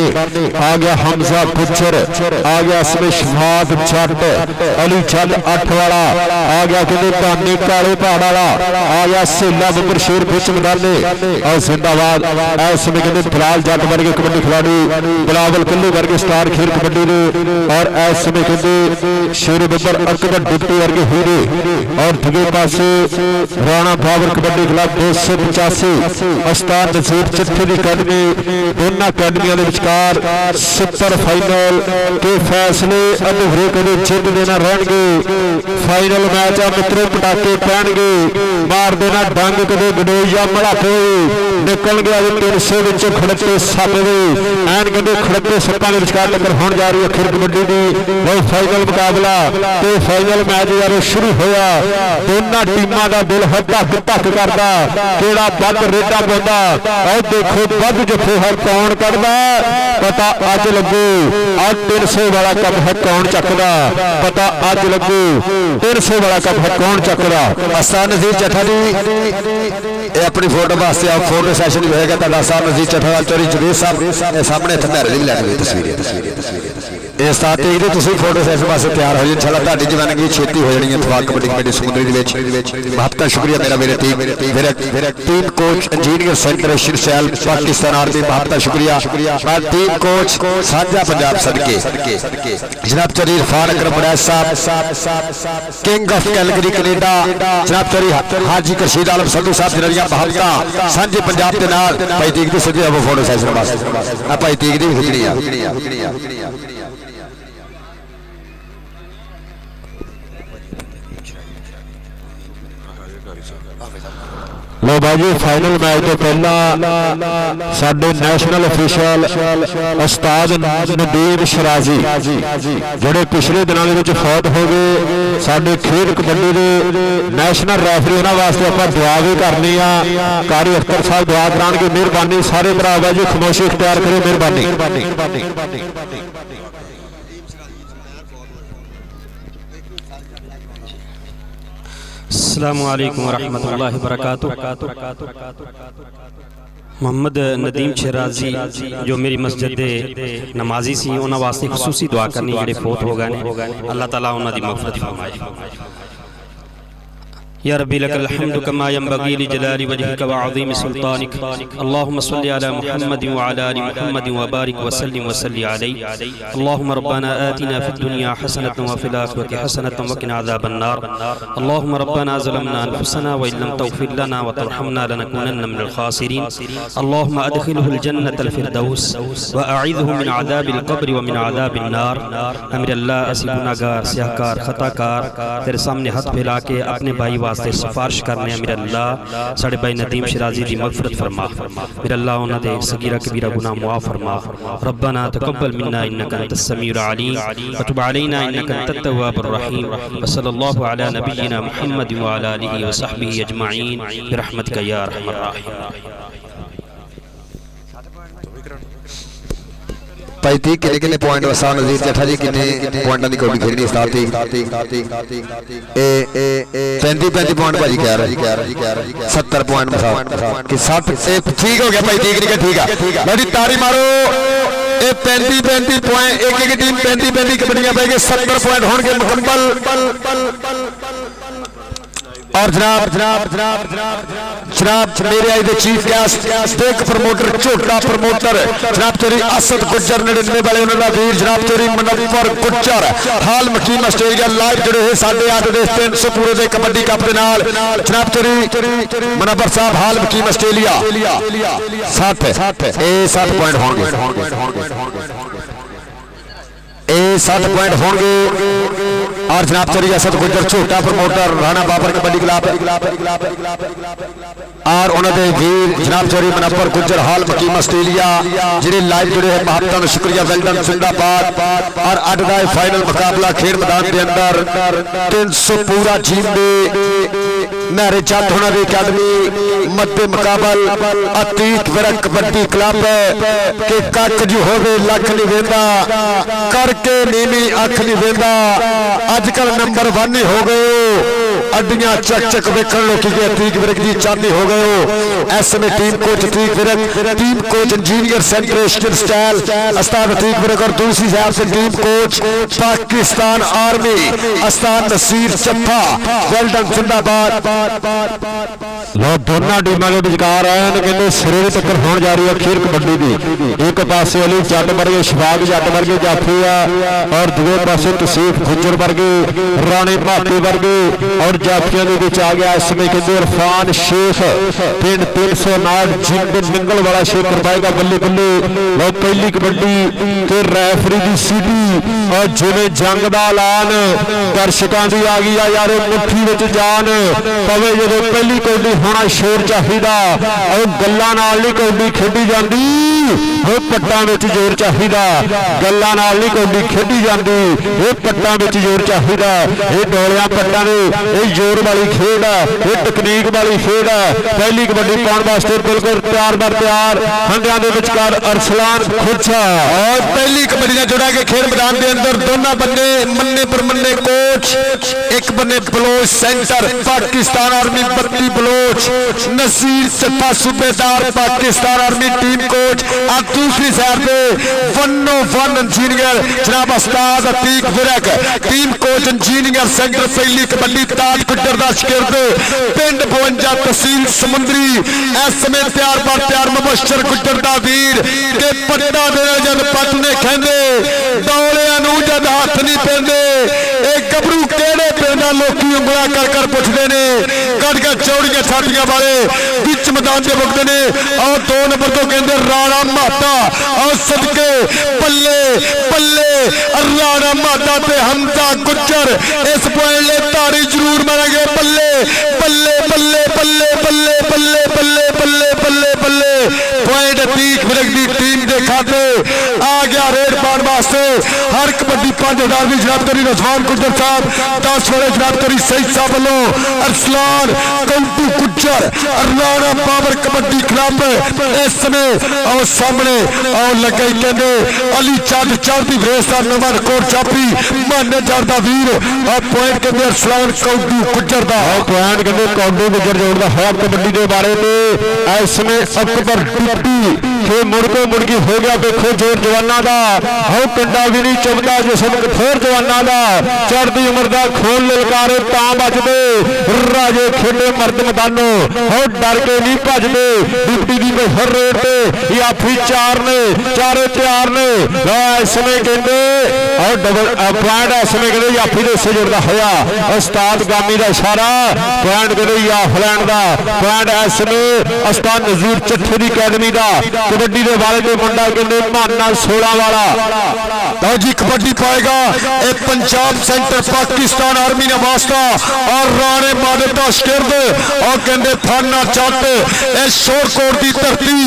आ गया। हमजा गुजर आ गया, इस समय शफात जट अली जट 8 वाला आ गया, कहते धानी काले पहाड़ वाला आ गया। सेला बबर शेर बिच मैदान और जिंदाबाद इस समय कहते बिलाल जट वर्गे कबड्डी खिलाड़ी, बिलावल कल्लू वर्गे स्टार खेल कबड्डी और इस समय कहते शेर बबर अकबर डिप्टी वर्गे हीरे और दूसरे पासे राणा बाबर कबड्डी क्लब 285 उस्ताद नजीर चिट्ठी की अकैडमी। दोनों अकैडमियों के विचकार सुपर फाइनल के फैसले अधूरे कदे जित देना रहेंगे। फाइनल मैच आ मित्रों, पटाके पैणगे, मार देना डंग कदे गडोईया मड़ाके निकल गया। 300 खड़के सप गए एन कहते खड़के सप्पां के विचकार टक्कर होने जा रही है खेल कबड्डी की। वो फाइनल मुकाबला तो फाइनल मैच यार शुरू होया। दोनों टीमां का दिल है धक धक करता, केड़ा बद रेडा पाउंदा और देखो बद जफे है कौन कढ़दा पता अज लगू। आज 300 वाला कप है कौन चकदा पता अज लगू। 300 वाला कप है कौन चकदा। उस्ताद नजीर चट्ठा जी अपनी फोटो वास्ते आप फोटो सैशन भी होएगा। तो उस्ताद नजीर चट्ठा चौधरी जवेद साहब सामने थमेरे भी लैनी तस्वीर इस तारीख की फोटो सैशन वास्ते तैयार हो इंशाअल्लाह। ਤੁਹਾਡੀ ਜਵਾਨਗੀ ਛੇਤੀ ਹੋ ਜਾਣੀ ਹੈ ਇਤਫਾਕ ਕਬੱਡੀ ਕਮੇਟੀ ਸਮੁੰਦਰੀ ਦੇ ਵਿੱਚ। ਬਹੁਤ ਬਹੁਤ ਸ਼ੁਕਰੀਆ ਮੇਰਾ ਮੇਰੇ team coach engineer centre shell Pakistan army. ਬਹੁਤ ਬਹੁਤ ਸ਼ੁਕਰੀਆ ਟੀਮ ਕੋਚ ਸਾਂਝਾ ਪੰਜਾਬ ਸਦਕੇ जनाब चौधरी इरफान अकरम बड़ैच साहब किंग ऑफ कैलगरी कनेडा, जनाब चौधरी हाजी रशीद आलम संधू साहब जिन्होंने बहावता सांझे पंजाब के नाल भाई तीक की सजी फोटो सैशन वास्ते भाई तीक की भी खिचड़ी लो भाई फाइनल मैच तो पहला साडे नैशनल ऑफिशियल उस्ताद नदीम शराजी जोड़े पिछले दिनों के फौत हो गए साडे खेल कबड्डी के नैशनल रैफरी उन्होंने वास्ते आप दुआ भी करनी आ। कारी अख्तर साहब दुआ कराने मेहरबानी सारे भरा जी खामोशी इख्तियार करो मेहरबानी। अस्सलामु अलैकुम वरहमतुल्लाहि वबरकातुहू। मोहम्मद नदीम शराजी जो मेरी मस्जिद दे नमाजी सी उन्हां वास्ते खसूसी दुआ करनी जिहड़े फोत हो गए ने अल्लाह ताला उन्हां दी मगफरत फरमाए। या रब्बी लकल हम्दु कमा यंबगी लिजलाली वजहिक व अज़ीम सुल्तानिक। अल्लाहुम्मा सल्लि अला मुहम्मद व अला आलि मुहम्मद व बारिक व सल्लिम व सल्लि अलैहि। अल्लाहुम्मा रब्बना आतिना फिद दुनिया हसनतन व फिल आखिरति हसनतन व क़िना अज़ाबन नार। अल्लाहुम्मा रब्बना ज़लमना अनफुसना व इल्लम तग़फिर लना व तरहमना लनकुनन्ना मिनल ख़ासिरीन। अल्लाहुम्मा अदखिलहुल जन्नतल फ़िरदौस व अईज़हु मिन अज़ाबिल क़ब्र व मिन अज़ाबिन नार। अमीर अल्लाह असी गुनाहगार सियाहकार खताकार तेरे सामने हाथ फैला के अपने भाई वास्ते सिफारिश करने मेरा अल्लाह साढ़े भाई नदीम शराजी की मगफरत फरमा। मेरा अल्लाह उन्होंने सगीरा कबीरा गुनाह मुआफ़ फरमा। रब्बना तक़ब्बल मिन्ना इन्नका अंतस समीउल अलीम व तुब अलैना इन्नका अंतत तव्वाबुर रहीम। व सल्लल्लाहु अला नबिय्यिना मुहम्मद व अला आलिहि व सहबिहि अजमाइन बिरहमतिका या अरहमर राहिमीन। भाई तीक किन्ने किन्ने पॉइंट उस्ताद नजीर चट्ठा जी किन्ने पॉइंटां दी कबड्डी खेलनी उस्ताद तीक 35 पॉइंट भाजी कह रहे 70 पॉइंट कि 60 ठीक हो गया भाई तीक नहीं ठीक है भाई ताड़ी मारो। ये 35 पॉइंट एक टीम 35 कबड्डियां पाएगी 70 पॉइंट होंगे मुकम्मल। और जनाब मेरे आई दे चीफ गेस्ट देख प्रमोटर झोटा प्रमोटर जनाब चोरी असद गुज्जर 99 वाले उन्होंने वीर जनाब चोरी मनवर गुज्जर हाल मकीम आस्ट्रेलिया लाइव जुड़े हुए साढ़े 8 दे 300 पूरे दे कबड्डी कप के नाल जनाब चोरी मनवर साहब हाल मकीम आस्ट्रेलिया 60 पॉइंट होंगे 60 पॉइंट होंगे। और जनाब चोरी असद गुज्जर छोटा प्रमोटर राणा बाबर कबड्डी क्लब और उन्होंने वीर जनाब चौधरी मनब्बर गुज्जर हाल मकीम आस्ट्रेलिया जिहड़े लाइव जुड़े हैं महत्ता दा शुक्रिया वेल्डन जिंदाबाद। और अज दा फाइनल मुकाबला खेड मैदान के अंदर 300 पूरा जींदे नारे चंद होना दी अकादमी मध्य मुकाबल अतीक विरक कबड्डी क्लब के कक जो होवे लख नहीं वेंदा करके नीवी अख नहीं वेंदा अजकल नंबर 1 ही हो गए अड्डियां चक चक वेखण लोकी के अतीक विरक की चांदी हो गए हो। ऐसे में team coach Atiq Virk team coach engineer सेंट्रेशन स्टाइल अस्ताद अतीक विरक और दूसरी साइड से टीम कोच पाकिस्तान आर्मी अस्ताद नसीर चप्पा वेल्डन जिंदाबाद। लो दोनों टीमों के विचकार कहते सिरे तक होने जा रही है खेल कबड्डी की। एक पासे अली जट वर्गे शफाक जट वर्गे जाफी है और दूसरे पासे तसीफ गुज्जर वर्गे राणे भाटे वर्गे और जाफिया आ गया इस समय कहते इरफान शेख पिंड 309 जिंद निंगल वाला शेख करवाएगा बल्ले बल्ले। लो पहली कबड्डी के रैफरी की सीधी और जिवें जंग का ऐलान दर्शकों की आ गई है यार मुट्ठी में जान पवे जो पहली कबड्डी होना शोर चाहिदा और गल्लां नाल नहीं कबड्डी खेडी जाती वो पट्टां विच जोर चाहिदा गल्लां नाल नहीं कबड्डी खेडी जाती ये पट्टां विच जोर चाहिदा ये डोलियां पट्टां ने ये जोर वाली खेड है ये तकनीक वाली खेड है। पहली कबड्डी पाउण वास्ते बिल्कुल तैयार बर तैयार हंडियां दे विचकार अरसलान खुर्चा और पहली कबड्डी ने जोड़ा के खेल मैदान के अंदर दोनों बंदे मन्ने पर मन्ने कोच एक बने बलोच सेंटर पाकिस्तान आर्मी 32 बलोच नसीर चट्टा सूबेदार पाकिस्तान आर्मी टीम कोच और दूसरी साइड पे 101 इंजीनियर जनाब उस्ताद Atiq Virk team coach engineer centre पहली कबड्डी ताज गुज्जर दा शिरदे पिंड 52 तहसील समुंदरी इस समय तैयार पर तैयार मुबशर गुज्जर दा वीर के पट्टा दे जद पट ने खेंदे दौलियां नूं जद हाथ नहीं पेंदे ए गबरू केड़े पेंदा लोकी उंगला कर कर पुछदे ने गड़गा चौड़ियां छातियां वाले बिच मैदान दे वगदे ने और 2 नंबर तो कहंदे राणा माता और सदके बल्ले बल्ले राणा माता ते हमजा गुज्जर इस पॉइंट ले तारी जरूर मारेंगे बल्ले बल्ले बल्ले बल्ले बल्ले बल्ले बल्ले बल्ले बल्ले बल्ले पॉइंट अतीक विरक दी टीम दे खाते आ गया रेड पाउण वास्ते हर कबड्डी 5000 की जनाब करी रजवान गुज्जर साहब 10 वाले जनाब करी सईद साहब वालों अरसलान कंटू गुज्जर राणा पावर कबड्डी क्लब इस समय और सामने और लगे कहते अली चंद चढ़ती रेस का नवा रिकॉर्ड चापी माने जाता वीर और पॉइंट कहते अरसलान कंटू गुज्जर का पॉइंट कहते कंटू गुज्जर जोड़ता है कबड्डी के बारे में इस समय अकबर डिप्टी के मुड़को मुड़की हो गया देखो जोर जवाना का हो पिंडा भी नहीं चुभता जिसम कठोर जवाना का चढ़ती उम्र का खून ललकारे तां बचते राजे खेडे मर्द मैदानों हो डर के नहीं भजते डिप्टी की मशहूर रेट पे याफी चार ने चारे तैयार ने इस समय कहते और डबल पॉइंट इस समय कहते याफी के हिस्से जुड़ता होया उस्ताद गामी का इशारा पॉइंट कहते याफलैंड का पॉइंट इस समय उस्ताद नजीर चट्ठे की अकैडमी का कबड्डी के बारे में मुंडा कहते माना 16 वाला तो जी कबड्डी पाएगा एक पंजाब सेंटर पाकिस्तान आर्मी ने वास्ता और राणे मादता शिरद और कहते थाना चट ए शोरकोट की धरती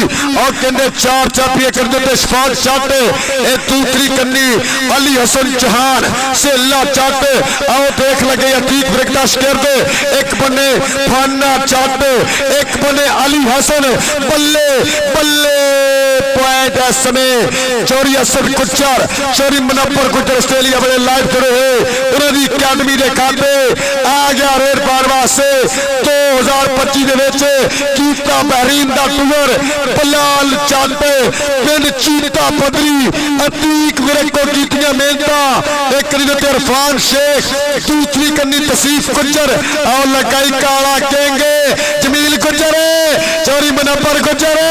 और कहते 4 चापिए कर देते शफाक चट ए दूसरी कन्नी अली हसन चौहान सेला चट आओ देख लगे अतीक विरक दा शिरद एक बने थाना चट एक बने अली हसन बल्ले बल्ले पॉइंट इस समय चोरी असद गुज्जर चोरी मनब्बर गुज्जर आस्ट्रेलिया वाले लाइव खड़े हैं उन्होंने अकादमी के खाते आ गया रेड पाउण वास्ते 2025 कीता बहरीन का टूर बलाल चंद पिंड चीता पदरी अतीक विरक को कीतियां मेहनत एक कन्नी इरफान शेख दूसरी कन्नी तसीफ गुज्जर और लगाई काला केंगे जमील गुज्जर चोरी मनब्बर गुज्जर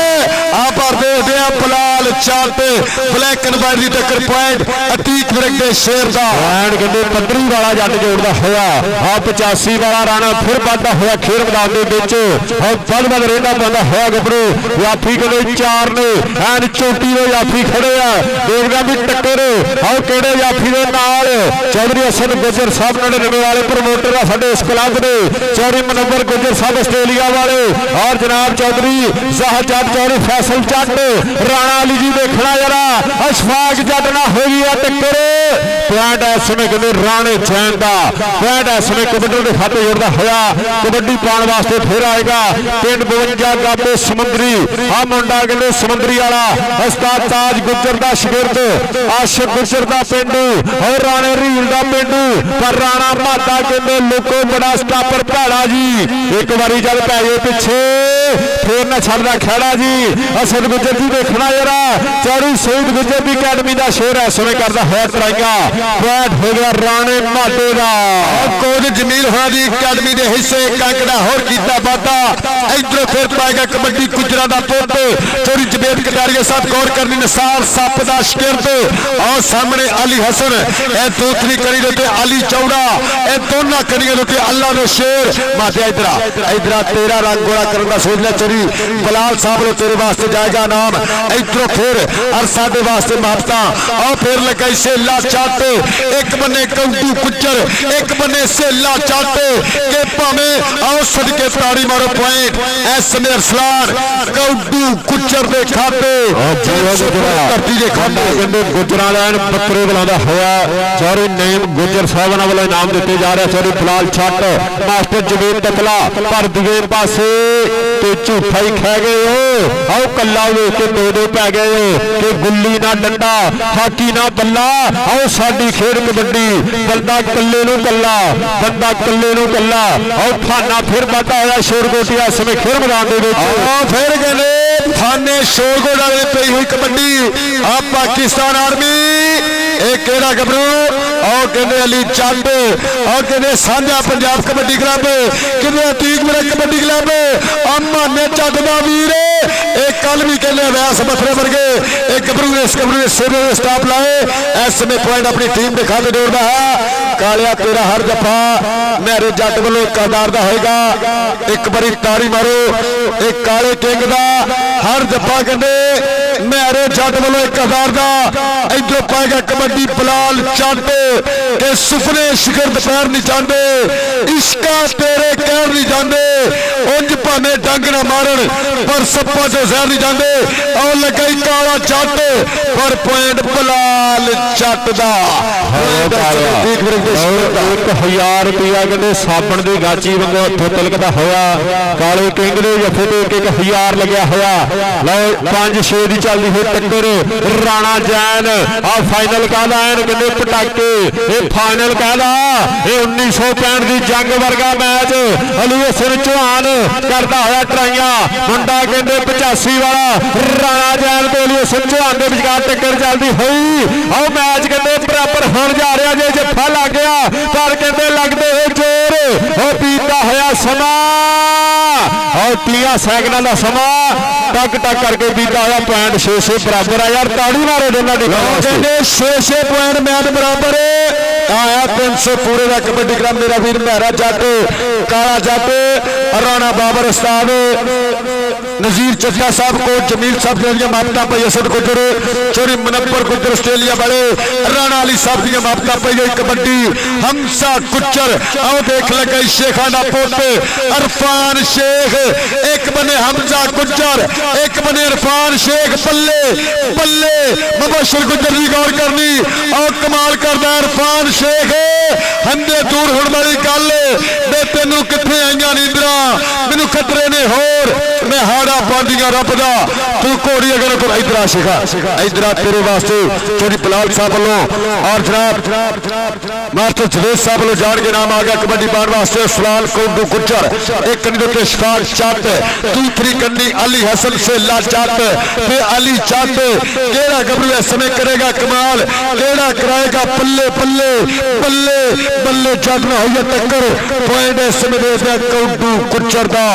आप देखते हैं बलाल चार पे ब्लैक एंड वाइट की टक्कर पॉइंट अतीक विरक दे शेर दा ਐਨ ਕਹਿੰਦੇ 15 ਵਾਲਾ ਜੱਟ ਜੋੜਦਾ ਹੋਇਆ ਆ 85 ਵਾਲਾ ਰਨ ਫਿਰ ਵੱਧਦਾ ਹੋਇਆ ਖੇਡ ਮੈਦਾਨ ਦੇ ਵਿੱਚ ਵੱਧ ਰਹਿੰਦਾ ਪੈਂਦਾ ਹੋਇਆ ਗੱਭਰੂ ਜਾਫੀ ਕਹਿੰਦੇ 4 ਨੇ ਐਨ ਚੋਟੀ ਦੇ ਜਾਫੀ ਖੜੇ ਆ ਦੇਖਦਾ ਵੀ ਟੱਕਰ ਆਓ ਕਿਹੜੇ ਜਾਫੀ ਦੇ ਨਾਲ ਚੌਧਰੀ ਅਸਦ ਗੁੱਜਰ ਸਾਹਿਬ 99 ਵਾਲੇ ਪ੍ਰਮੋਟਰ ਆ ਸਾਡੇ ਇਸ ਕਲੱਬ ਦੇ 24 ਨੰਬਰ ਗੁੱਜਰ ਸਾਹਿਬ ਆਸਟ੍ਰੇਲੀਆ ਵਾਲੇ ਔਰ ਜਨਾਬ ਚੌਧਰੀ ਜ਼ਾਹਰ ਜੱਟ ਚੌਧਰੀ ਫੈਸਲ ਜੱਟ ਰਾਣਾ ਅਲੀ ਜੀ ਦੇਖਣਾ ਜਰਾ ਅਸ਼ਫਾਕ ਜੱਟ ਨਾਲ ਹੋਈ ਆ ਟੱਕਰ ਪੁਆਇੰਟ ਇਸ ਸਮੇਂ ਕਹਿੰਦੇ ਰਾਣੇ ਚੈਨ ਦਾ ਪੁਆਇੰਟ ਇਸ ਸਮੇਂ ਕਬੱਡੀ ਦੇ ਖਾਤੇ ਜੋੜਦਾ ਹੋਇਆ ਕਬੱਡੀ ਪਾਉਣ ਵਾਸਤੇ ਫਿਰ ਆਏਗਾ ਪਿੰਡ 52 ਗਾਬੇ ਸਮੁੰਦਰੀ ਆ ਮੁੰਡਾ ਕਹਿੰਦੇ ਸਮੁੰਦਰੀ ਵਾਲਾ ਉਸਤਾਦ ਤਾਜ ਗੁੱਜਰ ਦਾ ਸ਼ਾਗਿਰਦ ਆਸ਼ਿਕ ਗੁੱਜਰ ਦਾ ਪਿੰਡੂ ਔਰ ਰਾਣੇ ਰੀਲ ਦਾ ਪਿੰਡੂ ਪਰ ਰਾਣਾ ਮਾਤਾ ਕਹਿੰਦੇ ਲੋਕੋ ਬੜਾ ਸਟਾਪਰ ਭੈੜਾ ਜੀ ਇੱਕ ਵਾਰੀ ਜਦ ਪੈ ਗਏ ਪਿੱਛੇ ਫੇਰ ਨਾ ਛੱਡਦਾ ਖੇੜਾ ਜੀ ਅਸਦ ਗੁੱਜਰ ਜੀ ਦੇਖਣਾ ਜਰਾ ਚੌੜੀ ਸਈਦ ਗੁੱਜਰ ਦੀ ਅਕੈਡਮੀ ਦਾ ਸ਼ੇਰ ਇਸ ਸਮੇਂ ਕਰਦਾ ਹੋਇਆ ਟਰਾਈਆਂ ਬੈਟ ਹੋ ਗਿਆ ਰਾਣੇ ਮਾਟੇ ਦਾ ਕੋਚ ਜਮੀਲ ਹੋਣਾ ਦੀ ਅਕੈਡਮੀ ਦੇ ਹਿੱਸੇ ਕਾਂਕੜਾ ਹੋਰ ਕੀਤਾ ਵਾਧਾ ਇਧਰੋਂ ਫਿਰ ਪਾਏਗਾ ਕਬੱਡੀ ਗੁਜਰਾਂ ਦਾ ਪੁੱਤ ਚੋਰੀ ਜਬੇਦ ਕਟਾਰੀਆ ਸਾਹਿਬ ਗੌਰ ਕਰਨੀ ਨਿਸਾਰ ਸੱਪ ਦਾ ਸ਼ਕਿਰਤ ਔਰ ਸਾਹਮਣੇ ਅਲੀ ਹਸਨ ਇਹ ਦੂਸਰੀ ਕੜੀ ਦੇ ਉੱਤੇ ਅਲੀ ਚੌੜਾ ਇਹ ਦੋਨਾਂ ਕੜੀਆਂ ਦੇ ਉੱਤੇ ਅੱਲਾ ਦੇ ਸ਼ੇਰ ਮਾਤੇ ਇਧਰਾ ਤੇਰਾ ਰੰਗ ਗੋਲਾ ਕਰਨ ਦਾ ਸੋਚ ਲਿਆ ਚੋਰੀ ਬਲਾਲ ਸਾਹਿਬ ਨੂੰ ਤੇਰੇ ਵਾਸਤੇ ਜਾਏਗਾ ਨਾਮ ਇਧਰੋਂ ਫਿਰ ਅਰਸਾ ਦੇ ਵਾਸਤੇ ਮਾਪਤਾ ਔਰ ਫਿਰ ਲਗਾਈ ਸੇਲਾ ਚੱਟ ਇੱਕ ਬੰਨੇ ਕੌਂਟੂ ਗੁੱਜਰ ਇੱਕ ਬੰਨੇ ਸੇਲਾ ਚੱਟ ਕਿ ਭਾਵੇਂ ਆਓ ਸਦਕੇ ਤਾੜੀ ਮਾਰੋ ਪੁਆਇੰਟ ਐਸ ਸਮੇਂ ਅਰਸਲਾਨ ਕੌਂਟੂ ਗੁੱਜਰ ਦੇ ਖਾਤੇ ਧਰਤੀ ਦੇ ਖਾਤੇ ਕਹਿੰਦੇ ਗੁੱਜਰਾਂ ਲੈਣ ਬੱਕਰੇ ਬੁਲਾਉਂਦਾ ਹੋਇਆ ਚੌਰੀ ਨੇਮ ਗੁੱਜਰ ਸਾਹਿਬਾਨਾਂ ਵੱਲੋਂ ਇਨਾਮ ਦਿੱਤੇ ਜਾ ਰਿਹਾ ਚੌਰੀ ਬਲਾਲ ਛੱਟ ਮਾਸਟਰ ਜਵੇਦ ਤਕਲਾ ਪਰ ਦੂਏ ਪਾਸੇ ਤੇ ਝੂਠਾ ਹੀ ਖਹਿ ਗਏ ਹੋ ਆਓ ਕੱਲਾ ਵੇਖ ਕੇ ਦੋ ਪੈ ਗਏ ਹੋ ਕਿ ਗੁੱਲੀ ਨਾ ਡੰਡਾ ਹਾਕੀ ਨਾ ਬੱਲਾ ਆਓ ਸਾਡੀ ਖੇਡ ਕਬੱਡੀ ਬੰਦਾ ਕੱਲੇ ਨੂੰ ਕੱਲਾ ਆਓ ਫਾਨਾ ਫਿਰ ਵੱਧਦਾ ਹੋਇਆ ਸ਼ੋਰਗੋਟੀਆ ਸਮੇਂ ਖੇਡ ਮੈਦਾਨ ਦੇ ਵਿੱਚ ਫਿਰ ਕਹਿੰਦੇ ਫਾਨੇ ਸ਼ੋਰਗੋਟ ਵਾਲੇ ਪਈ ਹੋਈ ਕਬੱਡੀ ਆ ਪਾਕਿਸਤਾਨ ਆਰਮੀ ਇਹ ਕਿਹੜਾ ਗੱਭਰੂ ਉਹ ਕਹਿੰਦੇ ਅਲੀ ਚੱਡ ਉਹ ਕਹਿੰਦੇ ਸਾਂਝਾ ਪੰਜਾਬ ਕਬੱਡੀ ਕਲੱਬ ਕਹਿੰਦੇ ਅਤੀਕ ਮੇਰਾ ਕਬੱਡੀ ਕਲੱਬ ਅਮਾਨੇ ਚੱਡ ਦਾ ਵੀਰ ਇਹ ਕੱਲ ਵੀ ਕਹਿੰਦੇ ਵੈਸ ਬਥਰੇ ਵਰਗੇ ਇਹ ਗੱਭਰੂ ਨੇ ਸਿਰੇ ਸਟਾਪ ਲਾਏ ਇਸ ਸਮੇਂ ਪੁਆਇੰਟ ਆਪਣੀ ਟੀਮ ਦੇ ਖਾਤੇ ਜੋੜਦਾ ਹੈ ਕਾਲਿਆ ਤੇਰਾ ਹਰ ਜਫਾ ਮੇਰੇ ਜੱਟ ਵੱਲੋਂ ਇੱਕ ਹਜ਼ਾਰ ਦਾ ਹੋਏਗਾ ਇੱਕ ਵਾਰੀ ਤਾੜੀ ਮਾਰੋ ਇਹ ਕਾਲੇ ਕਿੰਗ ਦਾ ਹਰ ਜਫਾ ਕਹਿੰਦੇ ਮੇਰੇ ਜੱਟ ਵੱਲੋਂ 1000 ਦਾ ਇਧਰੋਂ ਪਾਏਗਾ ਕਬੱਡੀ ਬਲਾਲ ਚੱਟ ਕਿ ਸੁਪਨੇ ਸ਼ਿਖਰ ਦੁਪਹਿਰ ਨਹੀਂ ਜਾਂਦੇ ਇਸ਼ਕਾ ਤੇਰੇ ਕਹਿਰ ਨਹੀਂ ਜਾਂਦੇ ਉਂਝ ਭਾਵੇਂ ਡੰਗ ਨਾ ਮਾਰਨ ਪਰ ਸੱਪਾਂ ਤੋਂ ਜ਼ਹਿਰ ਨਹੀਂ ਜਾਂਦੇ ਉਹ ਲਗਾਈ ਕਾਲਾ ਚੱਟ ਪਰ ਪੁਆਇੰਟ ਬਲਾਲ ਚੱਟ ਦਾ 1000 ਰੁਪਇਆ ਕਹਿੰਦੇ ਸਾਬਣ ਦੀ ਗਾਚੀ ਵਾਂਗੂ ਹੱਥੋਂ ਤਿਲਕਦਾ ਹੋਇਆ ਕਾਲੇ ਕਿੰਗ ਦੇ ਜੱਫੇ ਤੇ 1000 ਲੱਗਿਆ ਹੋਇਆ ਲਓ 5-6 ਦੀ ਚੱਲਦੀ ਹੋਈ ਟੱਕਰ ਰਾਣਾ ਜੈਨ ਆ ਫਾਈਨਲ ਕਾਹਦਾ ਐਨ ਕਹਿੰਦੇ ਪਟਾਕੇ ਇਹ ਫਾਈਨਲ ਕਾਹਦਾ ਇਹ 1965 ਦੀ ਜੰਗ ਵਰਗਾ ਮੈਚ ਅਲੀ ਹਸਨ ਚੌਹਾਨ ਕਰਦਾ ਹੋਇਆ ਟਰਾਈਆਂ ਮੁੰਡਾ ਕਹਿੰਦੇ 85 ਵਾਲਾ ਰਾਣਾ ਜੈਨ ਤੇ ਅਲੀ ਹਸਨ ਚੌਹਾਨ ਦੇ ਵਿਚਕਾਰ ਟੱਕਰ ਚੱਲਦੀ ਹੋਈ ਆਓ ਮੈਚ ਕਹਿੰਦੇ ਬਰਾਬਰ ਹੋਣ ਜਾ ਰਿਹਾ ਜੇ ਜੱਫਾ ਲੱਗ ਗਿਆ ਪਰ ਕਹਿੰਦੇ ਲੱਗਦੇ ਹੋ ਜ਼ੋਰ ਉਹ ਪੀਤਾ ਹੋਇਆ ਸਮਾਂ और 30 ਸੈਕਿੰਡਾਂ ਦਾ ਸਮਾਂ ਟਕ ਕਰਕੇ ਬੀਤਾ ਹੋਇਆ ਪੁਆਇੰਟ 6-6 ਬਰਾਬਰ ਆ ਯਾਰ ਤਾੜੀ ਮਾਰੋ ਦੋਨਾਂ ਦੀ ਕਹਿੰਦੇ 6-6 ਪੁਆਇੰਟ ਮੈਚ ਬਰਾਬਰ ਆਇਆ 300 ਪੂਰੇ ਦਾ ਕਬੱਡੀ ਕਲੱਬ ਮੇਰਾ ਵੀਰ ਮਹਿਰਾ ਜੱਟ ਕਾਲਾ ਜੱਟ ਰਾਣਾ ਬਾਬਰ ਉਸਤਾਦ ਨਜ਼ੀਰ ਚੱਡਾ ਸਾਹਿਬ ਕੋਚ ਜਮੀਲ ਸਾਹਿਬ ਦੀਆਂ ਮਾਪਤਾ ਪਈ ਅਸਦ ਗੁੱਜਰ ਚੋਰੀ ਮਨੱਪਰ ਗੁੱਜਰ ਆਸਟ੍ਰੇਲੀਆ ਵਾਲੇ ਰਾਣਾ ਅਲੀ ਸਾਹਿਬ ਦੀਆਂ ਮਾਪਤਾ ਪਈ ਹੋਈ ਕਬੱਡੀ ਹਮਸਾ ਗੁੱਜਰ ਆਓ ਦੇਖ ਲਗਾਈ ਸ਼ੇਖਾਂ ਦਾ ਪੁੱਤ ਅਰਫਾਨ ਸ਼ੇਖ ਇੱਕ ਬੰਨੇ ਹਮਜ਼ਾ ਗੁੱਜਰ ਇੱਕ ਬੰਨੇ ਅਰਫਾਨ ਸ਼ੇਖ ਬੱਲੇ ਮੁਬਸ਼ਰ ਗੁੱਜਰ ਦੀ ਗੌਰ ਕਰਨੀ ਆਓ ਕਮਾਲ ਕਰਦਾ ਅਰਫਾਨ ਸ਼ੇਖ ਹੰਦੇ ਦੂਰ ਹੋਣ ਵਾਲੀ ਗੱਲ ਦੇ ਤੈਨੂੰ ਕਿੱਥੇ ਆਈਆਂ ਨੀਂਦਰਾਂ ਮੈਨੂੰ ਖਤਰੇ ਨੇ ਹੋਰ ਮੈਂ ਹਾੜਾ ਪਾਉਂਦੀਆਂ ਰੱਬ ਦਾ ਤੂੰ ਘੋੜੀ ਅਗਰ ਕੋਈ ਇਧਰਾ ਸਿਖਾ ਇਧਰਾ ਤੇਰੇ ਵਾਸਤੇ ਚੋਰੀ ਬਲਾਲ ਸਾਹਿਬ ਵੱਲੋਂ ਔਰ ਜਨਾਬ ਮਾਸਟਰ ਜਵੇਦ ਸਾਹਿਬ ਵੱਲੋਂ ਜਾਣ ਕੇ ਨਾਮ ਆ ਗਿਆ ਕਬੱਡੀ ਪਾਉਣ ਵਾਸਤੇ ਸਲਾਲ ਗੁੱਜਰ ਇੱਕ ਕੰਨੀ ਦੇ ਉੱਤੇ ਸ਼ਫਾਕ ਚੱਟ ਦੂਸਰੀ ਕੰਨੀ ਅਲੀ ਹਸਨ ਸੇਲਾ ਚੱਟ ते अली चट केड़ा गबरू इस समय करेगा कमाल केड़ा कराएगा बल्ले बल्ले बल्ले बल्ले जट ना होइए टक्कर पॉइंट इस समय दे दिया कौडू कुचर दा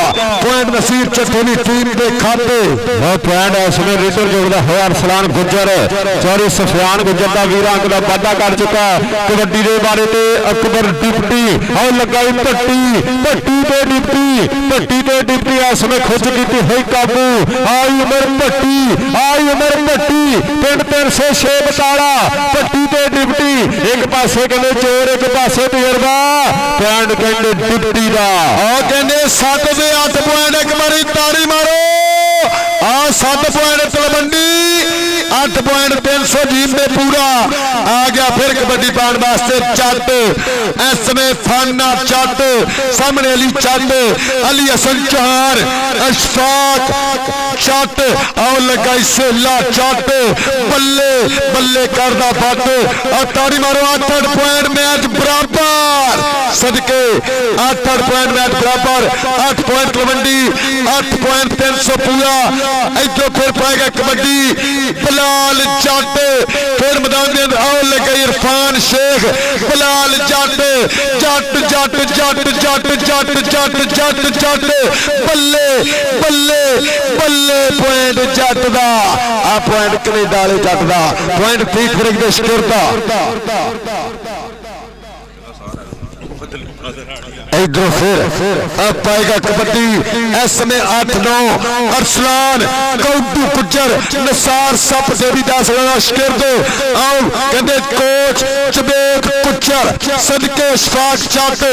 पॉइंट नसीर चट्टे दी टीम दे खाते वो पॉइंट इस समय रीटर जोड़दा होया अरसलान गुज्जर चौरी सफियान गुज्जर दा वीर अंक दा वादा कर चुका कबड्डी दे बारे ते अकबर डिप्टी और लगाई भट्टी भट्टी ते डिप्टी इस समय खुद की हुई काबू आई उमर भट्टी पिंड 306 बटाला भट्टी ते डिप्टी एक पासे कहते चोर एक पासे तजर्बा पॉइंट कहते डिप्टी का कहते 7 से 8 पॉइंट एक बारी ताड़ी मारो आ 7 पॉइंट तलवंडी 8 पॉइंट 300 जीत में पूरा आ गया फिर कबड्डी पाने वास्ते चट इस समय फाना चट सामने अली चट अली हसन चौहान अशफाक चट और लगाई सेला चट बल्ले बल्ले करदा बट और ताड़ी मारो 8 पॉइंट मैच बराबर सदके 8 पॉइंट मैच बराबर 8 पॉइंट तलवंडी 8 पॉइंट 300 पूरा इधर फिर पाएगा कबड्डी बिलाल जट फिर मैदान के अंदर और लगे इरफान शेख बिलाल जट जट जट जट जट जट जट जट जट बल्ले बल्ले बल्ले पॉइंट जट दा आ पॉइंट कनेडा वाले जट दा पॉइंट ठीक फिर के शिकरदा इधर फिर अब पाएगा कबड्डी इस समय 8-9 अरसलान कौडू गुज्जर नसार सप देवीदास शिकरद आओ कहते कोच चबेक गुज्जर सदके शफाक चट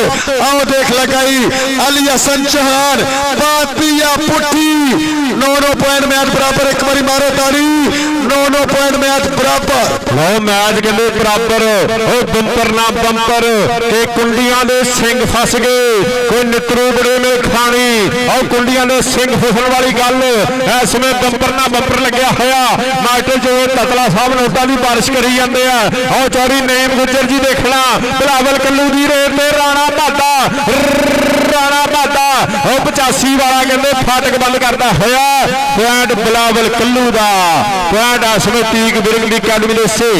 आओ देख लगाई अली हसन चौहान बातिया पुठी 9 पॉइंट मैच बराबर एक बारी मारो ताड़ी 9 पॉइंट मैच बराबर लो मैच कहते बराबर बंपर ना बंपर के कुंडियां दे सिंह फस गए कोई नितरू बड़े में खानी और कुंडियां दे सिंह फसन वाली गल इस समय बंपर ना बंपर लग्या होया मास्टर जो ततला साहब नोटां दी बारिश करी जांदे आ और चौरी नईम गुज्जर जी देखना बिलावल कल्लू दी रेड ते राणा भादा और 85 वाला कहते फाटक बंद करता होया पॉइंट बिलावल कल्लू का पॉइंट असम तीक बिरंग की अकेडमी ने से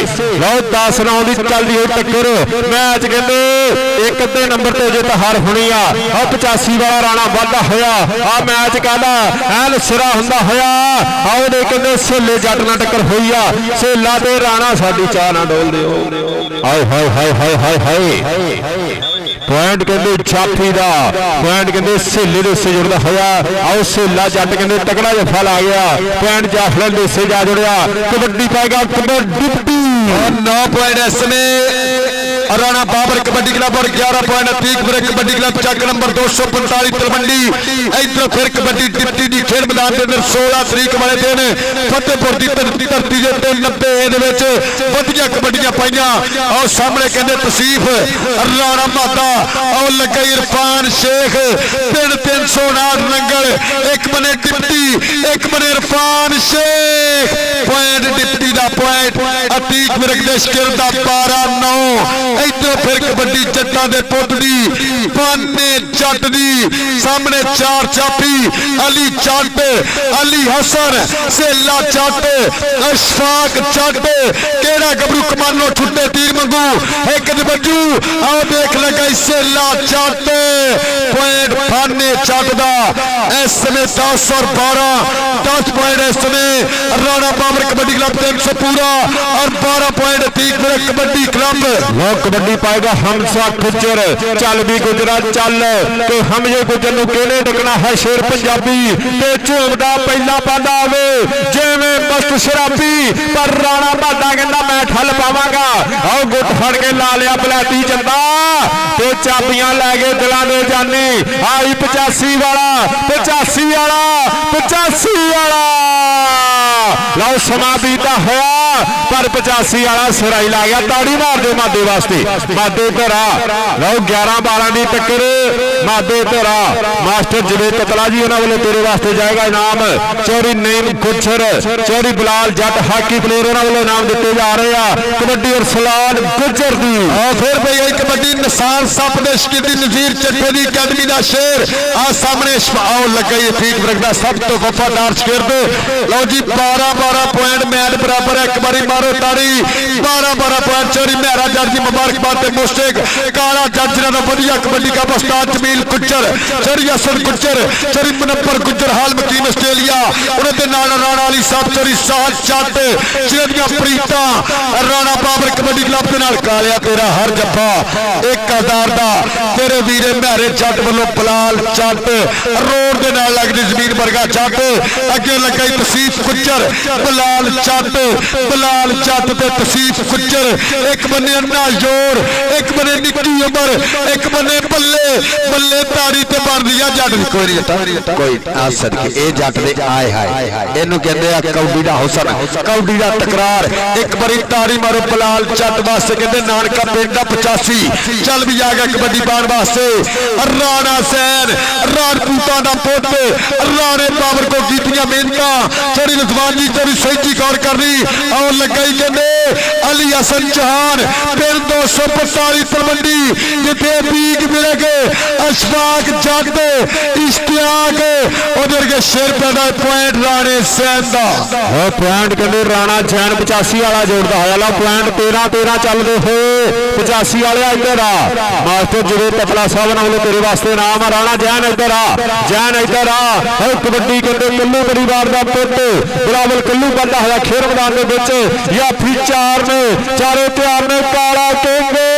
लो 10-9 की चलती हुई टक्कर मैच कहते एक अद्धे नंबर से जित हार होनी आ 85 वाला राणा वाधा होया आ मैच कहना एन सिरा हुंदा होया आओ दे कहते सेले जट नाल टक्कर हुई आ सेला ते राणा साडी चाह ना डोल दिओ हाय हाय हाय हाय हाय हाय पॉइंट कहते छापी का पॉइंट कहते सेले दे से जुड़ता होया आओ सेला जट कहते तगड़ा जफा ला गया पॉइंट जाफर दे से जा जुड़िया कबड्डी पाएगा कबड्डी 9 पॉइंट इसमें राणा बाबर कबड्डी क्लब और 11 पॉइंट अतीक ब्रेक कबड्डी क्लब चक नंबर 245 तलवंडी इधर फिर कबड्डी डिप्टी दी खेल मैदान के अंदर 16 तरीक वाले दिन फतेहपुर की धरती के 90 दे विच वधिया कबड्डियां पाईयां और सामने कहते तसीफ राणा मादा और लगे इरफान शेख पिंड 359 नंगल एक बने डिप्टी एक बने इरफान शेख पॉइंट डिप्टी दा पॉइंट अतीक ब्रेक दे शिकर दा 12-9 इधर फिर कबड्डी जट्टा दे पोतड़ी पाने जट दी सामने 4 चापी अली चट अली हसन सेला चट अशफाक चट केड़ा गबरू कमानो छुट्टे तीर मंगू एक बजू आओ देख लगा सेला चट पॉइंट पाने चट दा इस समय 10 और 12 पॉइंट इस समय राणा बाबर कबड्डी क्लब 300 पूरा और 12 पॉइंट ठीक कबड्डी क्लब कबड्डी पाएगा हमसा गुज्जर चल भी गुजरा चल तो हमजे गुज्जर नूं किहने डकना है शेर पंजाबी ते झूमदा पहला पांदा आवे जिवें मस्त शराबी पर राणा भादा कहंदा मैं ठल पावांगा आओ गुट फड़ के ला लिया बलैती चंदा ते चाबियां लै गए दिलां दे जानी आई 85 वाला 85 वाला 85 वाला लो समा बीता होया पर 85 वाला सिराई ला गया। ताड़ी मार दो मादे वास्ते, मादे धरा लो 11-12 की टक्कर मादे धरा। मास्टर जवेद कतला जी उन्होंने वाले तेरे वास्ते जाएगा इनाम। चौरी नईम गुज्जर, चौरी बिलाल जट हाकी प्लेयर उन्होंने वाले इनाम दिते जा रहे हैं। कबड्डी और सलाल गुज्जर दी और फिर भई एक कबड्डी निशान सप दे शकीदी नजीर चट्टे दी अकैडमी दा शेर आ सामने आओ लगा ये फीट रखदा सब तो वफादार शेर। लो जी 12-12 पॉइंट मैच बराबर है। एक बारी मारो ताड़ी 12-12 पॉइंट। चोरी मेहरा जट जी मुबारकबाद ते मुश्तिक काला जट जिन्हां दा वधिया कबड्डी का उस्ताद जमील गुज्जर, चोरी असद गुज्जर, चोरी मुनव्वर गुज्जर हाल मकीम आस्ट्रेलिया उन्हां दे नाल राणा अली साहब, चोरी साहब जट जिन्हां प्रीता राणा बाबर कबड्डी क्लब के नाल कालिया तेरा हर जफा 1000 दा तेरे वीरे मेहरे जट वालों बलाल जट रोड के नाल लगदी जमीन वर्गा जट अगे लगा तसीफ गुज्जर बलाल जट ते तसीफ गुज्जर। एक बने अन्ना जोर, एक बने निक्की उमर, एक बने बल्ले बल्ले ताड़ी ते बन दिया जट कोई आ सदके ए जट दे आए हाय इनू कहंदे आ कौडी दा हुसन, कौडी दा तकरार। एक बारी ताड़ी मारो बलाल जट वास्ते कहंदे नानका पिंड दा 85 चल भी आ गया कबड्डी पाने वास्ते। राणा सैन राजपूतां दा पुत राणे बाबर को कीतियां मेहनत चोरी रजवान जी चोरी सही गौर करनी और लगाई कहंदे अली हसन चौहान पिंड 245 तलवंडी जिथे बीग मिले गए अशफाक जट इश्तियाक उधर के शेर पैदा पॉइंट राणे सैन दा पॉइंट कहते राणा जैन 85 वाला जोड़ता है। लो पॉइंट 13-13 चलते हो 85 वाले इधर आ। मास्टर जवेद कतला साहब ने तेरे वास्ते नाम है। राणा जैन इधर आ, जैन इधर आ। कबड्डी कहते कल्लू परिवार का पुत बिलावल कल्लू बनता है खेल मैदान के या फिर चारे तैयार ने काला केंगे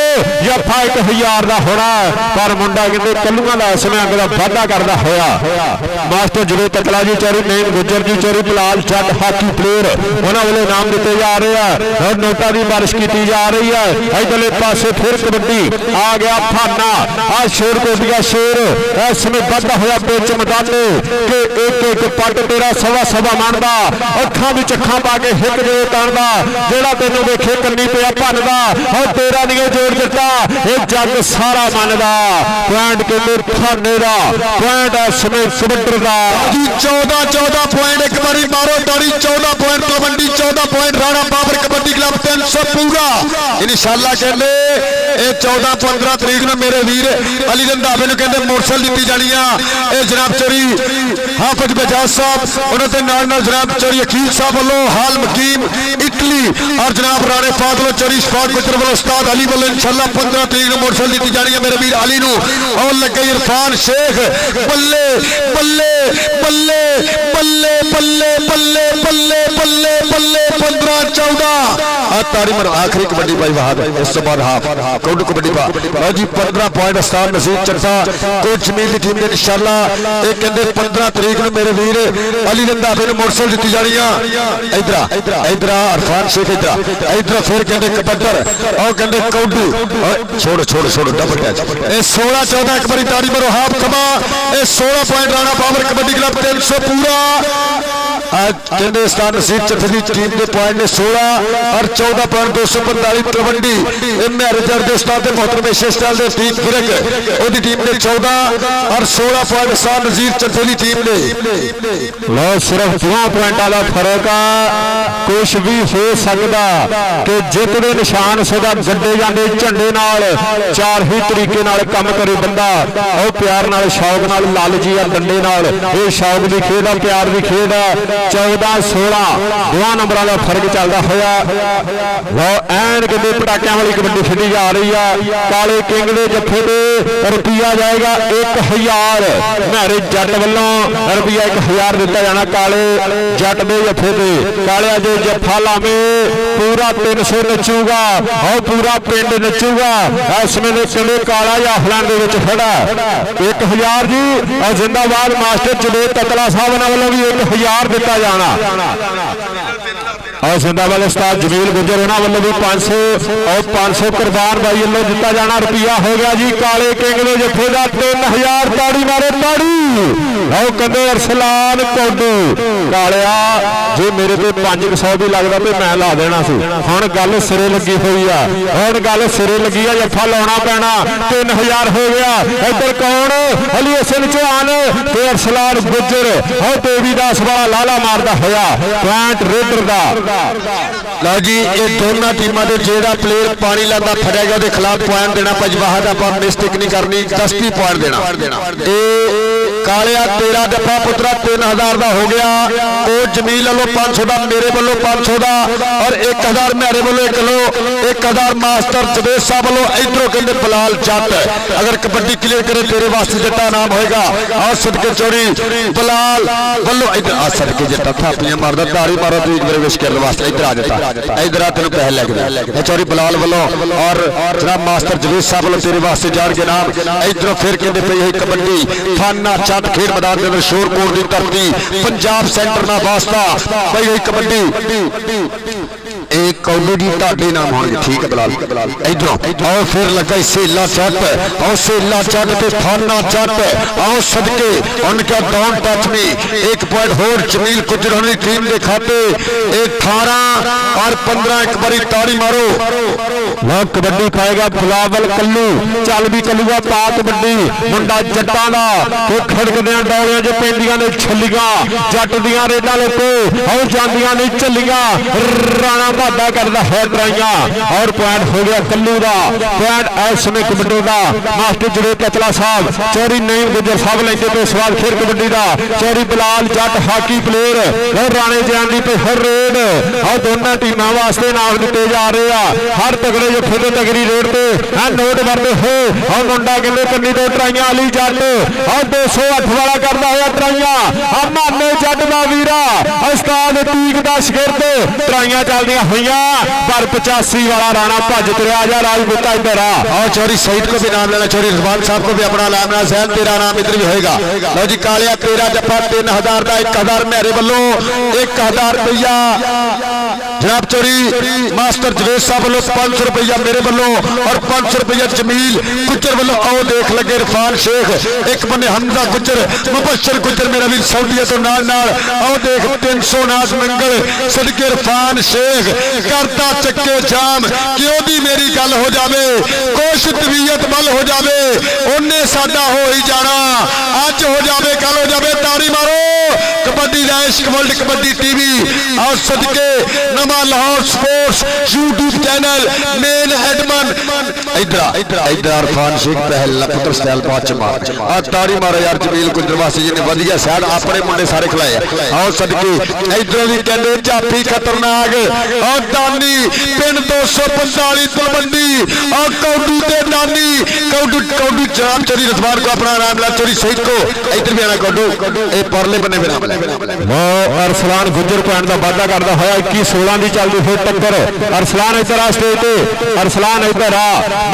या फाइट 1000 का होना पर मुंडा कहते कल्लूआ का समय अगर वाधा करता होया। मास्टर जवेद कतला जी चौरी नईम गुज्जर जी चौरी बिलाल जट हाकी प्लेयर उन्होंने वाले नाम दिते जा रहे हैं और नोटा की बारिश की जा रही है। इधरले पासे फिर कबड्डी आ गया फाना आ शेर को दिया शेर इस समय वाधा होया पिच मैदान के एक पट तेरा सवा मानदा अखा भी अखा पा के हिक जे तणदा जेड़ा तेनों वेखे कन्नी पिया भनदा और तेरा नहीं जोड़ दिता ये जग सारा मनदा। पॉइंट कहते फाने दा पॉइंट इस समय कबड्डी दा 14 पॉइंट। एक बारी मारो ताड़ी 14 point Talwandi 14 point Rana Babar kabaddi club 300 पूरा इंशाअल्लाह कहते ये 14-15 तरीक में मेरे वीर अली रंधावे ने कहते मोटरसाइकिल दी जानी है। जनाब चोरी हाफिज बजाज साहब उन्होंने नाल जनाब चोरी अकील साहब वालों हाल मकीम इटली और जनाब राणे फादलो चोरी शफाक गुजर वालों उस्ताद अली वालों इंशाअल्लाह 15 तरीक में मोटरसाइकिल दी जानी है मेरे वीर अली नू और लगे इरफान शेख बल्ले बल्ले बल्ले बल्ले बल्ले बल्ले बल्ले बल्ले बल्ले 15-14 तारी मर आखिरी कबड्डी पाई वहाद इस बाद हाफ काउंटर कबड्डी पा लो जी 15 पॉइंट उस्ताद नसीब चरसा कोच जमील की टीम ने इंशाअल्लाह एक कहंदे 15 तरीक ਨੂੰ मेरे वीर अली रंधावे ਨੂੰ मोटरसाइकिल ਦਿੱਤੀ ਜਾਣੀ ਆ। इधर इरफान शेख इधर फिर कहंदे कबड्डर और कहंदे काउंटू छोड़ डबल कैच 16-14 एक बारी तारी मरो हाफ कमा 16 पॉइंट राणा बाबर कबड्डी क्लब 300 पूरा कहते उस्ताद नसीब चरफी टीम के पॉइंट ने 16 और 14 पॉइंट 245 तलवंडी मेहरजर के उस्ताद मोहतरम स्टाइल के टीम फिरक ओदी टीम ने 14 और 16 पॉइंट उस्ताद नजीर चरफी टीम ने लो सिर्फ 2 पॉइंटा का फर्क आ कुछ भी हो सकता कि जित के निशान सदा गड्डे जाते झंडे नाल 4 ही तरीके नाल काम करे बंदा और प्यार नाल शौक नाल लालची आ डंडे नाल ये शौक की खेड आ प्यार की खेड आ 14-16 2 नंबरों का फर्क चलता होया। लो एन कहते पटाखियां वाली कबड्डी खेडी जा रही है। काले किंग के जत्थे से रुपया जाएगा 1000 मेहरे जट वालों रुपया 1000 दिता जाना काले जट के जत्थे से कालिया जो जफा लावे पूरा 300 नचूगा और पूरा पिंड नचूगा। इस वेले चले काला जाफलान के खड़ा 1000 जी और जिंदाबाद मास्टर जवेद कतला साहब वालों भी 1000 दिता जाना। और जिंदाबाद उस्ताद जमील गुजर उन्होंने वालों भी 500 और 500 कुरबान भाई वालों दिता जाना रुपया हो गया जी काले किंग ने जफे का 3000 ताड़ी मारो ताड़ी आओ कहते अरसलान कोडू कालिया जे मेरे पे 500 भी लगता तो मैं ला देना सी हुण गल सिरे लगी हुई है हुण गल सिरे लगी है जफा लाना पैना 3000 हो गया इधर कौन अली हसन चौहान ते अरसलान गुजर और देवीदास वाला लाला मारदा होया पॉइंट रेडर दा लो जी ये दोनों टीमों के जेड़ा प्लेयर पानी लाता फड़ेगा उसके खिलाफ पॉइंट देना पंजवाह का आप मिस्टेक नहीं करनी 10 पॉइंट देना कालिया तेरा डब्बा पुत्रा 3000 का हो गया वो जमील वालों 500 का मेरे वालों 500 का और 1000 मेरे वालों 1 किलो 1000 मास्टर जवेद साहब वालों इधरों कहते बिलाल जट अगर कबड्डी क्लियर करे तेरे वास्ते जट्टा नाम होएगा और सदके चोरी बिलाल वालों इधर आ सदके जट्टा थापियां मारदा ताड़ी मारो तू मेरे विश करने वास्ते इधर आ जाता इधर आ तेन पैसे लग चोरी बिलाल वालों और जनाब मास्टर जवेद साहब वालों तेरे वास्ते जान के नाम इधरों फिर कहते पे है कबड्डी थाना चट खेड मैदान के अंदर शोरकोट की धरती पंजाब सेंटर ना वास्ता भाई है कबड्डी एक कौडू जी ढाडे नाम होंगे ठीक है बिलाल इधरों आओ फिर लगा सेला चट आओ सेला चट ते थाना चट आओ सदके उनका डोंट टच मी 1 पॉइंट होर जमील गुजर की टीम के खाते 18 और 15 एक बारी ताड़ी मारो वो कबड्डी खाएगा बिलावल कल्लू चल भी कलूगा पा कबड्डी मुंडा जट्टां दा ते खड़कदियां डौलियां च पैंदियां ने छल्लियां जट दियां रेडां लोको और जांदियां ने झल्लियां राणा भादा करता है ट्राइयां और पॉइंट हो गया कल्लू का पॉइंट इस समय कबड्डी का मास्टर जवेद कचला साहब चौरी नईम गुजर साहब लेंगे पे सवाल खेल कबड्डी का चौरी बिलाल जट हाकी प्लेयर और राणे जानी पे हर रेड और दोनों टीमों वास्ते नाम दिते जा रहे हैं हर तगड़े जो फिर तगड़ी रेड पे नोट करते हो और मुंडा कहते कन्नी दो ट्राइयां अली जट और 208 वाला करता हुआ ट्राइयां माने जट का वीरा उस्ताद तीक का शिगिरद ट्राइयां चलदियां हुई पर 85 वाला राणा भज तुरया जा राजपूता इधर और चौरी सईद को भी नाम लेना चौरी रिजवान साहब को भी अपना नाम लेना जहन तेरा नाम इधर भी होएगा लो जी कालिया तेरा जफा 3000 का 1000 मेरे वालों 1000 रुपया जनाब चौरी मास्टर जवेद साहब वालों 500 रुपया मेरे वालों और 500 रुपया जमील गुजर वालों आओ देख लगे इरफान शेख एक बने हमजा गुजर मुबशर गुजर मेरा भी सऊदीया तो नाल आओ देख 300 नाज मंगल सदके इरफान शेख करता चक्के जाम क्यों दी मेरी गल हो जावे कुछ तबीयत बल हो जावे उन्हें साडा हो ही जाना अज हो जावे कल हो जावे ताड़ी मारो कबड्डी दा इश्क वर्ल्ड कबड्डी टीवी और सदके नमा Lahore sports YouTube channel main Edmund इधर इरफान शेख पहल पुत्र स्टाइल पांच मार आ ताड़ी मारो यार जमील गुजर वासी जी ने वधिया साइड अपने मुंडे सारे खिलाए और सदके इधरों भी कहते झापी खतरनाक और दानी पिंड 245 तलवंडी और कौडू ते दानी कौडू कौडू जनाब चोरी रसवान को अपना नाम ला चोरी शहीद को इधर भी आना कौडू ए परले बने भी नाम ले वो अरसलान गुजर पॉइंट का वादा करता होया 21-16 की चलती हुई टक्कर अरसलान इधर आ स्टेज पे अरसलान इधर आ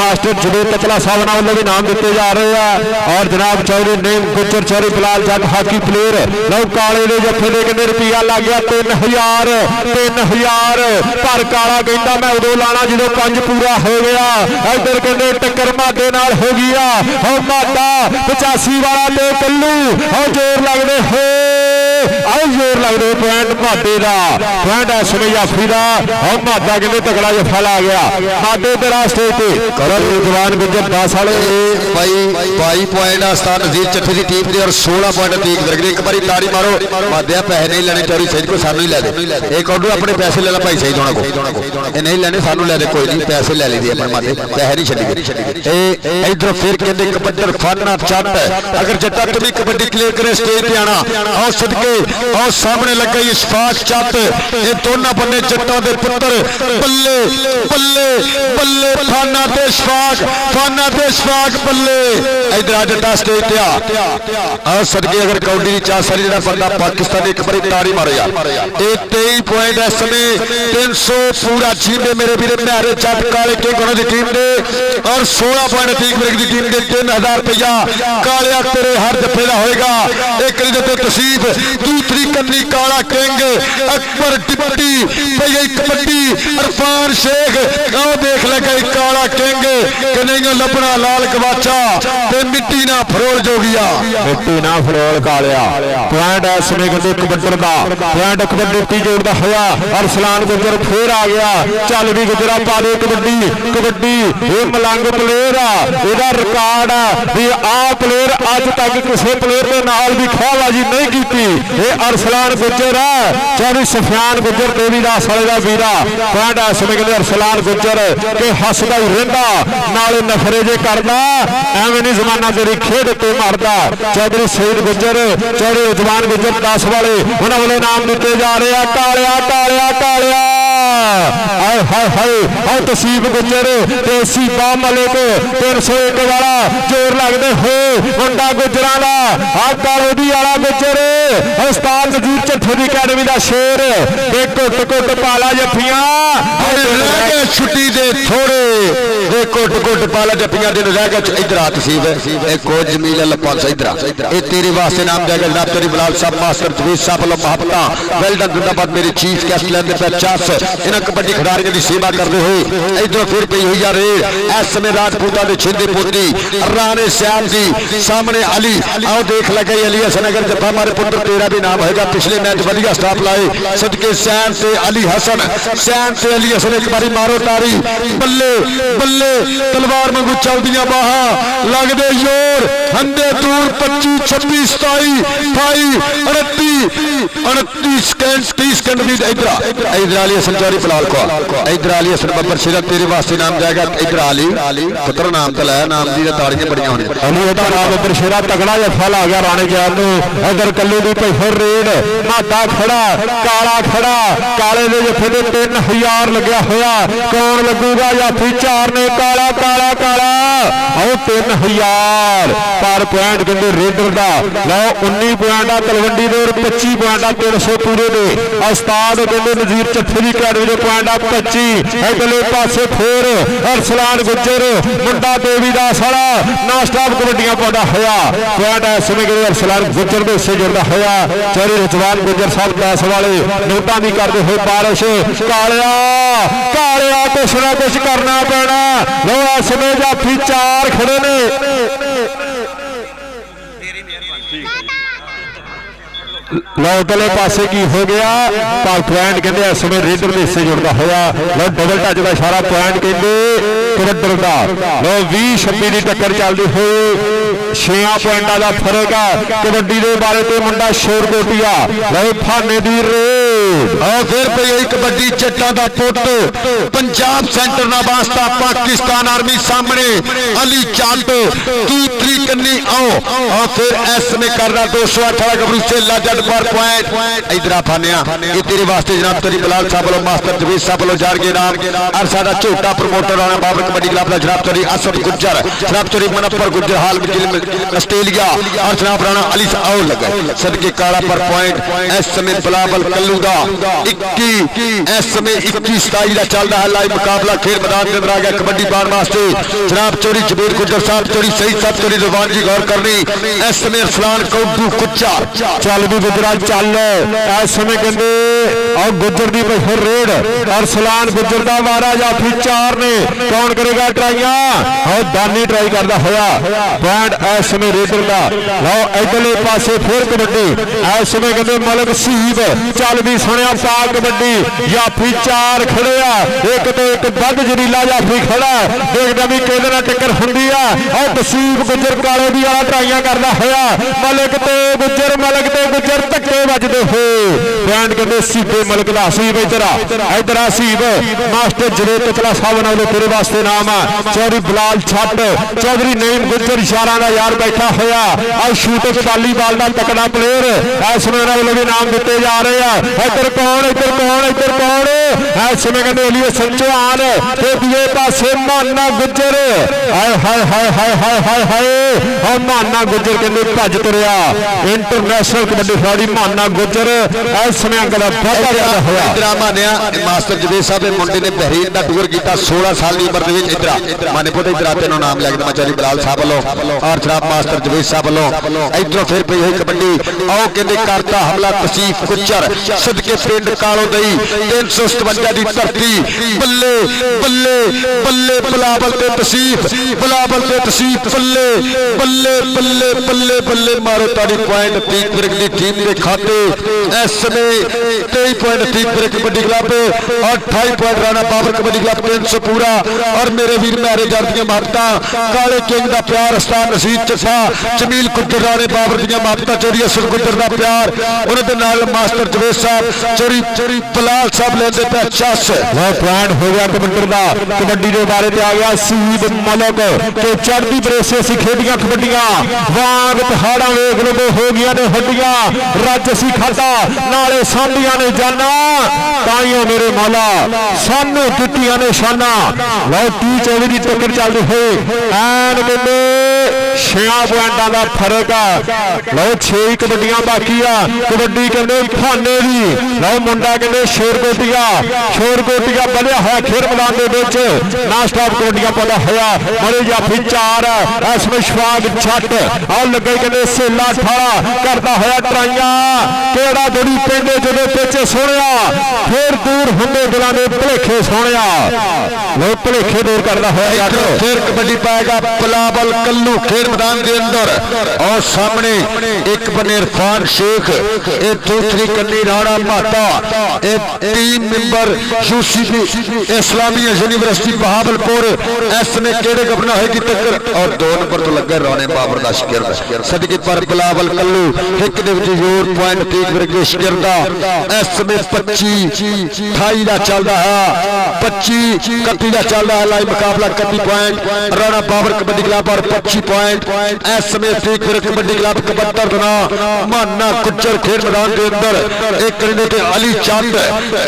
मास्टर जवेद कचला साहब वालों भी नाम दिते जा रहे हैं और जनाब चौधरी नेम गुजर चौधरी बिलाल जट हाकी प्लेयर लो काले ने जफे दे कितने रुपया लग गया 3000 पर काला कहता मैं उदो लाना जो 5 पूरा हो गया इधर कहते टक्कर मादे नाल हो गया और मादा 85 वाला ते कल्लू और जोर लगते हो आओ जोर लगते पॉइंट मादे का पॉइंट है समय जाफरी का और मादा कहते तगड़ा जफा ला गया मादे तेरा स्टेज पे करल जवान गुजर 10 वाले भाई पॉइंट आस्था नजीर चट्ठे की टीम और 16 पॉइंट तीक वर्ग एक बार ताड़ी मारो मादे पैसे नहीं लेने चौरी सही को सानू ही ले दे एक ऑर्डर अपने पैसे ले ला भाई सही होना को नहीं लेने सानू ले दे कोई नहीं पैसे ले लीजिए अपने मादे पैसे नहीं छड़ी इधर फिर कहते कबड्डी फाना चट अगर जट्टा तुम कबड्डी क्लियर करे स्टेज पे आना और सदके और सामने लग गई इशफाक चट ये दोनों बने जट्टा दे पुत्र बल्ले बल्ले बल्ले फाना ते इशफाक बल्ले इधर आ जट्टा स्टेज पे आ और सदके अगर कौडी की चाह सारी जरा बंदा पाकिस्तानी एक बारी ताड़ी मारे यार 23 पॉइंट इस समय 300 पूरा छीने मेरे वीर प्यारे जट काले के गुणों की टीम ने और 16 पॉइंट तीक वर्ग की टीम ने 3000 रुपया कालिया तेरे हर जफे का होएगा एक तसीफ दूसरी कन्नी काला किंग अकबर डिप्टी पई गई कबड्डी अरफान शेख आओ देख लगा काला किंग कि नहीं लभना लाल गवाचा ते मिट्टी ना फरोल जोगिया मिट्टी ना फरोल कालिया पॉइंट इस समय कहते कबड्डर का पॉइंट कबड्डी जोड़ता होया अरसलान गुजर फिर आ गया चल भी गुजरा पा दे कबड्डी कबड्डी ये मलंग प्लेयर आ ਇਹਦਾ ਰਿਕਾਰਡ ਆ ਵੀ ਆ प्लेयर अज तक किसी प्लेयर के नाल भी खेबाजी नहीं की ये अरसलान गुजर है चौधरी सफियान गुजर देवीदास वाले का वीरा पॉइंट इस समय कहते अरसलान गुजर के हसदा ही रहिंदा नाले नफरे जे करदा एवें नहीं जमाना तेरी खेड ते मारदा चौधरी सईद गुजर चौधरी उजमान गुजर 10 वाले उन्होंने वाले नाम दिते जा रहे हैं कालिया कालिया कालिया हाय हाय हाय हाय तसीब गुजर ते सीबा मलिक 301 वाला जोर लगदे हो मुंडा गुजरां दा आ कालोदी वाला गुजर उस्ताद नजीर चट्ठे दी अकैडमी दा शेर ते घुट घुट पाला जफ्फियां रह गए छुट्टी दे थोड़े घुट घुट पाला जफ्फियां दिन रह गए इधर आ तसीब एक कोच जमील लपा इधर ए तेरे वास्ते नाम जाएगा जनाब तेरी बिलाल साहब मास्टर जवीद साहब लो महबता वेल डन जिंदाबाद मेरी चीफ गेस्ट लेंदे पे चास इन्हां कबड्डी खिडारियों की सेवा करते हुए इधर फिर पई हुई जा रही इस समय राजपूतां दे छिंदे पोती राणे श्याम जी सामने अली आओ देख लगे अली हसन अगर जब हमारे पुत्र तेरा भी नाम होगा पिछले मैच वधिया स्टाफ लाए सदके सैन से अली हसन सैन से अली हसन एक बारी मारो तारी बल्ले बल्ले तलवार वांगू चलदियां बाहां लगदे जोर हंदे दूर 25 26 27 28 सेकंड 30 सेकंड भी इधर अली हसन चौरी फिलहाल को इधर अली हसन बब्बर सिरा तेरे वास्ते नाम जाएगा इधर अली पुत्र नाम तो लाया नाम दी ताड़ियां बड़ियां होने अली दा नाम बब्बर सिरा तगड़ा जफा ला गया राणे जान नु इधर कल्ले दी भाई फिर रेड मादा खड़ा काला काले दे जफे दे 3000 लग्या होया कौन लगूगा जाफी 4 ने काला काला काला आओ 3000 पर पॉइंट कहते रेडर दा लो 19 पॉइंट आ तलवंडी दे और 25 पॉइंट आ 300 पूरे दे उस्ताद कहते नजीर चट्ठे दी अकैडमी दे पॉइंट आ 25 अगले पासे फिर अरसलान गुजर मुंडा देवीदास वाला नॉन स्टॉप कबड्डियां पाउंदा होया पॉइंट इस समय कहते अरसलान गुजर दे हिस्से जुड़दा होया चौधरी रिजवान गुजर साहब 10 वाले नोटां दी करदे होए बारिश कालिया कालिया कुछ ना कुछ करना पैना लो इस समय जाफी 4 खड़े ने लो उधरले पासे की हो गया पर पॉइंट कहते इस समय रेडर के हिस्से जुड़ता होया लो डबल टच का इशारा पॉइंट कहते कबड्डर का लो 20-26 की टक्कर चलती हुई 6 पॉइंटा का फर्क है कबड्डी के बारे तो मुंडा शोर कोटिया लो फाने दी रेड और फिर पे यही कबड्डी चट्टा दा पुट पंजाब सेंटर ना वास्ता पाकिस्तान आर्मी सामने अली चाट दूसरी कन्नी आओ और फिर एस में कर रहा 218 गबरू से लाजट पर पॉइंट इधर फानिया ये तेरे वास्ते जनाब तेरी बिलाल साहब लो मास्टर जवीद साहब लो जार के नाम और साडा झोटा प्रमोटर आना बाबर कबड्डी क्लब दा जनाब तेरी असद गुज्जर जनाब तेरी मनप्पर गुज्जर हाल में ऑस्ट्रेलिया और जनाब राणा अली आओ लगा सदके काला पर पॉइंट इस समय बिलावल कल्लू दा 21 इस समय 21 27 का चल रहा है लाइव मुकाबला खेल मैदान के अंदर आ गया कबड्डी बार वास्ते जनाब चोरी जबीर गुज्जर साहब चोरी सही साहब चोरी रिजवान जी गौर करनी इस समय अरसलान कौडू कुच्चा चल भी गुजरा चल इस समय कहते और गुजर दी फिर रेड अरसलान गुजर दा वारा जाफी 4 ने कौन करेगा ट्राइयां और दानी ट्राई करता होया पॉइंट इस समय रेडर दा लो इधरले पासे फिर कबड्डी इस समय कहते मलिक सीब चल भी सुनिया पा कबड्डी जाफी 4 खड़े आ एक तो एक बद जरीला जाफी खड़ा देखदा भी किहदे नाल टक्कर हुंदी आ और तसीब गुजर काले दी वाला ट्राइयां करदा होया मलिक ते गुजर धक्के वजदे हो पॉइंट कहते सीबे मलिक दा सीब इधर सीब मास्टर जवेद कचला साहब नाल तेरे वास्ते नाम आ चौधरी बिलाल छट चौधरी नईम गुजर इशारा दा यार बैठा होया और शूटिंग वॉलीबॉल दा तकड़ा प्लेयर इस समय वाले भी नाम दिते जा रहे हैं इधर कौन इस समय कहते अली हसन चौहान ते दूजे पासे माना गुजर हाय हाय हाय हाय हाय हाय हाय और माना गुजर कहते भज तुरिया इंटरनेशनल कबड्डी खिलाड़ी माना गुजर इस समय अंक का वाधा ज्यादा होया। ड्रामा ने मास्टर जवेद साहब के मुंडे ने बहरीन का टूर किया 16 साल की उम्र इधर माने पुत इधर तेनों नाम लिया माचारी बिलाल साहब वालों और जनाब मास्टर जवेद साहब वालों इधरों फिर पई हुई कबड्डी आओ कहते करता हमला तसीफ गुजर सदके पिंड कालो दई 357 की धरती बल्ले बल्ले बल्ले बिलावल ते तसीफ बिलावल ते तसीफ बल्ले बल्ले बल्ले बल्ले बल्ले मारो ताड़ी पॉइंट तीन ब्रिक की टीम के खाते इस समय 23 पॉइंट तीन ब्रिक कबड्डी क्लब और 28 पॉइंट राणा बाबर कबड्डी क्लब 300 पूरा और मेरे वीर मैरे जर्दियां महबता काले किंग का प्यार अस्तान नसीर चसा जमील गुजर राणे बाबर दी महबता चोरी असल गुजर का प्यार उन्होंने नाल मास्टर जवेद साहब चोरी चोरी बिलाल साहब लेंदे पे 50 वो पॉइंट हो गया कबड्डी का कबड्डी के बारे में आ गया शहीद मलक के चढ़ती बरेसे से खेडियां कबड्डियां वांग पहाड़ा वेख लो हो गया ने हड्डियां रज असी खादा नाले सांभियां ने जाना ताइयों मेरे मौला सानू दित्तियां ने शाना लो 30-24 की टक्कर चल रही है एन मेले 6 पॉइंटां का फर्क आ लो 6 कबड्डियां बाकी आ कबड्डी कहते खाने की लो मुंडा कहते शोरकोटिया बढ़िया है खेल मैदान के विच ना स्टॉप कबड्डियां पता होया मरे जाफी 4 इसमें शवाग छट और लगे कहते सेला ठाड़ा करता होया ट्राइया केड़ा दौड़ी पेंडे जो पिछे सोनिया फिर दूर होंगे दिलों के भुलेखे सोनिया लोग भुलेखे दूर करता होया फिर कबड्डी पाएगा बिलावल कल्लू खेल मैदान के अंदर और सामने एक बने इरफान शेख एक दूसरी कन्नी राणा माता एक team member UCB Islamia university Bahawalpur इसमें केड़े गबना है की टक्कर और 2 नंबर तो लगे राणे बाबर का शिकर सदके पर बिलावल कल्लू एक दे विच जोर पॉइंट 3 वर्गे शिकर दा इसमें 25-28 का चल रहा है 25-31 का चल रहा है लाइव मुकाबला 31 पॉइंट राणा बाबर कबड्डी क्लब और 25 पॉइंट इस समय ठीक कबड्डी क्लब 71 गुना माना गुजर खेल मैदान के अंदर एक कन्नी ते अली चंद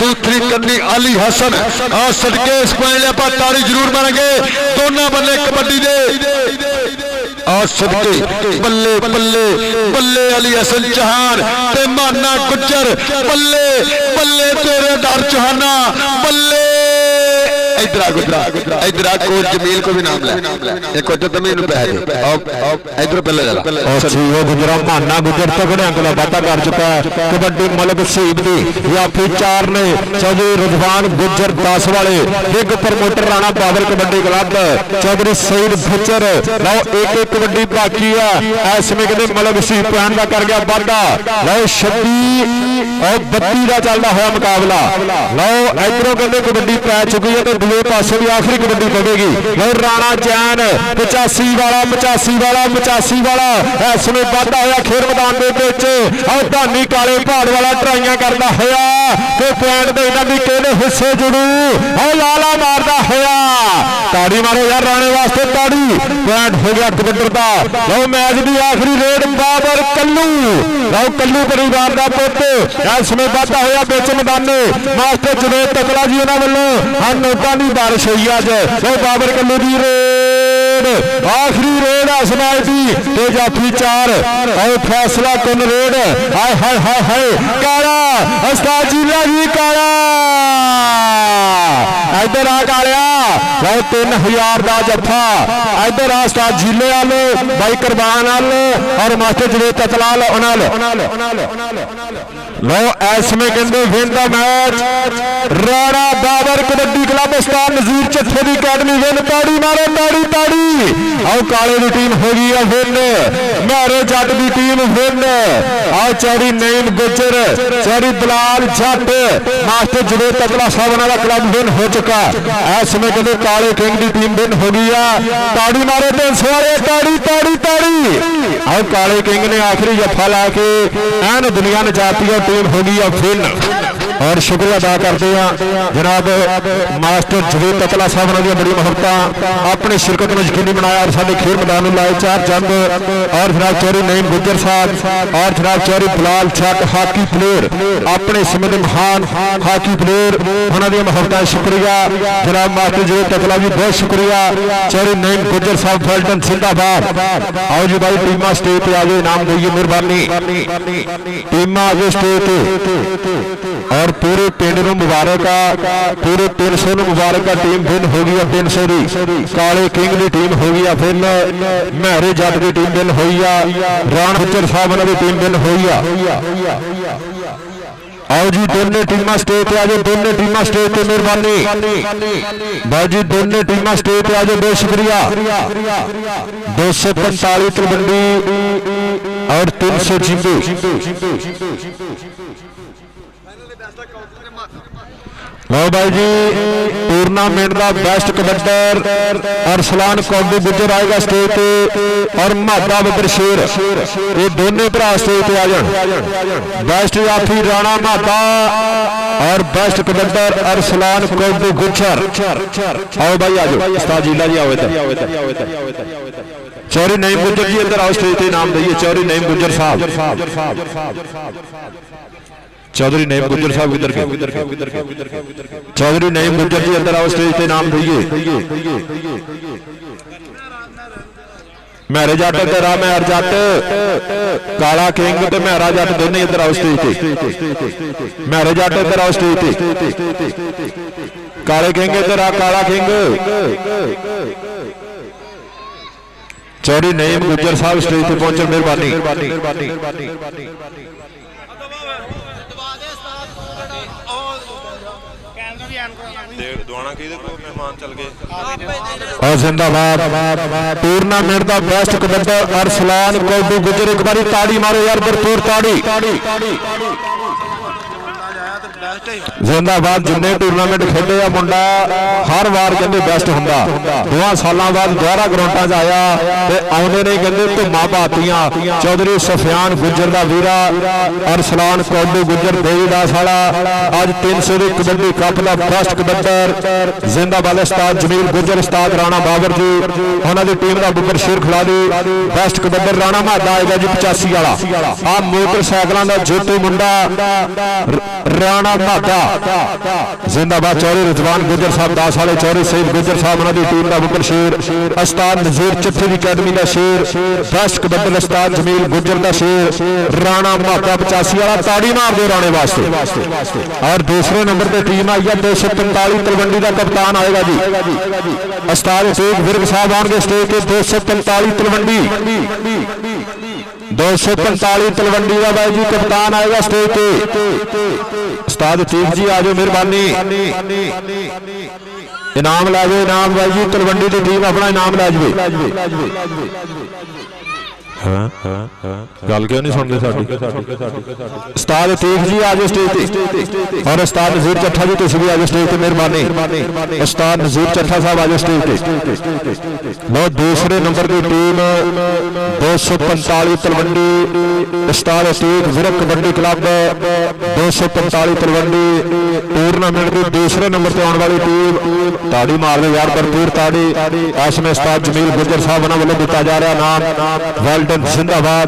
दूसरी कन्नी अली हसन और सदके इस पॉइंट आप ताड़ी जरूर मारेंगे दोनों बल्ले कबड्डी दे और सदके बल्ले बल्ले बल्ले अली हसन चौहान ते माना गुजर बल्ले बल्ले तेरे डर चौहाना बल्ले इधर कोच जमील को भी नाम ले कोच तमीन पैसे इधर पहले गुजरा माना गुजर तगड़े अंक का वाधा कर चुका है कबड्डी मलक शहीद की याफी 4 ने चौधरी रुजवान गुजर 10 वाले big promoter Rana Babar kabaddi club Chaudhry Saeed Bhuchar लो एक कबड्डी बाकी है इसमें कहते मलक शहीद पॉइंट का कर गया वाधा लो 26 और 32 का चलता हुआ मुकाबला लो इधरों कहते कबड्डी पै चुकी है तो दूसरे पासे भी आखिरी कबड्डी पवेगी लो राणा जैन 85 वाला इसमें वाधा होया खेल मैदान के विच और धानी काले पहाड़ वाला ट्राइयां करता होया ते पॉइंट दे इन्हां दी किहड़े हिस्से जुड़ू और लाला मारदा होया ताड़ी मारो यार राणे वास्ते ताड़ी पॉइंट हो गया कबड्डी का लो मैच की आखिरी रेड बाबर कल्लू लो कल्लू परिवार का पुत इसमें वाधा होया बिच मैदान मास्टर जवेद तकला जी उन्हां वल्लों नोटां की बारिश हुई अज लो बाबर कल्लू की रेड आखिरी रेड असमायती जाफी 4 और फैसला कुन रेड हाय हाय हाय हाय काला उस्ताद जीला जी काला इधर आ कालिया 3000 का जफा इधर आ उस्ताद जीले वाले भाई कुरबान वाले और मास्टर जवेद ततलाल लो इसमें कहते win the match Rana Babar kabaddi club उस्ताद नजीर चट्ठे की अकेडमी विन ताड़ी मारो ताड़ी ताड़ी आओ काले की टीम हो गई है विन मैरे जट की टीम विन आओ चौड़ी नईम गुजर चौड़ी बिलाल जट मास्टर जवेद तकला साहब वाला क्लब विन हो चुका इसमें कहते काले किंग की टीम विन हो गई है ताड़ी मारो 300 वाले ताड़ी ताड़ी ताड़ी आओ काले किंग ने आखिरी जफा ला के एन दुनिया नजाती टीम हो गई है फिर और शुक्रिया अदा करते हैं जनाब मास्टर जवेद ततला साहब ने बड़ी मोहब्बत अपनी शिरकत में यकीनी बनाया और साढ़े खेल मैदान लाए 4 चंद और जनाब चौधरी नईम गुज्जर साहब और जनाब चौधरी बिलाल छक हाकी प्लेयर अपने समय के महान हाकी प्लेयर उन्होंने मोहब्बत शुक्रिया जनाब मास्टर जवेद ततला जी बहुत शुक्रिया चौधरी नईम गुज्जर साहब फैल्टन जिंदाबाद। आओ जी भाई टीमा स्टेज पे आगे इनाम दइए मेहरबानी टीमा आगे स्टेज पे और पूरे पिंड नूं मुबारक आ पूरे 300 नूं मुबारक आ टीम विन हो गई 300 दी काले किंग की टीम हो गई विन महरे जट की टीम विन हुई राण गुज्जर साहब उन्होंने टीम विन हुई आओ जी दोनों टीमां स्टेज पे आ जाओ दोनों टीमां स्टेज पे मेहरबानी भाई जी दोनों टीमां स्टेज पे आ जाओ बहुत शुक्रिया 245 तलवंडी और 300 जिंदू लो भाई जी टूरनामेंट का बेस्ट कबड्डर अरसलान कौंडू गुज्जर आएगा स्टेज पे और मादा बबर शेर ये दोनों भरा स्टेज पे आ जाए बेस्ट जाफी राणा मादा और बेस्ट कबड्डर अरसलान कौंडू गुज्जर आओ भाई आ जाओ उस्ताद जिला जी आओ इधर चौधरी नईम गुज्जर जी इधर आओ स्टेज पे नाम दइए चौधरी नईम गुज्जर साहब चौधरी नईम गुज्जर साहब किधर चौधरी नईम गुज्जर जी अंदर आओ स्टेज पे नाम दइए महरे जट तेरा महर जट काला किंग ते महरा जट दोनों इधर आओ स्टेज पे महरे जट इधर आओ स्टेज पे काले किंग इधर आ काला किंग चौधरी नईम गुज्जर साहब स्टेज पे पहुंचे मेहरबानी दुआना किहदे कोल मेहमान चल गए और जिंदाबाद टूरनामेंट का बेस्ट कबड्डर अरसलान कौंडू गुज्जर एक बारी ताड़ी मारो यार भरपूर ताड़ी जिंदाबाद जिन्ने टूरनामेंट खेले आ मुंडा हर बार कहते बेस्ट होंदा 2 सालों बाद दोबारा ग्राउंडां च आया ते आउंदे नहीं कहते धुम्मा पातियां चौधरी सफियान गुज्जर दा वीरा अरसलान कौंडू गुज्जर देवीदास वाला अज 300 दी कबड्डी कप दा बेस्ट कबड्डर जिंदाबाद उस्ताद जमील गुज्जर उस्ताद राणा बाबर जी उन्हां दी टीम दा बुकर शेर खिलाड़ी बेस्ट कबड्डर राणा मादा आएगा जी 85 वाला आ मोटरसाइकिलों दा जोतू मुंडा राणा मादा जिंदाबाद चौधरी रिजवान गुज्जर साहब 10 वाले चौधरी सईद गुज्जर साहब उन्होंने टीम का बुकर शेर उस्ताद नजीर चिट्ठी की अकेडमी का शेर बेस्ट कबड्डर उस्ताद जमील गुज्जर का शेर राणा मादा 85 वाला ताड़ी मार दो राणे वास्ते और दूसरे नंबर पर टीम आई है 245 तलवंडी का कप्तान आएगा जी उस्ताद शेख विरक साहब आएंगे स्टेज पे 245 तलवंडी 245 तलवंडी का भाई जी कप्तान आएगा स्टेज पे उस्ताद चीफ जी आ जाओ मेहरबानी इनाम ला जाओ इनाम भाई जी तलवंडी की टीम अपना इनाम ला जाए गल क्यों नहीं सुनते साडी उस्ताद चीफ जी आ जाओ स्टेज पे और उस्ताद नजीर चट्ठा जी तुम भी आ जाओ स्टेज पे मेहरबानी उस्ताद नजीर चट्ठा साहब आ जाओ स्टेज पे लो दूसरे नंबर की टीम 245 तलवंडी उस्ताद अतीक विरक कबड्डी क्लब 245 तलवंडी टूरनामेंट की दूसरे नंबर पर आने वाली टीम ताड़ी मार दो यार भरपूर ताड़ी इसमें उस्ताद जमील गुज्जर साहब उन्होंने वालों दिता जा रहा नाम वेल्डन जिंदाबाद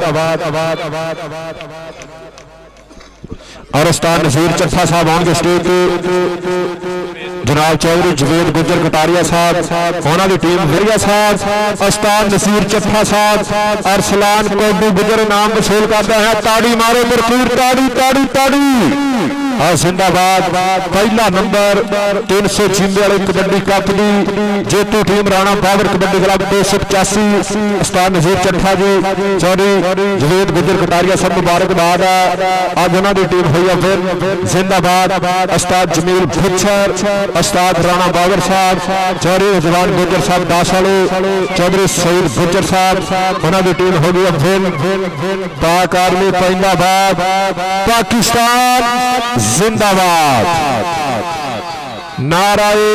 और उस्ताद नसीर चट्ठा साहब आएंगे स्टेज पे जनाब चौधरी जवेद गुज्जर कटारिया साहब उन्होंने टीम विरिया साहब उस्ताद नसीर चट्ठा साहब अरसलान कौंडू गुज्जर नाम वसूल करता है ताड़ी मारो भरपूर ताड़ी ताड़ी ताड़ी और जिंदाबाद पहला नंबर 300 जिंदे वाले कबड्डी कप की जेतू टीम राणा बाबर कबड्डी क्लब 285 उस्ताद नजीर चट्ठा जी चौधरी जवेद गुज्जर कटारिया सब मुबारकबाद अज उन्होंने टीम हुई है फिर जिंदाबाद उस्ताद जमील भुच्छर उस्ताद राणा बाबर साहब चौधरी रिजवान गुज्जर साहब 10 वाले चौधरी सईद गुज्जर साहब उन्होंने टीम हो गई फिर पाक आर्मी पैंदाबाद पाकिस्तान जिंदाबाद नाराए